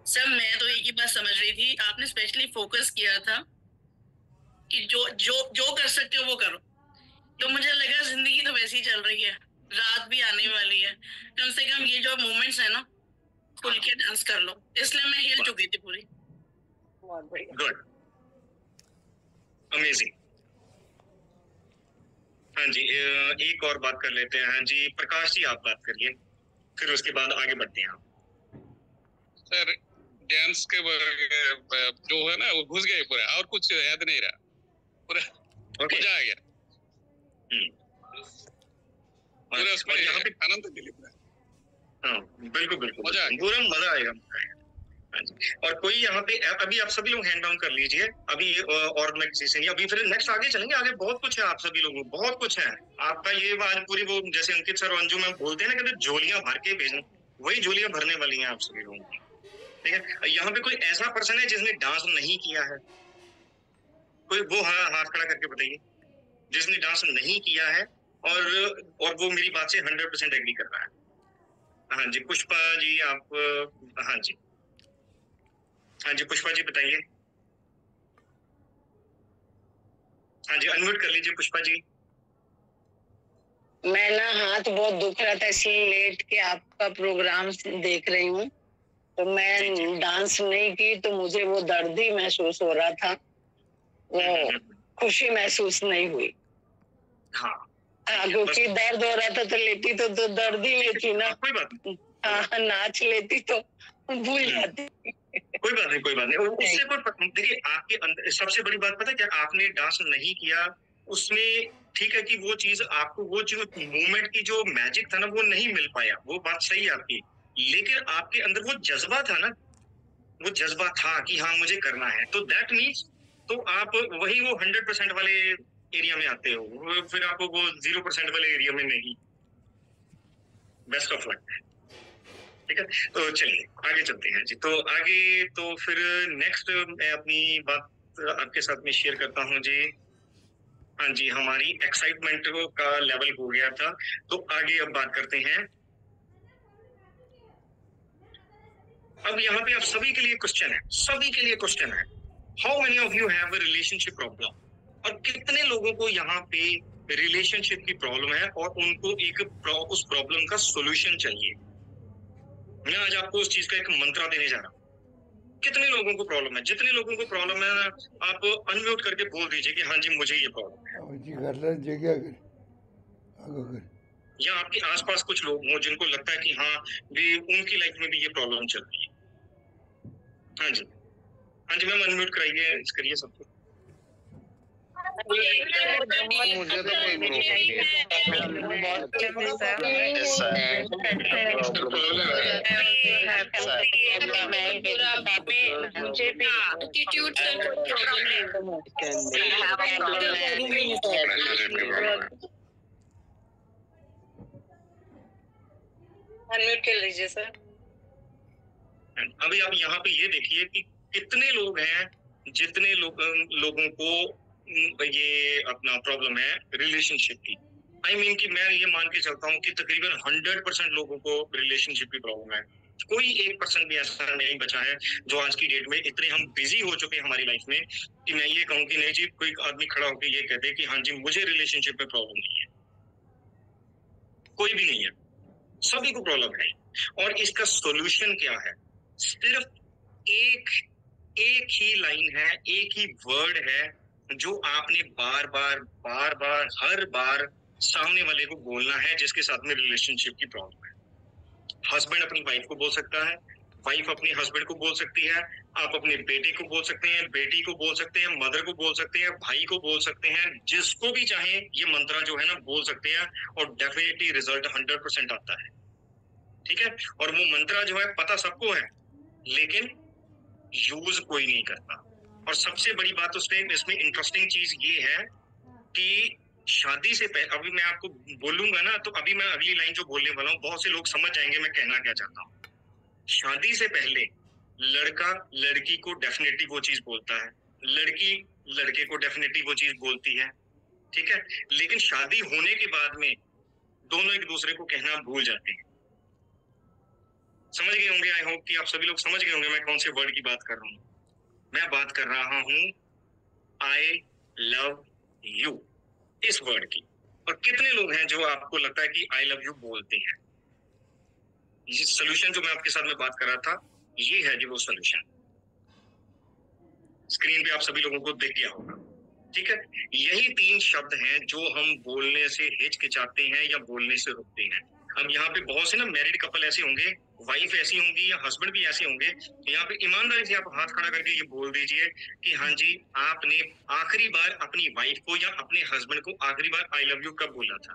सर मैं तो एक ही बात समझ रही थी, आपने स्पेशली फोकस किया था कि जो कर सकते हो वो करो। तो मुझे लगा जिंदगी तो वैसी ही चल रही है, रात भी आने वाली है, कम से कम ये जो मोमेंट्स है ना खुल के डांस कर लो। इसलिए मैं हिल चुकी थी पूरी। Good, amazing. हाँ जी, एक और बात कर लेते हैं। हाँ जी प्रकाश जी आप बात करिए, फिर उसके बाद आगे बढ़ते हैं। सर डांस के जो है ना वो घुस गए पूरा, और कुछ याद नहीं रहा, पूरा मजा आ गया पूरा उसमें, यहाँ पे आनंद मिले। हाँ बिल्कुल बिल्कुल, पूरा मजा आएगा। और कोई यहाँ पे अभी आप सभी लोग हैंड डाउन कर लीजिए अभी, और मैं किसी से नहीं, अभी फिर नेक्स्ट आगे चलेंगे। आगे बहुत कुछ है, आप सभी लोगों को बहुत कुछ है आपका। ये बात पूरी वो जैसे अंकित सर और अंजू मैम बोलते हैं ना, कहते झोलियां भर के भेजना, वही झोलियां भरने वाली हैं आप सभी लोगों की। ठीक है, यहाँ पे कोई ऐसा पर्सन है जिसने डांस नहीं किया है? कोई वो हाथ खड़ा करके बताइए जिसने डांस नहीं किया है और वो मेरी बात से 100% एग्री कर रहा है। हाँ जी पुष्पा जी आप, हाँ जी पुष्पा जी बताइए। हाँ जी अनम्यूट कर लीजिए पुष्पा जी। मैं ना हाथ बहुत दुख रहा था, इसलिए लेट के आपका प्रोग्राम देख रही हूँ। तो मैं डांस नहीं की तो मुझे वो दर्द ही महसूस हो रहा था, वो खुशी महसूस नहीं हुई। हाँ क्योंकि दर्द हो रहा था तो लेती तो दर्द ही लेती ना। कोई बात नहीं। हाँ नाच लेती तो भूल जाती। कोई बात नहीं। उससे कोई देखिए, आपके अंदर सबसे बड़ी बात पता है क्या, आपने डांस नहीं किया उसमें, ठीक है कि वो चीज आपको, वो जो मूवमेंट की जो मैजिक था ना वो नहीं मिल पाया, वो बात सही है आपकी, लेकिन आपके अंदर वो जज्बा था ना, वो जज्बा था कि हाँ मुझे करना है। तो दैट मीन्स तो आप वही वो 100% वाले एरिया में आते हो, फिर आपको वो 0% वाले एरिया में नहीं। Best of luck. ठीक है, तो चलिए आगे चलते हैं जी। तो आगे तो फिर नेक्स्ट मैं अपनी बात आपके साथ में शेयर करता हूँ जी। हाँ जी, हमारी एक्साइटमेंट का लेवल हो गया था, तो आगे अब बात करते हैं। अब यहाँ पे आप सभी के लिए क्वेश्चन है, सभी के लिए क्वेश्चन है, how many of you have a relationship problem? और कितने लोगों को यहाँ पे रिलेशनशिप की प्रॉब्लम है और उनको उस प्रॉब्लम का सोल्यूशन चाहिए। मैं आज आपको उस चीज का एक मंत्र देने जा रहा हूँ। कितने लोगों को प्रॉब्लम है? जितने लोगों को प्रॉब्लम है आप अनम्यूट करके बोल दीजिए कि हाँ जी मुझे ये प्रॉब्लम है। या आपके आसपास कुछ लोग हों जिनको लगता है कि हाँ भी उनकी लाइफ में भी ये प्रॉब्लम चल रही है। हाँ जी, हाँ जी मैम अनम्यूट कराइए, करिए सबको। मुझे तो कोई अनम्यूट कर लीजिए सर। अभी आप यहाँ पे ये देखिए कि कितने लोग हैं जितने लोगों को ये अपना प्रॉब्लम है रिलेशनशिप की। I mean कि मैं ये मान के चलता हूँ कि तकरीबन 100% लोगों को रिलेशनशिप की प्रॉब्लम है। कोई 1% भी ऐसा नहीं बचा है जो आज की डेट में इतने हम बिजी हो चुके हैं हमारी लाइफ में कि मैं ये कहूँ कि नहीं जी कोई आदमी खड़ा होकर ये कहते कि हाँ जी मुझे रिलेशनशिप में प्रॉब्लम नहीं है। कोई भी नहीं है, सभी को प्रॉब्लम है। और इसका सॉल्यूशन क्या है? सिर्फ एक ही लाइन है, एक ही वर्ड है जो आपने बार बार हर बार सामने वाले को बोलना है जिसके साथ में रिलेशनशिप की प्रॉब्लम है। हस्बैंड अपनी वाइफ को बोल सकता है, वाइफ अपने हस्बैंड को बोल सकती है, आप अपने बेटे को बोल सकते हैं, बेटी को बोल सकते हैं, मदर को बोल सकते हैं, भाई को बोल सकते हैं, जिसको भी चाहे ये मंत्र जो है ना बोल सकते हैं और डेफिनेटली रिजल्ट 100% आता है। ठीक है, और वो मंत्र जो है पता सबको है लेकिन यूज कोई नहीं करता। और सबसे बड़ी बात इसमें इंटरेस्टिंग चीज ये है कि शादी से पहले, अभी मैं आपको बोलूंगा ना तो अभी मैं अगली लाइन जो बोलने वाला हूँ बहुत से लोग समझ जाएंगे मैं कहना क्या चाहता हूँ। शादी से पहले लड़का लड़की को डेफिनेटली वो चीज बोलता है, लड़की लड़के को डेफिनेटली वो चीज बोलती है। ठीक है, लेकिन शादी होने के बाद में दोनों एक दूसरे को कहना भूल जाते हैं। समझ गए होंगे, आई होप कि आप सभी लोग समझ गए होंगे मैं कौन से वर्ड की बात कर रहा हूँ। मैं बात कर रहा हूँ आई लव यू, इस वर्ड की। और कितने लोग हैं जो आपको लगता है कि आई लव यू बोलते हैं? ये सोल्यूशन जो मैं आपके साथ में बात कर रहा था ये है जो वो सोल्यूशन स्क्रीन पे आप सभी लोगों को दिख गया होगा। ठीक है, यही 3 शब्द हैं जो हम बोलने से हिचकिचाते हैं या बोलने से रुकते हैं। अब यहाँ पे बहुत से ना मैरिड कपल ऐसे होंगे, वाइफ ऐसी होंगी या हस्बैंड भी ऐसे होंगे। यहाँ पे ईमानदारी से आप हाथ खड़ा करके ये बोल दीजिए कि हाँ जी आपने आखिरी बार अपनी वाइफ को या अपने हस्बैंड को आखिरी बार आई लव यू कब बोला था?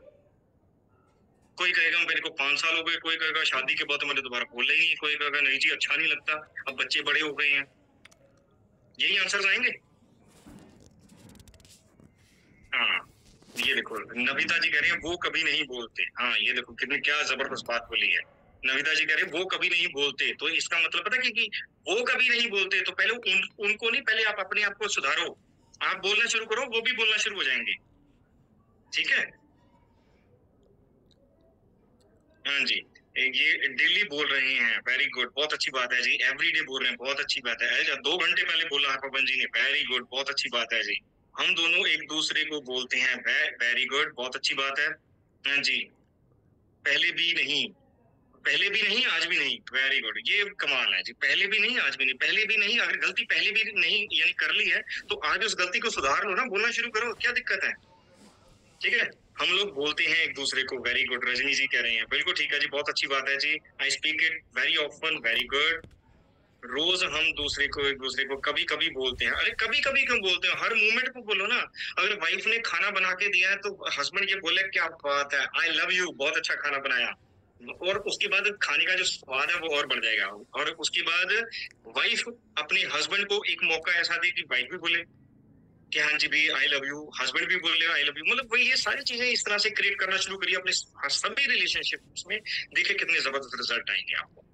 कोई कहेगा मेरे को 5 साल हो गए, कोई कहेगा शादी के बाद तो मैंने दोबारा बोला ही नहीं, कोई कहेगा नहीं जी अच्छा नहीं लगता, अब बच्चे बड़े हो गए हैं। यही आंसर आएंगे। हाँ ये देखो नविता जी कह रही है वो कभी नहीं बोलते। हाँ ये देखो कितनी क्या जबरदस्त बात बोली है। नविता जी कह रहे हैं वो कभी नहीं बोलते, तो इसका मतलब पता कि वो कभी नहीं बोलते तो पहले उनको नहीं, पहले आप अपने आप को सुधारो, आप बोलना शुरू करो, वो भी बोलना शुरू हो जाएंगे। ठीक है, हाँ जी ये डेली बोल रहे हैं, वेरी गुड, बहुत अच्छी बात है जी। एवरीडे बोल रहे हैं, बहुत अच्छी बात है। 2 घंटे पहले बोला पवन जी ने, वेरी गुड, बहुत अच्छी बात है जी। हम दोनों एक दूसरे को बोलते हैं, वेरी गुड, बहुत अच्छी बात है। हाँ जी, पहले भी नहीं आज भी नहीं, वेरी गुड, ये कमाल है जी। पहले भी नहीं आज भी नहीं, पहले भी नहीं, अगर गलती पहले भी नहीं यानी कर ली है तो आज उस गलती को सुधार लो ना, बोलना शुरू करो, क्या दिक्कत है? ठीक है, हम लोग बोलते हैं एक दूसरे को, वेरी गुड, रजनी जी कह रहे हैं, बिल्कुल ठीक है जी, बहुत अच्छी बात है जी। I speak it very often, very good. रोज हम दूसरे को एक दूसरे को कभी कभी बोलते हैं। अरे कभी कभी क्यों बोलते हैं, हर मोमेंट को बोलो ना। अगर वाइफ ने खाना बना के दिया है तो हस्बैंड ये बोले क्या बात है, आई लव यू, बहुत अच्छा खाना बनाया, और उसके बाद खाने का जो स्वाद है वो और बढ़ जाएगा। और उसके बाद वाइफ अपने हस्बैंड को एक मौका ऐसा दे कि वाइफ भी बोले कि हाँ जी भी आई लव यू, हस्बैंड भी बोल रहे आई लव यू, मतलब वही ये सारी चीजें इस तरह से क्रिएट करना शुरू करिए अपने सभी रिलेशनशिप्स में, देखिए कितने जबरदस्त रिजल्ट आएंगे आपको,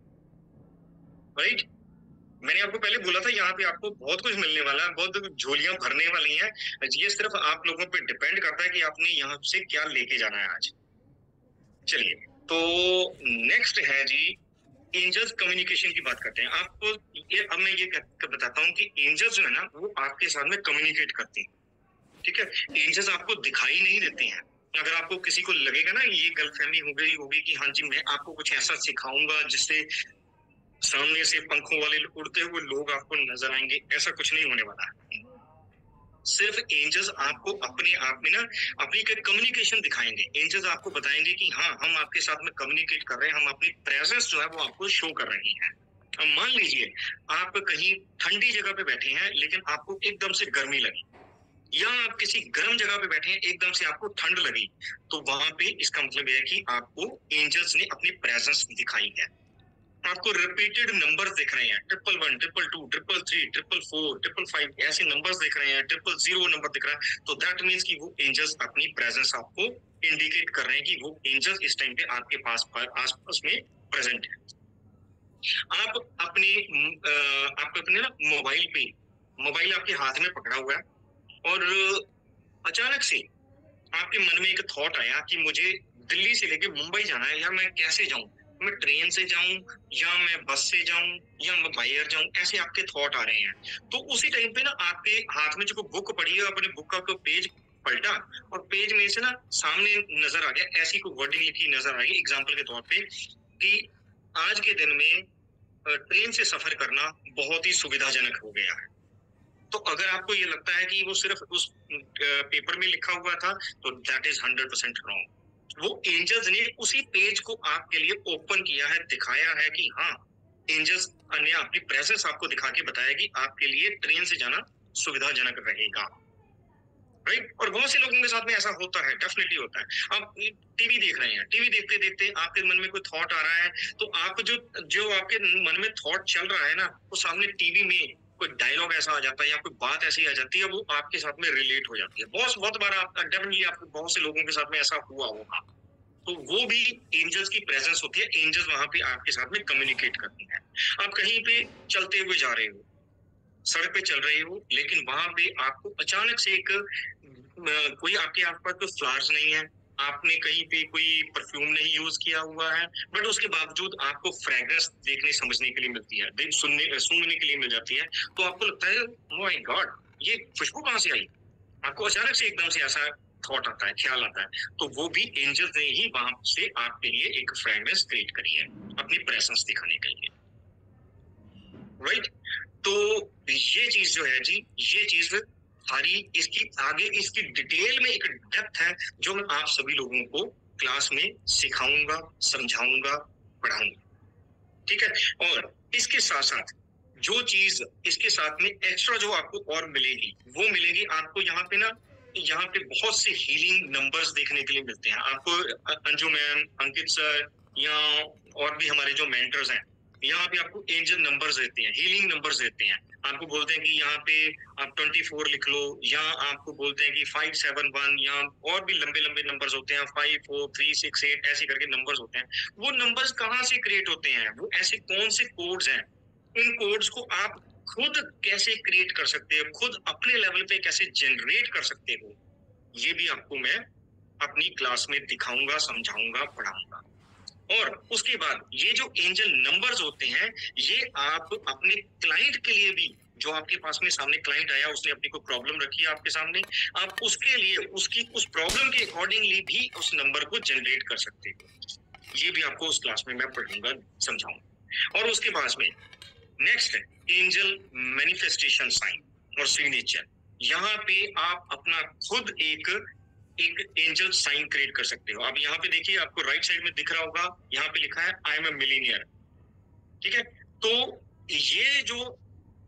राइट। मैंने आपको पहले बोला था यहाँ पे आपको बहुत कुछ मिलने वाला है, बहुत झोलियां भरने वाली हैं, ये सिर्फ आप लोगों पे डिपेंड करता है कि आपने यहाँ से क्या लेके जाना है आज। चलिए, तो नेक्स्ट है जी एंजल्स कम्युनिकेशन की बात करते हैं। आपको अब मैं ये बताता हूँ कि एंजल्स जो है ना वो आपके साथ में कम्युनिकेट करते हैं, ठीक है। एंजल्स आपको दिखाई नहीं देते हैं। अगर आपको किसी को लगेगा ना ये गलतफहमी हो गई होगी कि हाँ जी मैं आपको कुछ ऐसा सिखाऊंगा जिससे सामने से पंखों वाले उड़ते हुए लोग आपको नजर आएंगे, ऐसा कुछ नहीं होने वाला है। सिर्फ एंजल्स आपको अपने आप में ना अपनी कम्युनिकेशन दिखाएंगे। एंजल्स आपको बताएंगे कि हाँ हम आपके साथ में कम्युनिकेट कर रहे हैं, हम अपनी प्रेजेंस जो है वो आपको शो कर रही है। अब मान लीजिए आप कहीं ठंडी जगह पे बैठे हैं लेकिन आपको एकदम से गर्मी लगी, या आप किसी गर्म जगह पे बैठे हैं एकदम से आपको ठंड लगी, तो वहां पे इसका मतलब है कि आपको एंजल्स ने अपनी प्रेजेंस दिखाई है। आपको रिपीटेड नंबर्स दिख रहे हैं, 111, 222, 333, 444, 555 ऐसे नंबर्स दिख रहे हैं, 000 नंबर दिख रहा है, तो दैट मींस कि वो एंजल्स अपनी प्रेजेंस आपको इंडिकेट कर रहे हैं कि वो एंजल्स इस टाइम पे आपके आसपास में प्रेजेंट है। आप अपने ना मोबाइल आपके हाथ में पकड़ा हुआ है और अचानक से आपके मन में एक थॉट आया कि मुझे दिल्ली से लेके मुंबई जाना है, या मैं कैसे जाऊं, मैं ट्रेन से जाऊं या मैं बस से जाऊं या मैं बाय एयर जाऊं, ऐसे आपके थॉट आ रहे हैं। तो उसी टाइम पे ना आपके हाथ में जो बुक पड़ी है, अपने बुक का पेज पलटा और पेज में से ना सामने नजर आ गया, ऐसी कोई वर्डिंग लिखी नजर आ गई एग्जांपल के तौर पे कि आज के दिन में ट्रेन से सफर करना बहुत ही सुविधाजनक हो गया है। तो अगर आपको ये लगता है कि वो सिर्फ उस पेपर में लिखा हुआ था, तो दैट इज 100% रॉन्ग। वो एंजल्स ने उसी पेज को आपके लिए ओपन किया है, दिखाया है कि हाँ एंजल्स ने अपनी प्रेजेंस आपको दिखा के बताया कि आपके लिए ट्रेन से जाना सुविधाजनक रहेगा, राइट। और बहुत से लोगों के साथ में ऐसा होता है, डेफिनेटली होता है। आप टीवी देख रहे हैं, टीवी देखते देखते आपके मन में कोई थॉट आ रहा है, तो आप जो आपके मन में थॉट चल रहा है ना, वो सामने टीवी में कोई डायलॉग ऐसा आ जाता है या कोई बात ऐसी आ जाती है, वो आपके साथ में रिलेट हो जाती है। बहुत बार डेफिनेटली आपको बहुत से लोगों के साथ में ऐसा हुआ होगा। तो वो भी एंजल्स की प्रेजेंस होती है, एंजल्स वहां पे आपके साथ में कम्युनिकेट करती हैं। आप कहीं पे चलते हुए जा रहे हो, सड़क पे चल रहे हो, लेकिन वहां पे आपको अचानक से कोई आपके आसपास कोई फ्लावर्स नहीं है, आपने कहीं पे कोई परफ्यूम नहीं यूज किया हुआ है, बट उसके बावजूद आपको फ्रेग्रेंस देखने समझने के लिए मिलती है, सूंघने के लिए मिल जाती है, तो आपको लगता है ओह माय गॉड ये खुशबू कहाँ से आई। आपको अचानक से एकदम से ऐसा थॉट आता है, ख्याल आता है, तो वो भी एंजल्स ने ही वहां से आपके लिए एक फ्रेग्रेंस क्रिएट करी है अपनी प्रेजेंस दिखाने के लिए, राइट। तो ये चीज जो है जी, ये चीज सारी इसकी आगे इसकी डिटेल में एक डेप्थ है जो मैं आप सभी लोगों को क्लास में सिखाऊंगा, समझाऊंगा, पढ़ाऊंगा, ठीक है। और इसके साथ साथ जो चीज इसके साथ में एक्स्ट्रा जो आपको और मिलेगी, वो मिलेगी आपको यहाँ पे बहुत से हीलिंग नंबर्स देखने के लिए मिलते हैं। आपको अंजू मैम, अंकित सर या और भी हमारे जो मेंटर्स हैं, यहाँ पे आपको एंजल नंबर्स देते हैं, हीलिंग नंबर्स देते हैं। आपको बोलते हैं कि यहाँ पे आप 24 लिख लो, या आपको बोलते हैं कि 571, या और भी लंबे लंबे नंबर्स होते हैं, 5 4 3 6 8 ऐसे करके नंबर्स होते हैं। वो नंबर्स कहाँ से क्रिएट होते हैं, वो ऐसे कौन से कोड्स हैं, उन कोड्स को आप खुद कैसे क्रिएट कर सकते हो, खुद अपने लेवल पे कैसे जनरेट कर सकते हो, ये भी आपको मैं अपनी क्लास में दिखाऊंगा, समझाऊंगा, पढ़ाऊंगा। और उसके बाद ये जो एंजल नंबर्स होते हैं, ये आप अपने क्लाइंट के लिए भी, जो आपके पास में सामने क्लाइंट आया, उसने अपनी कोई प्रॉब्लम रखी है आपके सामने, आप उसके लिए उसकी उस प्रॉब्लम के अकॉर्डिंगली भी उस नंबर को जनरेट कर सकते हो। ये भी आपको उस क्लास में मैं पढ़ूंगा, समझाऊंगा। और उसके बाद में नेक्स्ट है एंजल मैनिफेस्टेशन साइन और सिग्नेचर। यहाँ पे आप अपना खुद एक एंजल साइन क्रिएट कर सकते हो। आप यहाँ पे देखिए, आपको राइट साइड में दिख रहा होगा, यहाँ पे लिखा है आई एम ए मिलीनियर, ठीक है। तो ये जो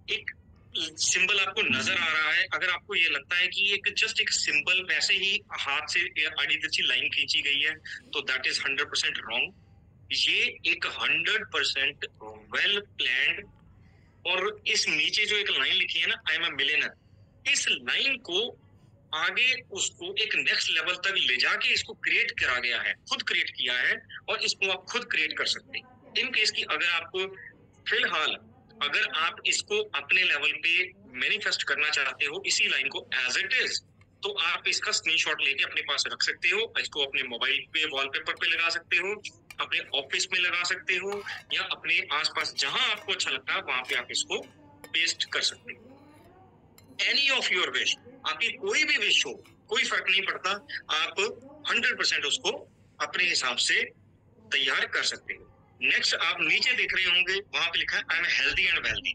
एक सिंबल आपको नजर आ रहा है, अगर आपको ये लगता है कि ये जस्ट एक सिंबल वैसे ही हाथ से आड़ी तिरछी लाइन खींची गई है, तो दैट इज 100% रॉन्ग। ये एक 100% वेल प्लान्ड, और इस नीचे जो एक लाइन लिखी है ना, आई एम ए मिलियनर, इस लाइन को आगे उसको एक नेक्स्ट लेवल तक ले जाके इसको क्रिएट करा गया है, खुद क्रिएट किया है, और इसको आप खुद क्रिएट कर सकते हैं। इन केस की अगर आपको फिलहाल अगर आप इसको अपने लेवल पे मैनिफेस्ट करना चाहते हो इसी लाइन को एज इट इज, तो आप इसका स्क्रीनशॉट लेके अपने पास रख सकते हो, इसको अपने मोबाइल पे वॉलपेपर पे लगा सकते हो, अपने ऑफिस में लगा सकते हो, या अपने आसपास जहां आपको अच्छा लगता है वहां पे आप इसको पेस्ट कर सकते हो। एनी ऑफ योर विश, आपकी कोई भी विश हो, कोई फर्क नहीं पड़ता, आप 100% उसको अपने हिसाब से तैयार कर सकते हो। नेक्स्ट आप नीचे देख रहे होंगे, वहां पे लिखा है I am healthy and wealthy.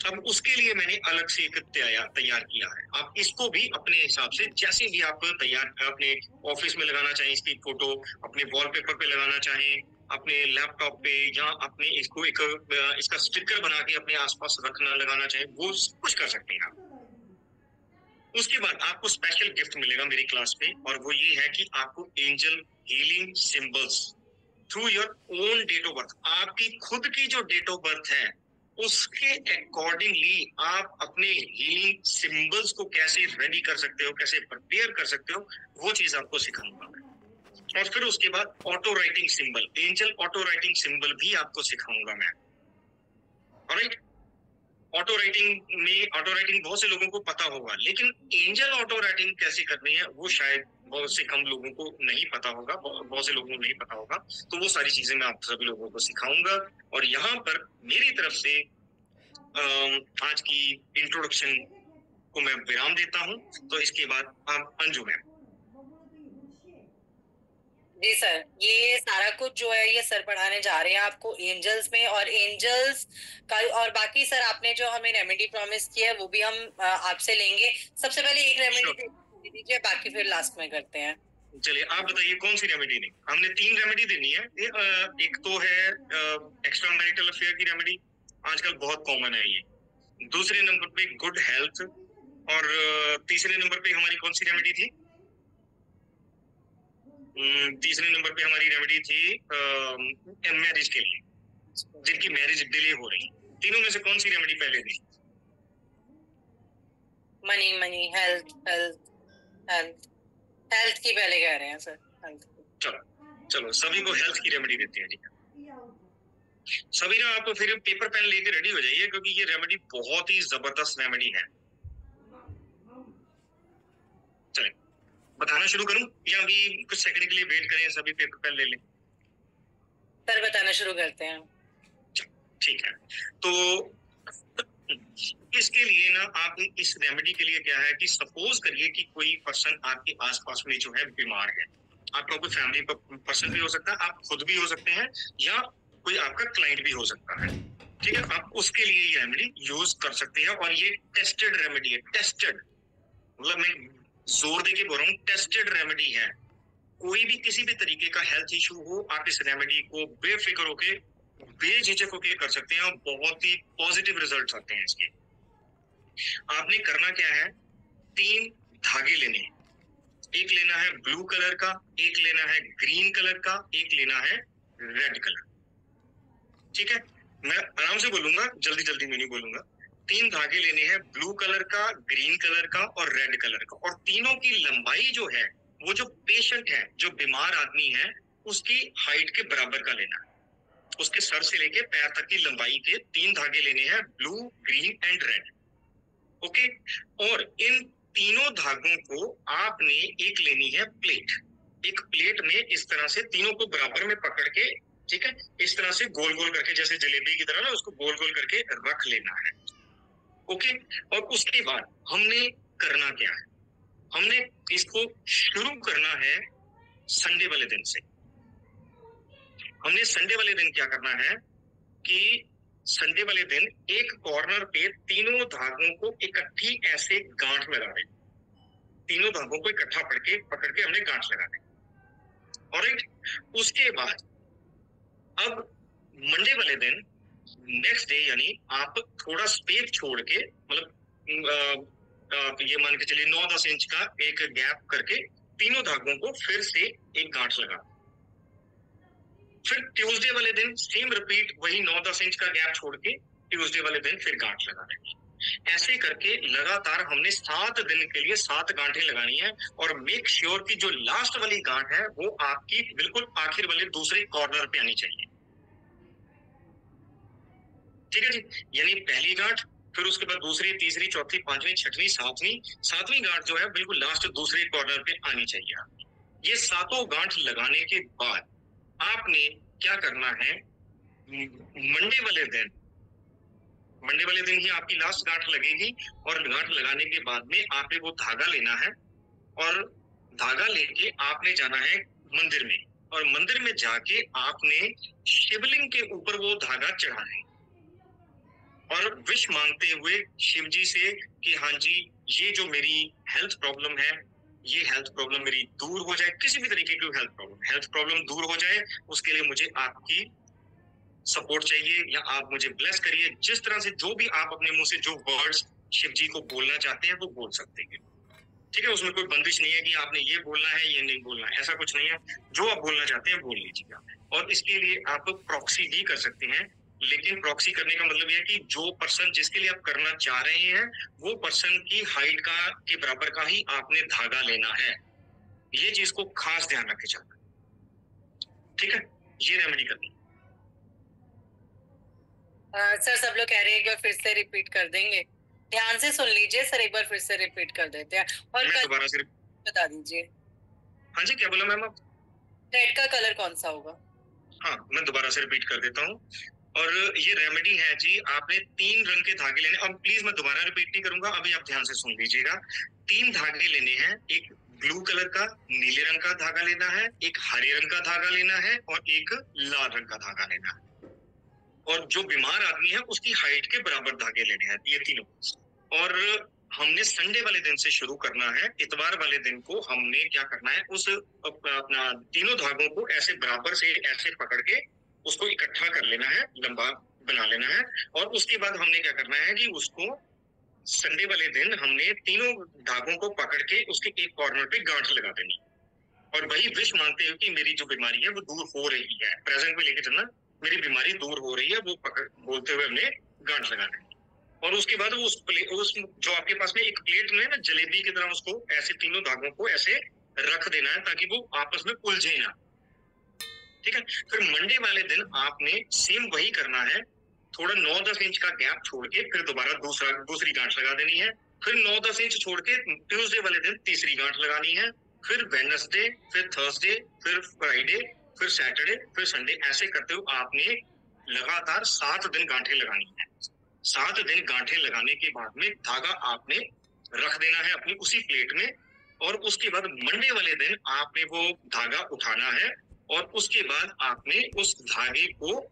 अब उसके लिए मैंने अलग से एक तैयार किया है। आप इसको भी अपने हिसाब से जैसे भी आप तैयार अपने ऑफिस में लगाना चाहें, इसकी फोटो अपने वॉलपेपर पे लगाना चाहें, अपने लैपटॉप पे, या अपने इसको एक इसका स्टिकर बना के अपने आसपास रखना लगाना चाहें, वो कुछ कर सकते हैं आप। उसके बाद आपको स्पेशल गिफ्ट मिलेगा मेरी क्लास में, और वो ये है कि आपको angel healing symbols through your own date of birth, आपकी खुद की जो डेट ऑफ बर्थ है उसके अकॉर्डिंगली आप अपने हीलिंग सिंबल्स को कैसे रेडी कर सकते हो, कैसे प्रिपेयर कर सकते हो, वो चीज आपको सिखाऊंगा मैं। और फिर उसके बाद auto writing symbol, angel auto writing symbol भी आपको सिखाऊंगा मैं। ऑलराइट, ऑटो राइटिंग बहुत से लोगों को पता होगा, लेकिन एंजल ऑटो राइटिंग कैसे करनी है वो शायद बहुत से कम लोगों को नहीं पता होगा, बहुत से लोगों को नहीं पता होगा। तो वो सारी चीजें मैं आप सभी लोगों को सिखाऊंगा। और यहाँ पर मेरी तरफ से आज की इंट्रोडक्शन को मैं विराम देता हूँ। तो इसके बाद आप अंजू मैम। जी सर, ये सारा कुछ जो है ये सर पढ़ाने जा रहे हैं आपको एंजल्स में, और एंजल्स का और बाकी सर आपने जो हमें रेमेडी प्रॉमिस किया है वो भी हम आपसे लेंगे। सबसे पहले एक रेमेडी दे दीजिए, बाकी फिर लास्ट में करते हैं। चलिए आप बताइए कौन सी रेमेडी नहीं, हमने 3 रेमेडी देनी है। एक तो है एक्स्ट्रा मैरिटल अफेयर की रेमेडी, आजकल बहुत कॉमन है ये। दूसरे नंबर पे गुड हेल्थ, और तीसरे नंबर पे हमारी कौन सी रेमेडी थी? तीसरे नंबर पे हमारी रेमेडी थी मैरिज के लिए, जिनकी मैरिज डिले हो रही। तीनों में से कौन सी रेमेडी पहले दी? मनी, हेल्थ की पहले कह रहे हैं सर। चलो सभी को हेल्थ की रेमेडी देते हैं। ठीक है, सभी ना आप फिर पेपर पेन लेके रेडी हो जाइए, क्योंकि ये रेमेडी बहुत ही जबरदस्त रेमेडी है। चलिए बताना शुरू करूं या अभी कुछ सेकंड के लिए वेट करें, सभी पेपर पेन ले लें? सर बताना शुरू करते हैं। ठीक है, तो इसके लिए ना आप इस रेमेडी के लिए क्या है कि सपोज करिए कि कोई पर्सन आपके आसपास में जो है बीमार है, आपका कोई फैमिली पर्सन भी हो सकता है, आप खुद भी हो सकते हैं, या कोई आपका क्लाइंट भी हो सकता है। ठीक है, आप उसके लिए ये रेमेडी यूज कर सकते हैं, और ये टेस्टेड रेमेडी है। टेस्टेड मतलब मैं जोर देके बोल रहा हूँ, टेस्टेड रेमेडी है। कोई भी किसी भी तरीके का हेल्थ इशू हो, आप इस रेमेडी को बेफिक्र होके बेझिझक होके कर सकते हैं, और बहुत ही पॉजिटिव रिजल्ट्स आते हैं इसके। आपने करना क्या है, 3 धागे लेने हैं। एक लेना है ब्लू कलर का, एक लेना है ग्रीन कलर का, एक लेना है रेड कलर। ठीक है, मैं आराम से बोलूंगा, जल्दी जल्दी में नहीं बोलूंगा। 3 धागे लेने हैं, ब्लू कलर का, ग्रीन कलर का और रेड कलर का, और तीनों की लंबाई जो है वो जो पेशेंट है, जो बीमार आदमी है, उसकी हाइट के बराबर का लेना है। उसके सर से लेके पैर तक की लंबाई के 3 धागे लेने हैं, blue, green and red. Okay, और इन तीनों धागों को आपने एक लेनी है प्लेट। एक प्लेट में इस तरह से तीनों को बराबर में पकड़ के, ठीक है, इस तरह से गोल गोल करके, जैसे जलेबी की तरह ना, उसको गोल गोल करके रख लेना है। ओके, और उसके बाद हमने करना क्या है, हमने इसको शुरू करना है संडे वाले दिन से। हमने संडे वाले दिन क्या करना है कि संडे वाले दिन एक कॉर्नर पे तीनों धागों को इकट्ठी ऐसे गांठ लगा दें। तीनों धागों को इकट्ठा पकड़ के हमने गांठ लगा दी। और उसके बाद अब मंडे वाले दिन, नेक्स्ट डे, यानी आप थोड़ा स्पेस छोड़ के, मतलब ये मान के चलिए 9-10 इंच का एक गैप करके तीनों धागों को फिर से एक गांठ लगा। फिर ट्यूसडे वाले दिन सेम रिपीट, वही 9-10 इंच का गैप छोड़ के ट्यूसडे वाले दिन फिर गांठ लगा देंगे। ऐसे करके लगातार हमने 7 दिन के लिए 7 गांठें लगानी है और मेक श्योर कि जो लास्ट वाली गांठ है वो आपकी बिल्कुल आखिर वाले दूसरे कॉर्नर पे आनी चाहिए। ठीक है जी, यानी पहली गांठ, फिर उसके बाद दूसरी, तीसरी, चौथी, पांचवी, छठवीं, सातवीं गांठ जो है बिल्कुल लास्ट दूसरे कॉर्नर पे आनी चाहिए। ये 7 गांठ लगाने के बाद आपने क्या करना है, मंडे वाले दिन ही आपकी लास्ट गांठ लगेगी और गांठ लगाने के बाद में आपने वो धागा लेना है और धागा लेके आपने जाना है मंदिर में और मंदिर में जाके आपने शिवलिंग के ऊपर वो धागा चढ़ाना है और विश मांगते हुए शिव जी से कि हाँ जी, ये जो मेरी हेल्थ प्रॉब्लम है, ये हेल्थ प्रॉब्लम मेरी दूर हो जाए, किसी भी तरीके की हेल्थ प्रॉब्लम दूर हो जाए, उसके लिए मुझे आपकी सपोर्ट चाहिए या आप मुझे ब्लेस करिए। जिस तरह से जो भी आप अपने मुंह से जो वर्ड्स शिव जी को बोलना चाहते हैं वो बोल सकते हैं। ठीक है, उसमें कोई बंदिश नहीं है कि आपने ये बोलना है ये नहीं बोलना है, ऐसा कुछ नहीं है। जो आप बोलना चाहते हैं बोल लीजिएगा। और इसके लिए आप प्रॉक्सी भी कर सकते हैं, लेकिन प्रॉक्सी करने का मतलब यह है कि जो पर्सन जिसके लिए आप करना चाह रहे हैं वो पर्सन की हाइट का के बराबर का ही आपने धागा लेना है। ये चीज को खास ध्यान रखे जाना। ठीक है, ये रेमेडी करनी। सर सब लोग कह रहे हैं कि फिर से रिपीट कर देंगे, ध्यान से सुन लीजिए सर, एक बार फिर से रिपीट कर देते हैं और दोबारा से बता दीजिए। हाँ जी, क्या बोला मैम आप? रेड का कलर कौन सा होगा? हाँ, मैं दोबारा से रिपीट कर देता हूँ। और ये रेमेडी है जी, आपने 3 रंग के धागे लेने। अब प्लीज मैं दोबारा रिपीट नहीं करूंगा, अभी आप ध्यान से सुन लीजिएगा। 3 धागे लेने हैं, एक ब्लू कलर का नीले रंग का धागा लेना है, एक हरे रंग का धागा लेना है और एक लाल रंग का धागा लेना है। और जो बीमार आदमी है उसकी हाइट के बराबर धागे लेने हैं, ये तीनों। और हमने संडे वाले दिन से शुरू करना है। इतवार वाले दिन को हमने क्या करना है, उस अपना तीनों धागों को ऐसे बराबर से ऐसे पकड़ के उसको इकट्ठा कर लेना है, लंबा बना लेना है। और उसके बाद हमने क्या करना है कि उसको संडे वाले दिन हमने तीनों धागों को पकड़ के उसके एक कॉर्नर पे गांठ लगा देनी और वही विश मांगते हुए कि मेरी जो बीमारी है वो दूर हो रही है, प्रेजेंट में लेके चलना, मेरी बीमारी दूर हो रही है, वो पकड़ बोलते हुए हमने गांठ लगा देनी। और उसके बाद उस जो आपके पास में एक प्लेट में ना जलेबी की तरह उसको ऐसे तीनों धागों को ऐसे रख देना है ताकि वो आपस में उलझे ना। ठीक है, फिर मंडे वाले दिन आपने सेम वही करना है, थोड़ा 9-10 इंच का गैप छोड़ के फिर दोबारा दूसरी गांठ लगा देनी है। फिर 9-10 इंच छोड़ के ट्यूसडे वाले दिन तीसरी गांठ लगानी है। फिर वेडनेसडे, फिर थर्सडे, फिर फ्राइडे, फिर सैटरडे, फिर संडे, ऐसे करते हुए आपने लगातार 7 दिन गांठें लगानी है। 7 दिन गांठें लगाने के बाद में धागा आपने रख देना है अपनी उसी प्लेट में और उसके बाद मंडे वाले दिन आपने वो धागा उठाना है और उसके बाद आपने उस धागे को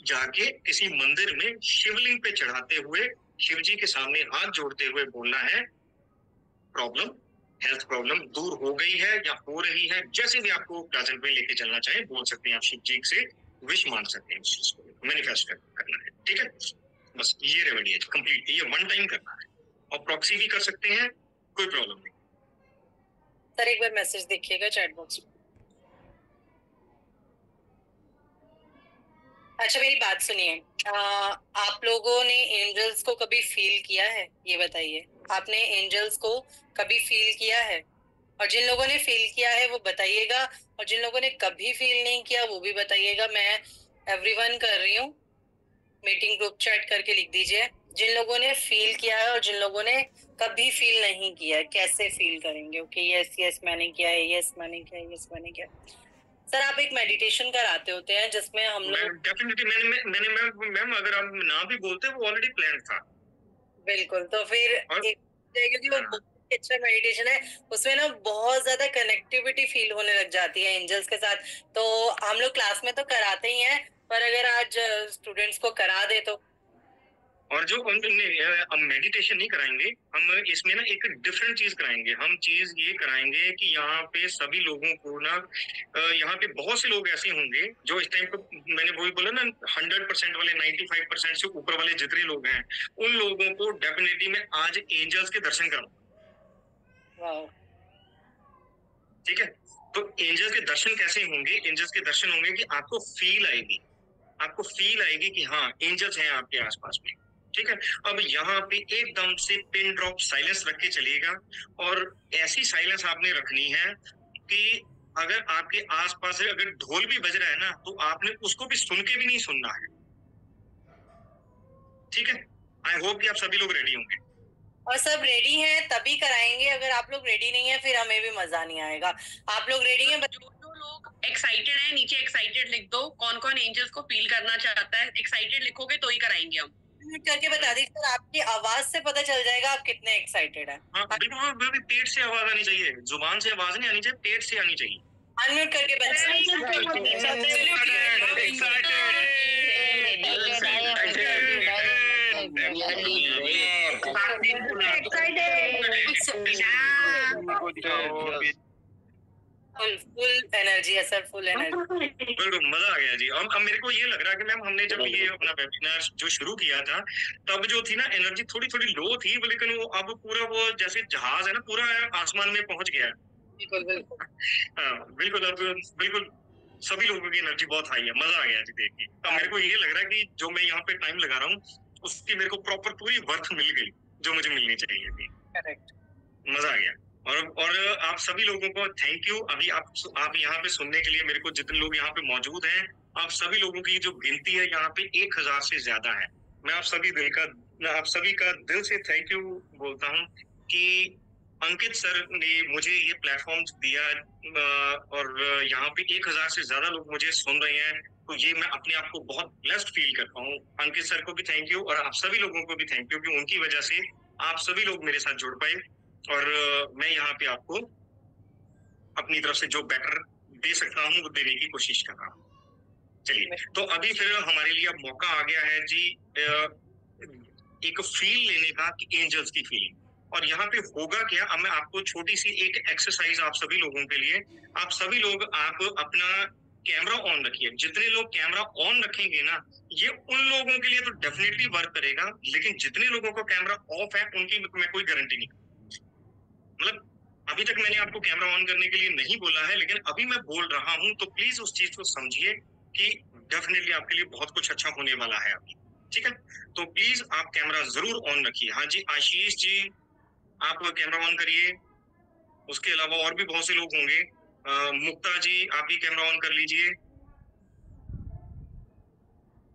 जाके किसी मंदिर में शिवलिंग पे चढ़ाते हुए शिव जी के सामने हाथ जोड़ते हुए बोलना है, हेल्थ प्रॉब्लम दूर हो गई है या हो रही है, जैसे भी आपको प्रेजेंट में लेके चलना चाहे बोल सकते हैं आप, शिव जी से विश मान सकते हैं, उस चीज को मैनिफेस्ट करना है। ठीक है, बस ये रेमेडी है कंप्लीट, ये 1 टाइम करना है और प्रॉक्सी भी कर सकते हैं, कोई प्रॉब्लम नहीं। सर एक बार मैसेज देखिएगा चैट बॉक्स में। अच्छा मेरी बात सुनिए, आप लोगों ने एंजल्स को कभी फील किया है, ये बताइए। आपने एंजल्स को कभी फील किया है? और जिन लोगों ने फील किया है वो बताइएगा और जिन लोगों ने कभी फील नहीं किया वो भी बताइएगा। मैं एवरीवन कर रही हूँ, मीटिंग ग्रुप चैट करके लिख दीजिए जिन लोगों ने फील किया है और जिन लोगों ने कभी फील नहीं किया है, कैसे फील करेंगे। ओके, यस मैंने किया है, यस मैंने किया है, यस मैंने किया। सर आप एक मेडिटेशन कराते होते हैं जिसमें हम लोग डेफिनेटली मैंने मैम अगर आप ना भी बोलते वो ऑलरेडी प्लान था। बिल्कुल, तो फिर क्योंकि वो बहुत अच्छा मेडिटेशन है, उसमें ना बहुत ज्यादा कनेक्टिविटी फील होने लग जाती है एंजल्स के साथ। तो हम लोग क्लास में तो कराते ही हैं, पर अगर आज स्टूडेंट्स को करा दे तो। और जो हम मेडिटेशन नहीं कराएंगे, हम इसमें ना एक डिफरेंट चीज कराएंगे। हम चीज ये कराएंगे कि यहाँ पे सभी लोगों को ना, यहाँ पे बहुत से लोग ऐसे होंगे जो इस टाइम पे मैंने वही बोला ना 100% वाले 95% से ऊपर वाले जितने लोग हैं उन लोगों को डेफिनेटली मैं आज एंजल्स के दर्शन कराऊंगा। ठीक है, तो एंजल्स के दर्शन कैसे होंगे? एंजल्स के दर्शन होंगे कि आपको फील आएगी कि हाँ एंजल्स हैं आपके आसपास में। ठीक है। अब यहाँ पे एकदम से पिन ड्रॉप साइलेंस रख के चलिएगा, और ऐसी साइलेंस आपने रखनी है कि अगर आपके आसपास अगर ढोल भी बज रहा है ना, तो आपने उसको भी सुन के भी नहीं सुनना है। ठीक है, आई होप कि आप सभी लोग रेडी होंगे। और सब रेडी हैं तभी कराएंगे, अगर आप लोग रेडी नहीं है फिर हमें भी मजा नहीं आएगा। आप लोग रेडी हैं? जो लोग एक्साइटेड है नीचे एक्साइटेड लिख दो। कौन कौन एंजल्स को फील करना चाहता है, एक्साइटेड लिखोगे तो ही कराएंगे हम। करके बता दीजिए सर, आपकी आवाज से पता चल जाएगा आप कितने एक्साइटेड हैं। हाँ बिल्कुल, पेट से आवाज आनी चाहिए, जुबान से आवाज नहीं आनी चाहिए, पेट से आनी चाहिए। अनम्यूट करके फुल एनर्जी है सर, फुल एनर्जी। बिल्कुल मजा आ गया जी। अब मेरे को ये लग रहा है कि मैम हमने जब ये अपना वेबिनार जो शुरू किया था तब जो थी ना एनर्जी थोड़ी थोड़ी लो थी, लेकिन वो अब पूरा वो जैसे जहाज है ना पूरा आसमान में पहुंच गया है। बिल्कुल बिल्कुल। हाँ बिल्कुल, अब बिल्कुल सभी लोगों की एनर्जी बहुत हाई है, मजा आ गया जी देख के। अब मेरे को ये लग रहा है कि जो मैं यहाँ पे टाइम लगा रहा हूँ उसकी मेरे को प्रॉपर पूरी वर्थ मिल गई जो मुझे मिलनी चाहिए थी। करेक्ट, मजा आ गया। और आप सभी लोगों को थैंक यू। अभी आप यहाँ पे सुनने के लिए, मेरे को जितने लोग यहाँ पे मौजूद हैं, आप सभी लोगों की जो गिनती है यहाँ पे 1000 से ज्यादा है। मैं आप सभी का दिल से थैंक यू बोलता हूँ कि अंकित सर ने मुझे ये प्लेटफॉर्म दिया, और यहाँ पे 1000 से ज्यादा लोग मुझे सुन रहे हैं, तो ये मैं अपने आप को बहुत ब्लेस्ड फील करता हूँ। अंकित सर को भी थैंक यू, और आप सभी लोगों को भी थैंक यू कि उनकी वजह से आप सभी लोग मेरे साथ जुड़ पाए, और मैं यहाँ पे आपको अपनी तरफ से जो बेटर दे सकता हूँ वो देने की कोशिश कर रहा हूँ। चलिए, तो अभी फिर हमारे लिए अब मौका आ गया है जी एक फील लेने का, कि एंजल्स की फीलिंग। और यहाँ पे होगा क्या, अब मैं आपको छोटी सी एक एक्सरसाइज आप सभी लोगों के लिए, आप सभी लोग आप अपना कैमरा ऑन रखिए। जितने लोग कैमरा ऑन रखेंगे ना, ये उन लोगों के लिए तो डेफिनेटली वर्क करेगा, लेकिन जितने लोगों का कैमरा ऑफ है उनकी मैं कोई गारंटी नहीं, मतलब अभी तक मैंने आपको कैमरा ऑन करने के लिए नहीं बोला है, लेकिन अभी मैं बोल रहा हूं, तो प्लीज उस चीज को समझिए कि डेफिनेटली आपके लिए बहुत कुछ अच्छा होने वाला है अभी। ठीक है, तो प्लीज आप कैमरा जरूर ऑन रखिए। हाँ जी, आशीष जी आप कैमरा ऑन करिए। उसके अलावा और भी बहुत से लोग होंगे। मुक्ता जी आप भी कैमरा ऑन कर लीजिए।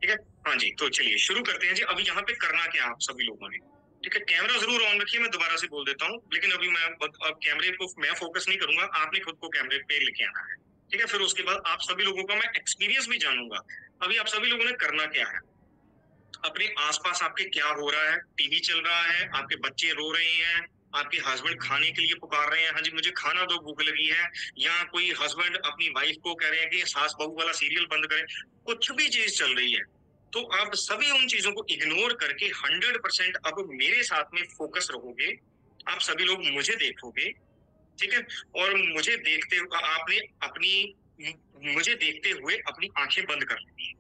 ठीक है, हाँ जी, तो चलिए शुरू करते हैं जी। अभी यहाँ पे करना क्या आप सभी लोगों ने, ठीक है, कैमरा जरूर ऑन रखिए, मैं दोबारा से बोल देता हूँ, लेकिन अभी मैं अब कैमरे को मैं फोकस नहीं करूंगा, आपने खुद को कैमरे पे लेके आना है। ठीक है, फिर उसके बाद आप सभी लोगों का मैं एक्सपीरियंस भी जानूंगा। अभी आप सभी लोगों ने करना क्या है, अपने आसपास आपके क्या हो रहा है, टीवी चल रहा है, आपके बच्चे रो रहे हैं, आपके हस्बैंड खाने के लिए पुकार रहे हैं, हाँ जी मुझे खाना दो भूख लगी है, या कोई हस्बैंड अपनी वाइफ को कह रहे हैं कि सास बहू वाला सीरियल बंद करें, कुछ भी चीज चल रही है, तो आप सभी उन चीजों को इग्नोर करके 100% अब मेरे साथ में फोकस रहोगे। आप सभी लोग मुझे देखोगे, ठीक है, और मुझे देखते हुए मुझे देखते हुए अपनी आंखें बंद कर लेनी है।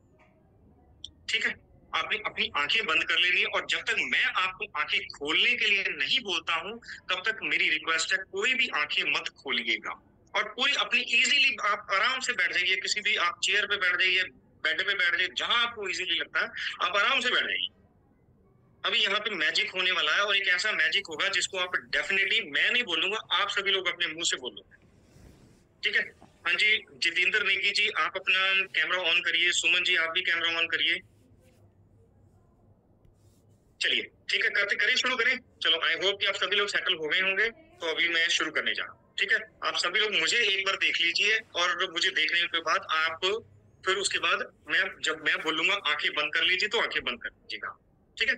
ठीक है, आपने अपनी आंखें बंद कर लेनी है, और जब तक मैं आपको आंखें खोलने के लिए नहीं बोलता हूं तब तक मेरी रिक्वेस्ट है कोई भी आंखें मत खोलिएगा, और पूरी अपनी इजीली आप आराम से बैठ जाइए, किसी भी आप चेयर पे बैठ जाइए, बेड पे बैठ जाइए, जहां आपको इजीली लगता है आप आराम से बैठ जाइए। अभी यहाँ पे मैजिक होने वाला है, और एक ऐसा मैजिक होगा जिसको आप डेफिनेटली, मैं नहीं बोलूंगा, आप सभी लोग अपने मुंह से बोलोगे। ठीक है, हाँ जी, जितेंद्र नेगी जी आप अपना कैमरा ऑन करिए, सुमन जी आप भी कैमरा ऑन करिए। चलिए ठीक है, करें शुरू करें। चलो, आई होप कि आप सभी लोग सेटल हो गए होंगे, तो अभी मैं शुरू करने जा रहा हूँ। ठीक है, आप सभी लोग मुझे एक बार देख लीजिए, और मुझे देखने के बाद आप फिर उसके बाद जब मैं बोलूंगा आंखें बंद कर लीजिए तो आंखें बंद कर लीजिएगा। ठीक है,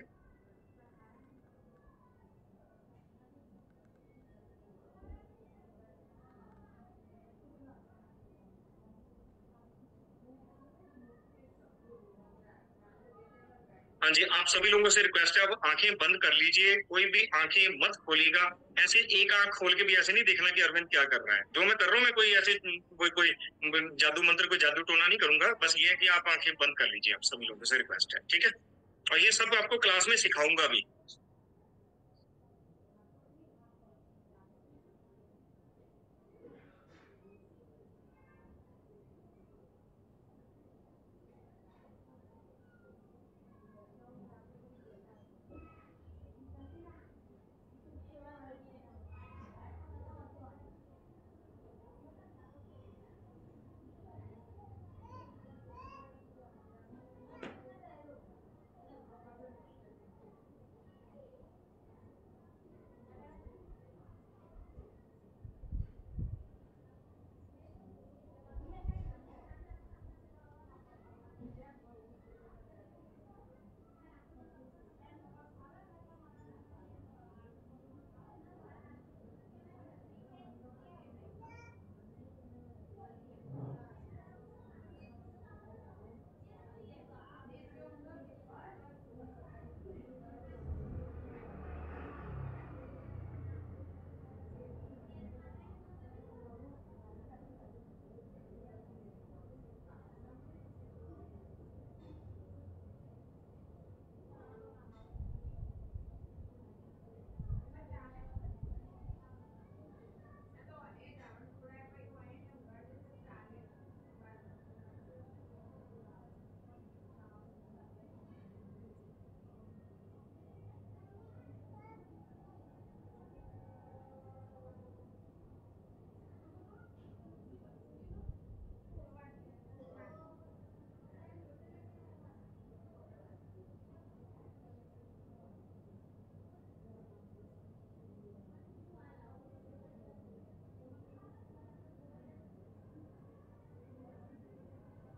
हाँ जी, आप सभी लोगों से रिक्वेस्ट है, अब आंखें बंद कर लीजिए, कोई भी आंखें मत खोलिएगा। ऐसे एक आंख खोल के भी ऐसे नहीं देखना कि अरविंद क्या कर रहा है। जो मैं कर रहा हूँ, मैं कोई ऐसे कोई जादू मंत्र, कोई जादू टोना नहीं करूंगा, बस ये है कि आप आंखें बंद कर लीजिए, आप सभी लोगों से रिक्वेस्ट है। ठीक है, और ये सब आपको क्लास में सिखाऊंगा भी।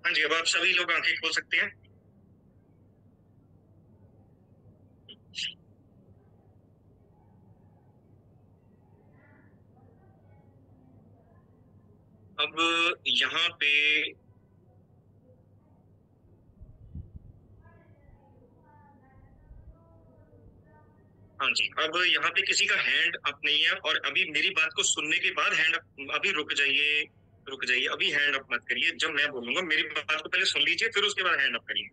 हाँ जी, अब आप सभी लोग आंखें खोल सकते हैं। अब यहाँ पे हाँ जी, अब यहाँ पे किसी का हैंड अप नहीं है, और अभी मेरी बात को सुनने के बाद हैंड अप, अभी रुक जाइए, अभी हैंड अप मत करिए। जब मैं बोलूंगा मेरी बात को पहले सुन लीजिए, फिर उसके बाद हैंड अप करिए।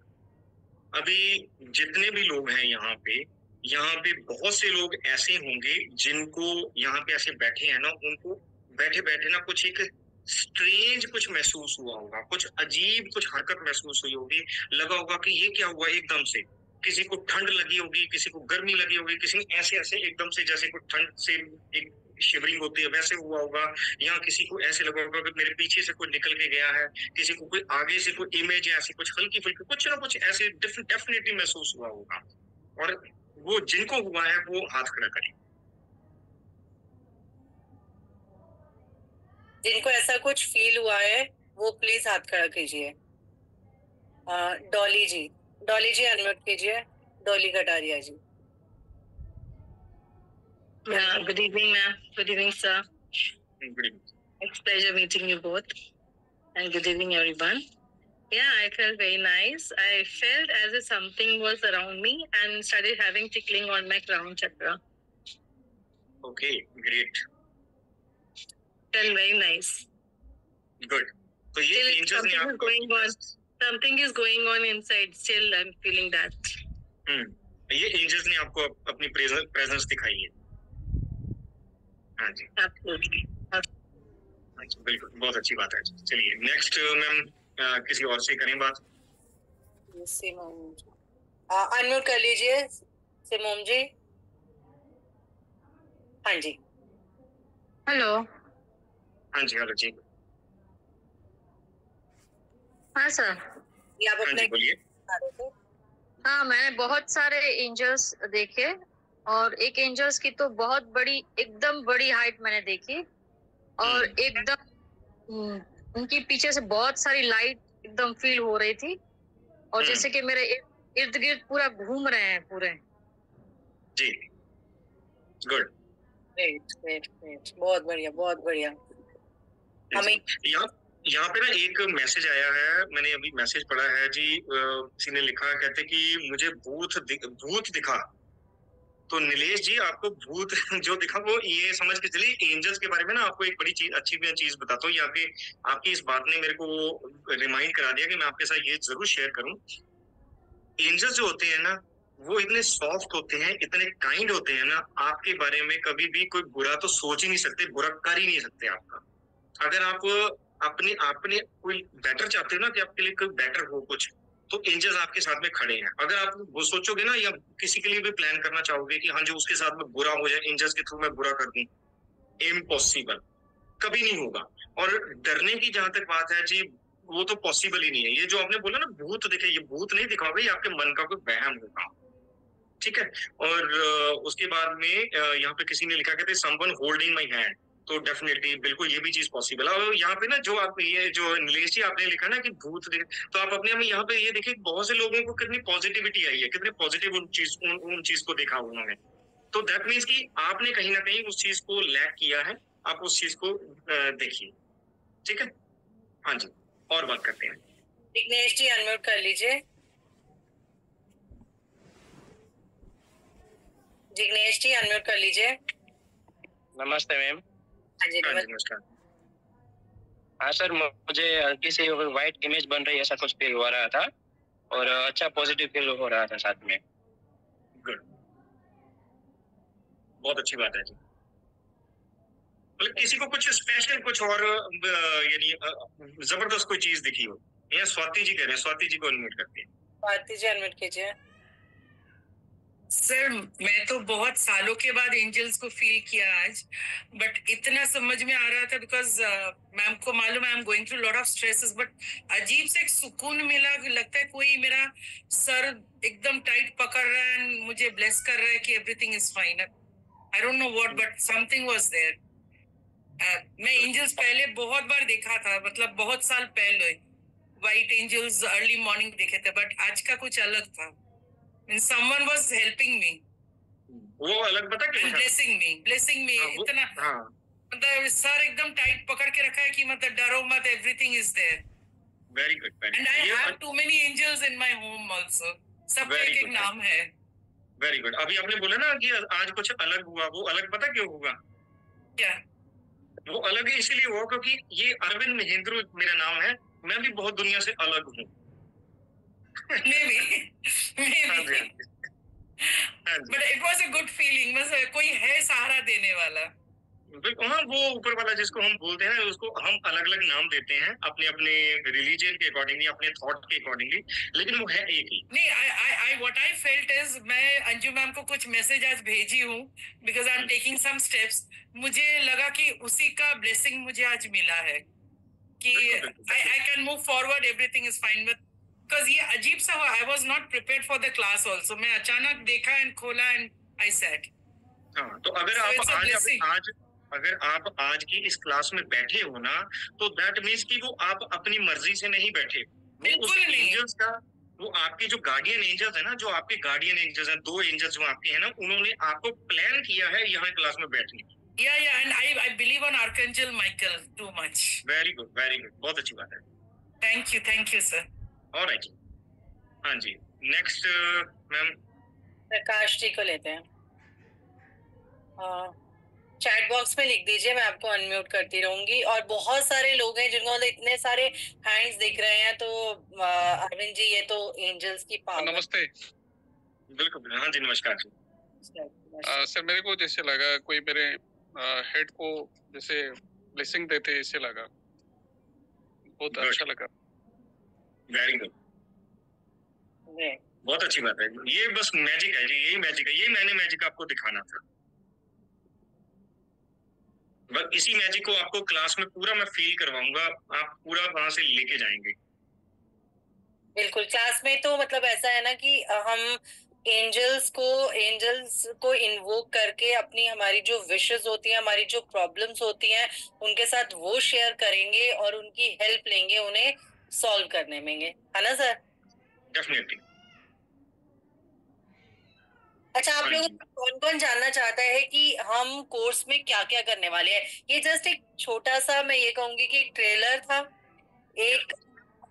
अभी जितने भी लोग हैं यहाँ पे बहुत से लोग ऐसे होंगे जिनको यहाँ पे ऐसे बैठे हैं ना, उनको बैठे बैठे ना कुछ एक स्ट्रेंज कुछ महसूस हुआ होगा, कुछ अजीब कुछ हरकत महसूस हुई होगी, लगा होगा कि ये क्या हुआ एकदम से। किसी को ठंड लगी होगी, किसी को गर्मी लगी होगी, किसी ने ऐसे ऐसे एकदम से जैसे कोई ठंड से एक शिवरिंग होती है वैसे हुआ होगा, या किसी को ऐसे लगा होगा कि मेरे पीछे से कोई निकल के गया है, किसी को कोई आगे से कोई इमेज है ऐसी कुछ हल्की फुल्की कुछ ना कुछ ऐसे डेफिनेटली महसूस हुआ होगा। और वो जिनको हुआ है वो हाथ खड़ा करें। जिनको ऐसा कुछ फील हुआ है वो प्लीज हाथ खड़ा कीजिए। डॉली जी अनम्यूट कीजिए। डॉली कटारिया जी। Good evening, ma'am. Good evening, sir. Good evening. It's a pleasure meeting you both. And good evening, everyone. Yeah, I felt very nice. I felt as if something was around me and started having tickling on my crown chakra. Okay, great. Felt very nice. Good. So ये angels ने आपको something is going on inside. Still, I'm feeling that. ये angels ने आपको अपनी presence दिखाई है। हाँ जी। Absolutely. बिल्कुल, बहुत अच्छी बात है। चलिए नेक्स्ट मैम किसी और से करें बात। अनम्यूट कर लीजिए सिमोन जी। हाँ जी। हेलो। हाँ जी, हेलो जी। हाँ सर। आप अपने बोलिए। हाँ, मैंने बहुत सारे एंजल्स देखे, और एक एंजल्स की तो बहुत बड़ी, एकदम बड़ी हाइट मैंने देखी, और एकदम उनके पीछे से बहुत सारी लाइट एकदम फील हो रही थी, और जैसे कि मेरे इर्द गिर्द पूरा घूम रहे हैं पूरे। जी, गुड, ग्रेट, बहुत बढ़िया। हमें यहाँ पे ना एक मैसेज आया है, मैंने अभी मैसेज पढ़ा है जी। किसी ने लिखा, कहते कि मुझे भूत दिखा। तो नीलेश जी, आपको भूत जो दिखा वो ये समझ के चलिए, एंजल्स के बारे में ना आपको एक बड़ी चीज, अच्छी चीज बताता हूँ। यहाँ पे आपकी इस बात ने मेरे को रिमाइंड करा दिया कि मैं आपके साथ ये जरूर शेयर करूँ। एंजल्स जो होते हैं ना, वो इतने सॉफ्ट होते हैं, इतने काइंड होते हैं ना, आपके बारे में कभी भी कोई बुरा तो सोच ही नहीं सकते, बुरा कर ही नहीं सकते आपका। अगर आप अपने कोई बेटर चाहते हो ना, कि आपके लिए कोई बेटर हो कुछ, तो एंजल्स आपके साथ में खड़े हैं। अगर आप वो सोचोगे ना, या किसी के लिए भी प्लान करना चाहोगे कि हाँ जो उसके साथ में बुरा हो जाए, एंजल्स के थ्रू मैं बुरा कर दूं, इम्पॉसिबल, कभी नहीं होगा। और डरने की जहां तक बात है जी, वो तो पॉसिबल ही नहीं है। ये जो आपने बोला ना भूत दिखे, ये भूत नहीं दिखाओगे, ये आपके मन का कोई वहम होगा, ठीक है। और उसके बाद में यहाँ पे किसी ने लिखा, कहते समवन होल्डिंग माय हैंड, तो डेफिनेटली बिल्कुल ये भी चीज पॉसिबल है। और यहाँ पे ना जो आप ये जो नीलेश जी आपने लिखा ना कि भूत, तो आप अपने में यहाँ पे ये देखिए बहुत से लोगों को कितनी पॉजिटिविटी आई है, कितने पॉजिटिव उन चीज को देखा उन्होंने। तो दैट मीन्स कि आपने कहीं ना कहीं उस चीज को लैक किया है, आप उस चीज को देखिए, ठीक है। हाँ जी, और बात करते हैं। विघ्नेश जी अनम्यूट कर लीजिए। विघ्नेश जी अनम्यूट कर लीजिए। नमस्ते मैम। हाँ जी नमस्कार। हाँ सर, मुझे हल्की सी व्हाइट इमेज बन रही है, ऐसा कुछ फील हो रहा था, और अच्छा पॉजिटिव फील हो रहा था साथ में। गुड, बहुत अच्छी बात है जी। मतलब किसी को कुछ स्पेशल, कुछ और यानी जबरदस्त कोई चीज दिखी हो। या स्वाति जी कह रहे हैं, स्वाति जी को अनम्यूट करते हैं। स्वाति जी अनम्यूट कीजिए। सर, मैं तो बहुत सालों के बाद एंजल्स को फील किया आज, बट इतना समझ में आ रहा था बिकॉज मैम को मालूम है I am going through lot of stresses, but अजीब से एक सुकून मिला। लगता है कोई मेरा सर एकदम टाइट पकड़ रहा है एंड मुझे ब्लेस कर रहा है कि everything is fine. I don't know what, but something was there. मैं एंजल्स पहले बहुत बार देखा था, मतलब बहुत साल पहले, व्हाइट एंजल्स अर्ली मॉर्निंग देखे थे, बट आज का कुछ अलग था. Mean someone was helping me, वो अलग पता क्या था? ब्लेसिंग मी इतना. मतलब सर एकदम टाइट पकड़ के रखा है कि मतलब डरो मत, everything is there. Very good. And I have too many angels in my home also. सबका एक नाम है. Very good. अभी आपने बोला ना कि आज कुछ अलग हुआ, वो अलग पता क्यों हुआ? क्या? वो अलग इसलिए हुआ क्योंकि ये अरविंद महेंद्र मेरा नाम है. मैं भी बहुत दुनिया से अलग हूँ. But it was a good feeling. बस कोई है सहारा देने वाला. हाँ, वो ऊपर वाला जिसको हम बोलते हैं, उसको हम अलग अलग नाम देते हैं अपने अपने रिलीजन के अकॉर्डिंगली, अपने थॉट के अकॉर्डिंगली, लेकिन वो है एक ही. नहीं, I what I felt is, मैं अंजू मैम को कुछ मैसेज आज भेजी हूँ because I am taking some steps. मुझे लगा कि उसी का ब्लेसिंग मुझे आज मिला है कि I can move forward, everything is fine. But because ये अजीब सा हुआ, I was not prepared for the class also. मैं अचानक देखा एंड खोला एंड आई सेड. हाँ, तो अगर आप आज की इस क्लास में बैठे हो ना, तो दैट मीन्स कि वो आप अपनी मर्जी से नहीं बैठे. बिल्कुल नहीं. एंजल्स का, वो आपके जो गार्डियन एंजल्स है ना, जो आपके गार्डियन एंजल्स हैं, 2 एंजल्स जो आपके हैं ना, उन्होंने आपको प्लान किया है यहाँ क्लास में बैठने की. Yeah, and I believe on Archangel Michael too much. Very good. बहुत अच्छी बात है. Thank you, sir. All right. हाँ जी. Next, ma'am. प्रकाश जी को लेते हैं. चैट बॉक्स में लिख दीजिए, मैं आपको अनम्यूट करती रहूंगी. और बहुत सारे लोग हैं जिनको मतलब इतने सारे हैंड्स दिख रहे हैं. तो अरविंद जी, ये तो एंजल्स की पावर. नमस्ते. बिल्कुल. हाँ जी, नमस्कार जी. सर, मेरे को जैसे लगा कोई मेरे हेड को जैसे ब्लेसिंग देते ऐसे लगा. बहुत अच्छा लगा. Very good. बहुत अच्छी बात है. ये बस मैजिक है जी, यही मैजिक है. ये मैंने मैजिक आपको दिखाना था. बस इसी मैजिक को आपको क्लास में पूरा मैं फील करवाऊंगा. आप पूरा वहां से लेके जाएंगे. बिल्कुल. क्लास में तो मतलब ऐसा है ना कि हम एंजल्स को इन्वोक करके अपनी हमारी जो विशेस होती हैं, हमारी जो प्रॉब्लम्स होती हैं, उनके साथ वो शेयर करेंगे और उनकी हेल्प लेंगे उन्हें सॉल्व करने में, है ना सर? डेफिनेटली. अच्छा, आप लोग कौन कौन जानना चाहता है कि हम कोर्स में क्या क्या करने वाले हैं? ये जस्ट एक छोटा सा, मैं ये कहूंगी कि ट्रेलर था, एक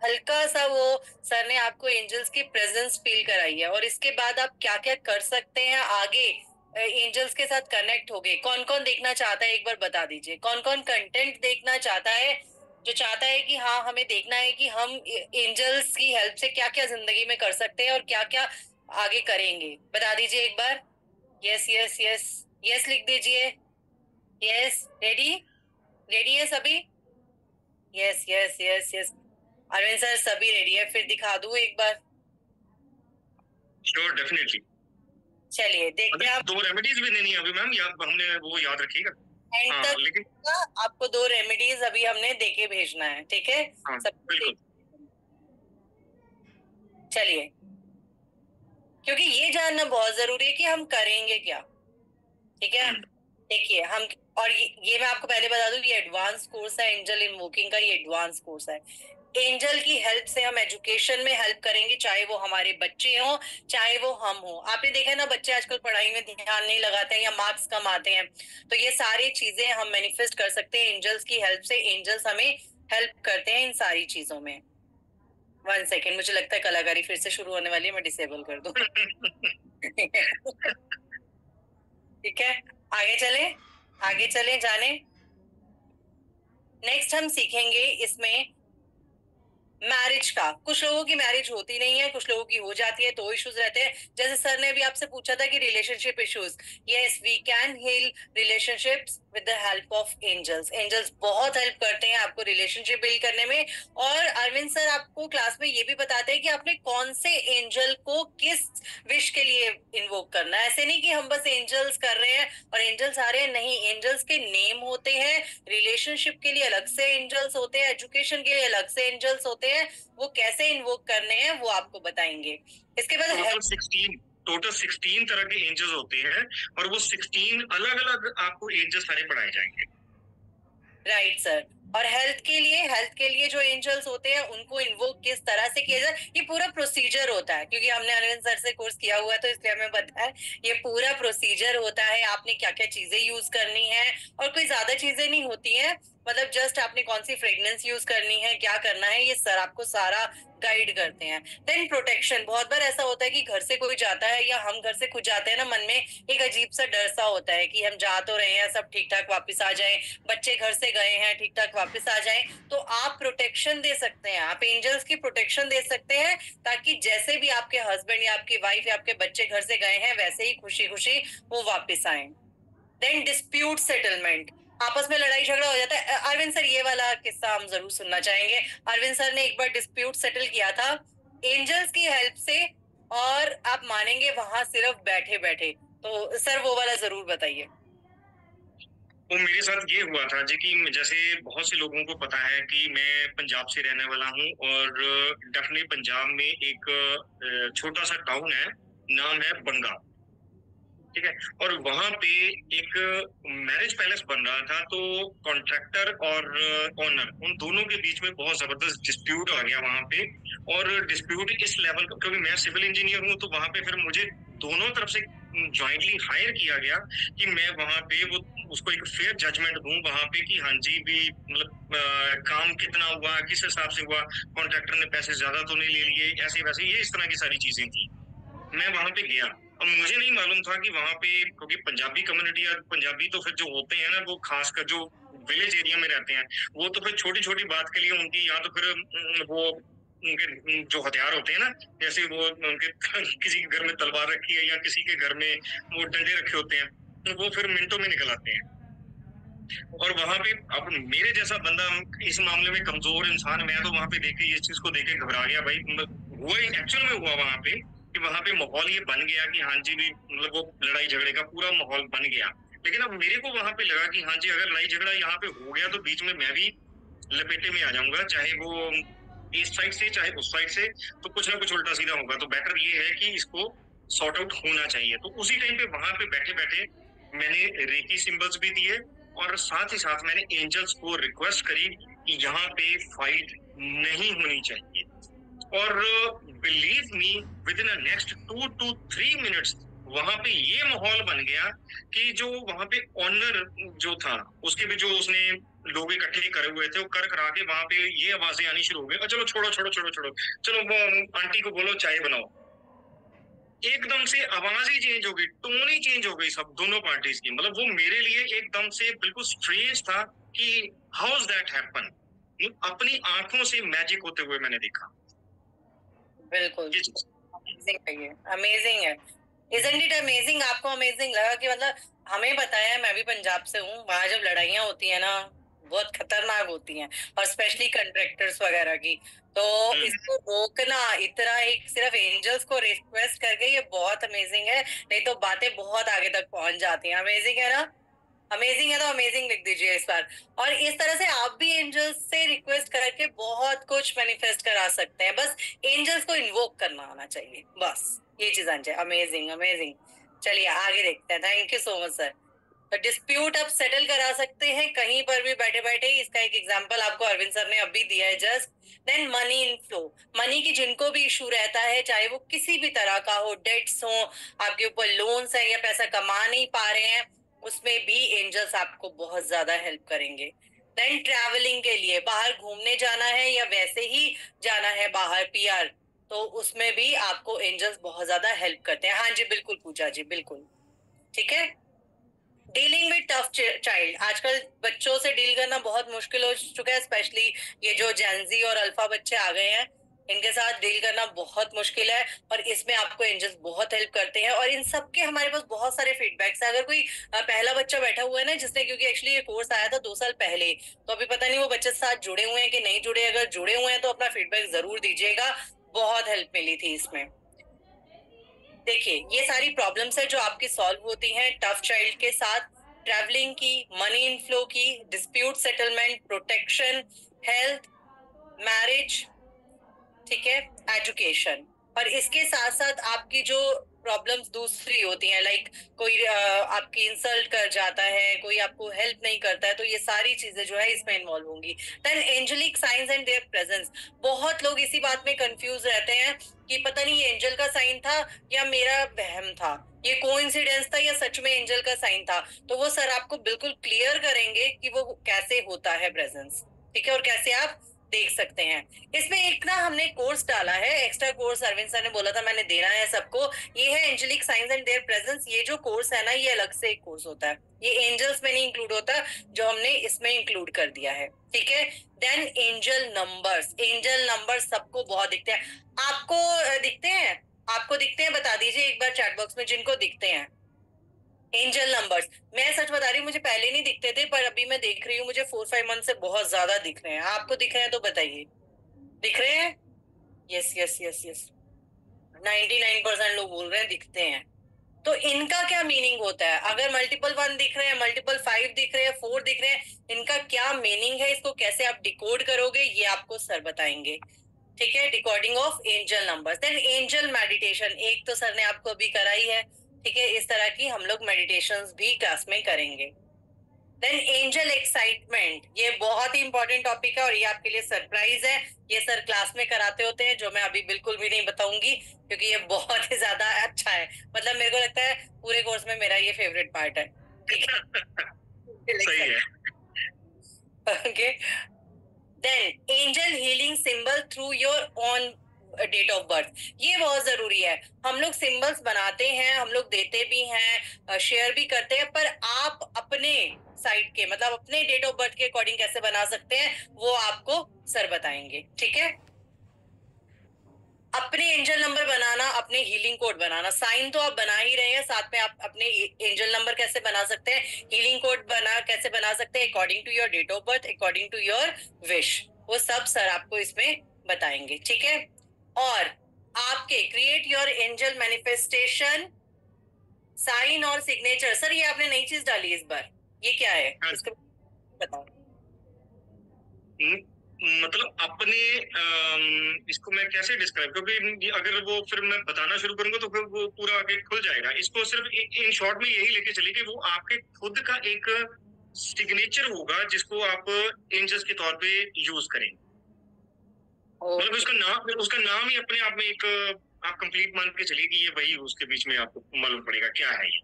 हल्का सा वो सर ने आपको एंजल्स की प्रेजेंस फील कराई है. और इसके बाद आप क्या क्या कर सकते हैं आगे एंजल्स के साथ कनेक्ट हो गए. कौन कौन देखना चाहता है एक बार बता दीजिए. कौन कौन कंटेंट देखना चाहता है, जो चाहता है कि हाँ हमें देखना है कि हम एंजल्स की हेल्प से क्या क्या जिंदगी में कर सकते हैं और क्या क्या आगे करेंगे. बता दीजिए एक बार. यस यस यस यस लिख दीजिए. यस. रेडी है सभी? Yes yes yes yes. Arvind sir सभी रेडी है. फिर दिखा दूं एक बार? Sure, definitely. चलिए देखते हैं. आप 2 रेमेडीज भी देनी है अभी मैम, हमने वो याद रखिएगा. हाँ, लेकिन आपको 2 रेमेडीज अभी हमने देके भेजना है. ठीक है? बिल्कुल. चलिए, क्योंकि ये जानना बहुत जरूरी है कि हम करेंगे क्या. ठीक है? देखिए हम, और ये मैं आपको पहले बता दूं, ये एडवांस कोर्स है एंजल इन्वोकिंग का. ये एडवांस कोर्स है. एंजल की हेल्प से हम एजुकेशन में हेल्प करेंगे, चाहे वो हमारे बच्चे हों, चाहे वो हम हों. आपने देखा ना, बच्चे आजकल पढ़ाई में ध्यान नहीं लगाते हैं या मार्क्स कम आते हैं. तो ये सारी चीजें हम मैनिफेस्ट कर सकते हैं एंजल्स की हेल्प से. एंजल्स हमें हेल्प करते हैं इन सारी चीजों में. 1 सेकेंड, मुझे लगता है कलाकारी फिर से शुरू होने वाली है. मैं डिसेबल कर दूं. ठीक है, आगे चले जाने. नेक्स्ट हम सीखेंगे इसमें मैरिज का. कुछ लोगों की मैरिज होती नहीं है, कुछ लोगों की हो जाती है, तो इश्यूज रहते हैं. जैसे सर ने भी आपसे पूछा था कि relationship issues. Yes, we can heal relationships with the help of angels. Angels बहुत हेल्प करते हैं आपको रिलेशनशिप बिल्ड करने में. और अरविंद सर आपको क्लास में ये भी बताते हैं कि आपने कौन से एंजल को किस विश के लिए इन्वोक करना है. ऐसे नहीं कि हम बस एंजल्स कर रहे हैं और एंजल्स आ रहे हैं. नहीं, एंजल्स के नेम होते हैं, रिलेशनशिप के लिए अलग से एंजल्स होते हैं, एजुकेशन के लिए अलग से एंजल्स होते हैं. वो कैसे इन्वोक करने हैं वो आपको बताएंगे. इसके बाद टोटल 16 तरह के एंजल्स होते हैं और वो 16 अलग अलग आपको एंजल्स सारे पढ़ाए जाएंगे. Right sir. और हेल्थ के लिए जो एंजल्स होते हैं उनको इन्वोक किस तरह से किया जाए, ये पूरा प्रोसीजर होता है, क्योंकि हमने अरविंद सर से कोर्स किया हुआ है तो इसलिए हमें पता है ये पूरा प्रोसीजर होता है, आपने क्या क्या चीजें यूज करनी है, और कोई ज्यादा चीजें नहीं होती हैं, मतलब जस्ट आपने कौन सी फ्रेग्रेंस यूज करनी है, क्या करना है, ये सर आपको सारा गाइड करते हैं। देन प्रोटेक्शन, बहुत बार ऐसा होता है कि घर से कोई जाता है या हम घर से खुद जाते हैं ना, मन में एक अजीब सा डर सा होता है कि हम जा तो रहे हैं, सब ठीक ठाक वापस आ जाएं, बच्चे घर से गए हैं ठीक ठाक वापस आ जाएं, तो आप प्रोटेक्शन दे सकते हैं, आप एंजल्स की प्रोटेक्शन दे सकते हैं, ताकि जैसे भी आपके हस्बैंड या आपकी वाइफ या आपके बच्चे घर से गए हैं वैसे ही खुशी खुशी वो वापस आए। देन डिस्प्यूट सेटलमेंट, आपस में लड़ाई झगड़ा हो जाता है। अरविंद सर ये वाला किस्सा हम जरूर सुनना चाहेंगे। अरविंद सर ने एक बार डिस्प्यूट सेटल किया था एंजल्स की हेल्प से, और आप मानेंगे वहां सिर्फ बैठे बैठे, तो सर वो वाला जरूर बताइए। तो मेरे साथ ये हुआ था जी कि जैसे बहुत से लोगों को पता है कि मैं पंजाब से रहने वाला हूँ, और डेफिनेटली पंजाब में एक छोटा सा टाउन है, नाम है बंगा, ठीक है। और वहां पे एक मैरिज पैलेस बन रहा था, तो कॉन्ट्रैक्टर और ओनर उन दोनों के बीच में बहुत जबरदस्त डिस्प्यूट आ गया वहां पे। और डिस्प्यूट इस लेवल का, क्योंकि मैं सिविल इंजीनियर हूँ, तो वहां पे फिर मुझे दोनों तरफ से जॉइंटली हायर किया गया कि मैं वहां पे वो उसको एक फेयर जजमेंट दूं वहां पे कि हाँ जी भी मतलब काम कितना हुआ, किस हिसाब से हुआ, कॉन्ट्रैक्टर ने पैसे ज्यादा तो नहीं ले लिए, ऐसे वैसे ये इस तरह की सारी चीजें थी। मैं वहां पे गया और मुझे नहीं मालूम था कि वहां पे, क्योंकि पंजाबी कम्युनिटी या पंजाबी तो फिर जो होते हैं ना, वो खासकर जो विलेज एरिया में रहते हैं, वो तो फिर छोटी छोटी बात के लिए उनकी या तो फिर वो उनके जो हथियार होते हैं ना, जैसे वो उनके किसी के घर में तलवार रखी है या किसी के घर में वो डंडे रखे होते हैं, तो वो फिर मिनटों में निकल आते हैं। और वहां पे अब मेरे जैसा बंदा इस मामले में कमजोर इंसान, मैं तो वहां पे देख के इस चीज को देख के घबरा गया भाई। हुआ एक्चुअल में हुआ वहां पे कि वहां पे माहौल ये बन गया कि हाँ जी भी मतलब वो लड़ाई झगड़े का पूरा माहौल बन गया। लेकिन अब मेरे को वहां पे लगा कि हाँ जी अगर लड़ाई झगड़ा यहाँ पे हो गया तो बीच में मैं भी लपेटे में आ जाऊंगा, चाहे वो इस साइड से चाहे उस साइड से, तो कुछ ना कुछ उल्टा सीधा होगा। तो बेटर ये है कि इसको सॉर्ट आउट होना चाहिए। तो उसी टाइम पे वहां पे बैठे बैठे मैंने रेकी सिंबल्स भी दिए, और साथ ही साथ मैंने एंजल्स को रिक्वेस्ट करी कि यहाँ पे फाइट नहीं होनी चाहिए। और believe me, with in next 2 to 3 minutes वहां पे ये माहौल बन गया कि जो वहां पे ऑनर जो था उसके भी जो उसने लोग इकट्ठे करे हुए थे, वो कर करा के वहां पे ये आवाजें आनी शुरू हो गई, चलो छोड़ो छोड़ो छोड़ो छोड़ो, चलो वो आंटी को बोलो चाय बनाओ। एकदम से आवाज ही चेंज हो गई, टोन ही चेंज हो गई सब दोनों पार्टीज की। मतलब वो मेरे लिए एकदम से बिल्कुल स्ट्रेंज था कि हाउ इज दैट हैपन। अपनी आंखों से मैजिक होते हुए मैंने देखा। बिल्कुल अमेजिंग है। Isn't it amazing? आपको अमेजिंग लगा कि मतलब हमें बताया, मैं भी पंजाब से हूँ, वहां जब लड़ाइयाँ होती है ना बहुत खतरनाक होती हैं, और स्पेशली कॉन्ट्रैक्टर्स वगैरह की, तो इसको रोकना इतना एक सिर्फ एंजल्स को रिक्वेस्ट करके ये बहुत अमेजिंग है, नहीं तो बातें बहुत आगे तक पहुंच जाती हैं। अमेजिंग है ना? अमेजिंग है तो अमेजिंग लिख दीजिए इस बार। और इस तरह से आप भी एंजल्स से रिक्वेस्ट करके बहुत कुछ मैनिफेस्ट करा सकते हैं, बस एंजल्स को इन्वोक करना आना चाहिए, बस ये चीज आनी चाहिए। Amazing amazing. चलिए आगे देखते हैं। Thank you so much sir. तो डिस्प्यूट आप सेटल करा सकते हैं कहीं पर भी बैठे बैठे। इसका एक एग्जांपल आपको अरविंद सर ने अभी दिया है just. Then money inflow, money की जिनको भी इशू रहता है, चाहे वो किसी भी तरह का हो, डेट्स हो, आपके ऊपर लोन्स है या पैसा कमा नहीं पा रहे हैं, उसमें भी एंजल्स आपको बहुत ज्यादा हेल्प करेंगे। देन ट्रैवलिंग के लिए, बाहर घूमने जाना है या वैसे ही जाना है बाहर पीआर, तो उसमें भी आपको एंजल्स बहुत ज्यादा हेल्प करते हैं। हाँ जी बिल्कुल पूजा जी, बिल्कुल ठीक है। डीलिंग विद टफ चाइल्ड, आजकल बच्चों से डील करना बहुत मुश्किल हो चुका है, स्पेशली ये जो जेनजी और अल्फा बच्चे आ गए हैं, इनके साथ डील करना बहुत मुश्किल है, और इसमें आपको एंजल्स बहुत हेल्प करते हैं। और इन सब के हमारे पास बहुत सारे फीडबैक्स हैं। अगर कोई पहला बच्चा बैठा हुआ है ना, जिसने, क्योंकि एक्चुअली ये कोर्स आया था 2 साल पहले, तो अभी पता नहीं वो बच्चे साथ जुड़े हुए हैं कि नहीं जुड़े। अगर जुड़े हुए हैं तो अपना फीडबैक जरूर दीजिएगा, बहुत हेल्प मिली थी इसमें। देखिए ये सारी प्रॉब्लम्स है जो आपकी सॉल्व होती हैं टफ चाइल्ड के साथ, ट्रैवलिंग की, मनी इनफ्लो की, dispute settlement, protection, health, marriage, ठीक है, एजुकेशन। और इसके साथ साथ आपकी जो प्रॉब्लम्स दूसरी होती हैं, लाइक कोई आपकी इंसल्ट कर जाता है, कोई आपको हेल्प नहीं करता है, तो ये सारी चीजें जो है इसमें इन्वॉल्व होंगी। Then angelic science and their presence, बहुत लोग इसी बात में कंफ्यूज रहते हैं कि पता नहीं ये एंजल का साइन था या मेरा वहम था, ये कोइंसिडेंस था या सच में एंजल का साइन था। तो वो सर आपको बिल्कुल क्लियर करेंगे कि वो कैसे होता है प्रेजेंस, ठीक है, और कैसे आप देख सकते हैं। इसमें एक ना हमने कोर्स डाला है, एक्स्ट्रा कोर्स अरविंद सर ने बोला था मैंने देना है सबको, ये है angelic science and their presence. ये जो कोर्स है ना, ये अलग से एक कोर्स होता है, ये एंजल्स में नहीं इंक्लूड होता, जो हमने इसमें इंक्लूड कर दिया है, ठीक है। Then angel numbers, angel number सबको बहुत दिखते हैं। आपको दिखते हैं? आपको दिखते हैं? बता दीजिए एक बार चैट बॉक्स में जिनको दिखते हैं एंजल नंबर्स। मैं सच बता रही हूँ, मुझे पहले नहीं दिखते थे, पर अभी मैं देख रही हूँ मुझे 4-5 मंथ से बहुत ज्यादा दिख रहे हैं। आपको दिख रहे हैं तो बताइए, दिख रहे हैं? यस यस यस यस, 99% लोग बोल रहे हैं दिखते हैं। तो इनका क्या मीनिंग होता है? अगर मल्टीपल 1 दिख रहे हैं, मल्टीपल 5 दिख रहे हैं, 4 दिख रहे हैं, इनका क्या मीनिंग है, इसको कैसे आप डिकोड करोगे, ये आपको सर बताएंगे, ठीक है। Decoding of angel numbers. Then angel meditation, एक तो सर ने आपको अभी कराई है, ठीक है, इस तरह की हम लोग मेडिटेशंस भी क्लास में करेंगे। देन एंजल एक्साइटमेंट, ये बहुत ही इंपॉर्टेंट टॉपिक है और ये आपके लिए सरप्राइज है, ये सर क्लास में कराते होते हैं, जो मैं अभी बिल्कुल भी नहीं बताऊंगी क्योंकि ये बहुत ही ज्यादा अच्छा है। मतलब मेरे को लगता है पूरे कोर्स में मेरा ये फेवरेट पार्ट है, ठीक है। सही है। Okay. Then angel healing symbol through your own date of birth, ये बहुत जरूरी है। हम लोग सिंबल्स बनाते हैं, हम लोग देते भी हैं, शेयर भी करते हैं, पर आप अपने साइड के मतलब अपने डेट ऑफ बर्थ के अकॉर्डिंग कैसे बना सकते हैं वो आपको सर बताएंगे, ठीक है। अपने एंजल नंबर बनाना, अपने हीलिंग कोड बनाना, साइन तो आप बना ही रहे हैं, साथ में आप अपने एंजल नंबर कैसे बना सकते हैं, हीलिंग कोड कैसे बना सकते हैं according to your date of birth, according to your wish, वो सब सर आपको इसमें बताएंगे, ठीक है। और आपके create your angel manifestation sign और सिग्नेचर, सर ये आपने नई चीज डाली इस बार, ये क्या है? इसको बताओ। मतलब अपने इसको मैं कैसे डिस्क्राइब, क्योंकि अगर वो फिर मैं बताना शुरू करूंगा तो फिर वो पूरा आगे खुल जाएगा। इसको सिर्फ इन शॉर्ट में यही लेके चलिए कि वो आपके खुद का एक सिग्नेचर होगा जिसको आप एंजल्स के तौर पे यूज करेंगे। मतलब उसका नाम ही अपने आप में एक आप कंप्लीट मान के चलिए कि ये वही उसके बीच में आपको मालूम पड़ेगा क्या है ये।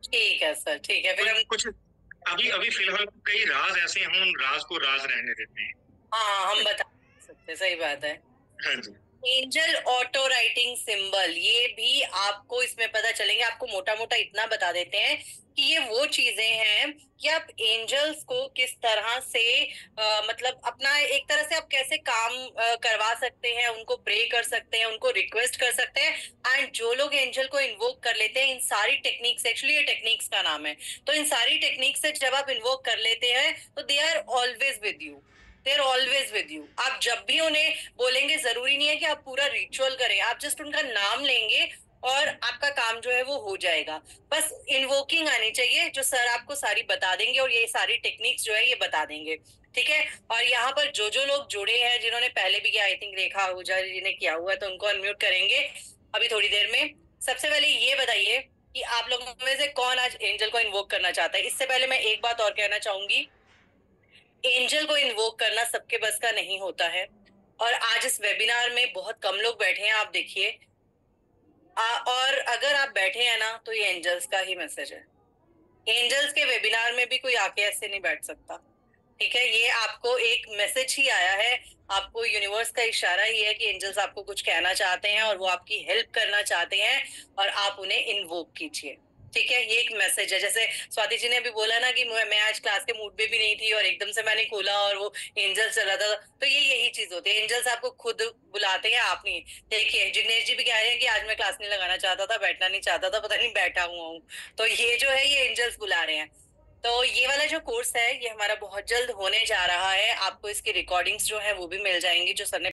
ठीक है सर, ठीक है। फिर हम कुछ अभी फिलहाल कई राज ऐसे हैं, हम राज को राज रहने देते हैं। हाँ, हम बता सकते, सही बात है। हाँ जी। एंजल ऑटो राइटिंग सिंबल, ये भी आपको इसमें पता चलेंगे। आपको मोटा मोटा इतना बता देते हैं कि ये वो चीजें हैं कि आप एंजल्स को किस तरह से मतलब अपना एक तरह से आप कैसे काम करवा सकते हैं, उनको प्रे कर सकते हैं, उनको रिक्वेस्ट कर सकते हैं। एंड जो लोग एंजल को इन्वोक कर लेते हैं, इन सारी टेक्निक्स, एक्चुअली ये टेक्निक्स का नाम है, तो इन सारी टेक्निक्स से जब आप इन्वोक कर लेते हैं तो they are always with you, they are always with you. आप जब भी उन्हें बोलेंगे, जरूरी नहीं है कि आप पूरा रिचुअल करें, आप जस्ट उनका नाम लेंगे और आपका काम जो है वो हो जाएगा। बस इन्वोकिंग आनी चाहिए, जो सर आपको सारी बता देंगे और ये सारी टेक्निक्स जो है ये बता देंगे, ठीक है। और यहाँ पर जो लोग जुड़े हैं, जिन्होंने पहले भी किया, आई थिंक रेखा आहूजा जी ने किया हुआ है, तो उनको अनम्यूट करेंगे अभी थोड़ी देर में। सबसे पहले ये बताइए कि आप लोगों में से कौन आज एंजल को इन्वोक करना चाहता है। इससे पहले मैं एक बात और कहना चाहूंगी, एंजल को इन्वोक करना सबके बस का नहीं होता है, और आज इस वेबिनार में बहुत कम लोग बैठे हैं, आप देखिए। और अगर आप बैठे हैं ना, तो ये एंजल्स का ही मैसेज है। एंजल्स के वेबिनार में भी कोई आके ऐसे नहीं बैठ सकता, ठीक है। ये आपको एक मैसेज ही आया है, आपको यूनिवर्स का इशारा ही है कि एंजल्स आपको कुछ कहना चाहते हैं और वो आपकी हेल्प करना चाहते हैं, और आप उन्हें इन्वोक कीजिए, ठीक है। ये एक मैसेज है। जैसे स्वाति जी ने अभी बोला ना कि मैं आज क्लास के मूड पे भी नहीं थी और एकदम से मैंने खोला और वो एंजल्स चला था, तो ये यही चीज होती है। एंजल्स आपको खुद बुलाते हैं, आप नहीं। देखिए जिग्नेश जी भी कह रहे हैं कि आज मैं क्लास नहीं लगाना चाहता था, बैठना नहीं चाहता था, पता नहीं बैठा हुआ हूँ। तो ये जो है ये एंजल्स बुला रहे हैं। तो ये वाला जो कोर्स है ये हमारा बहुत जल्द होने जा रहा है। आपको इसकी रिकॉर्डिंग्स जो है वो भी मिल जाएंगी, जो सर ने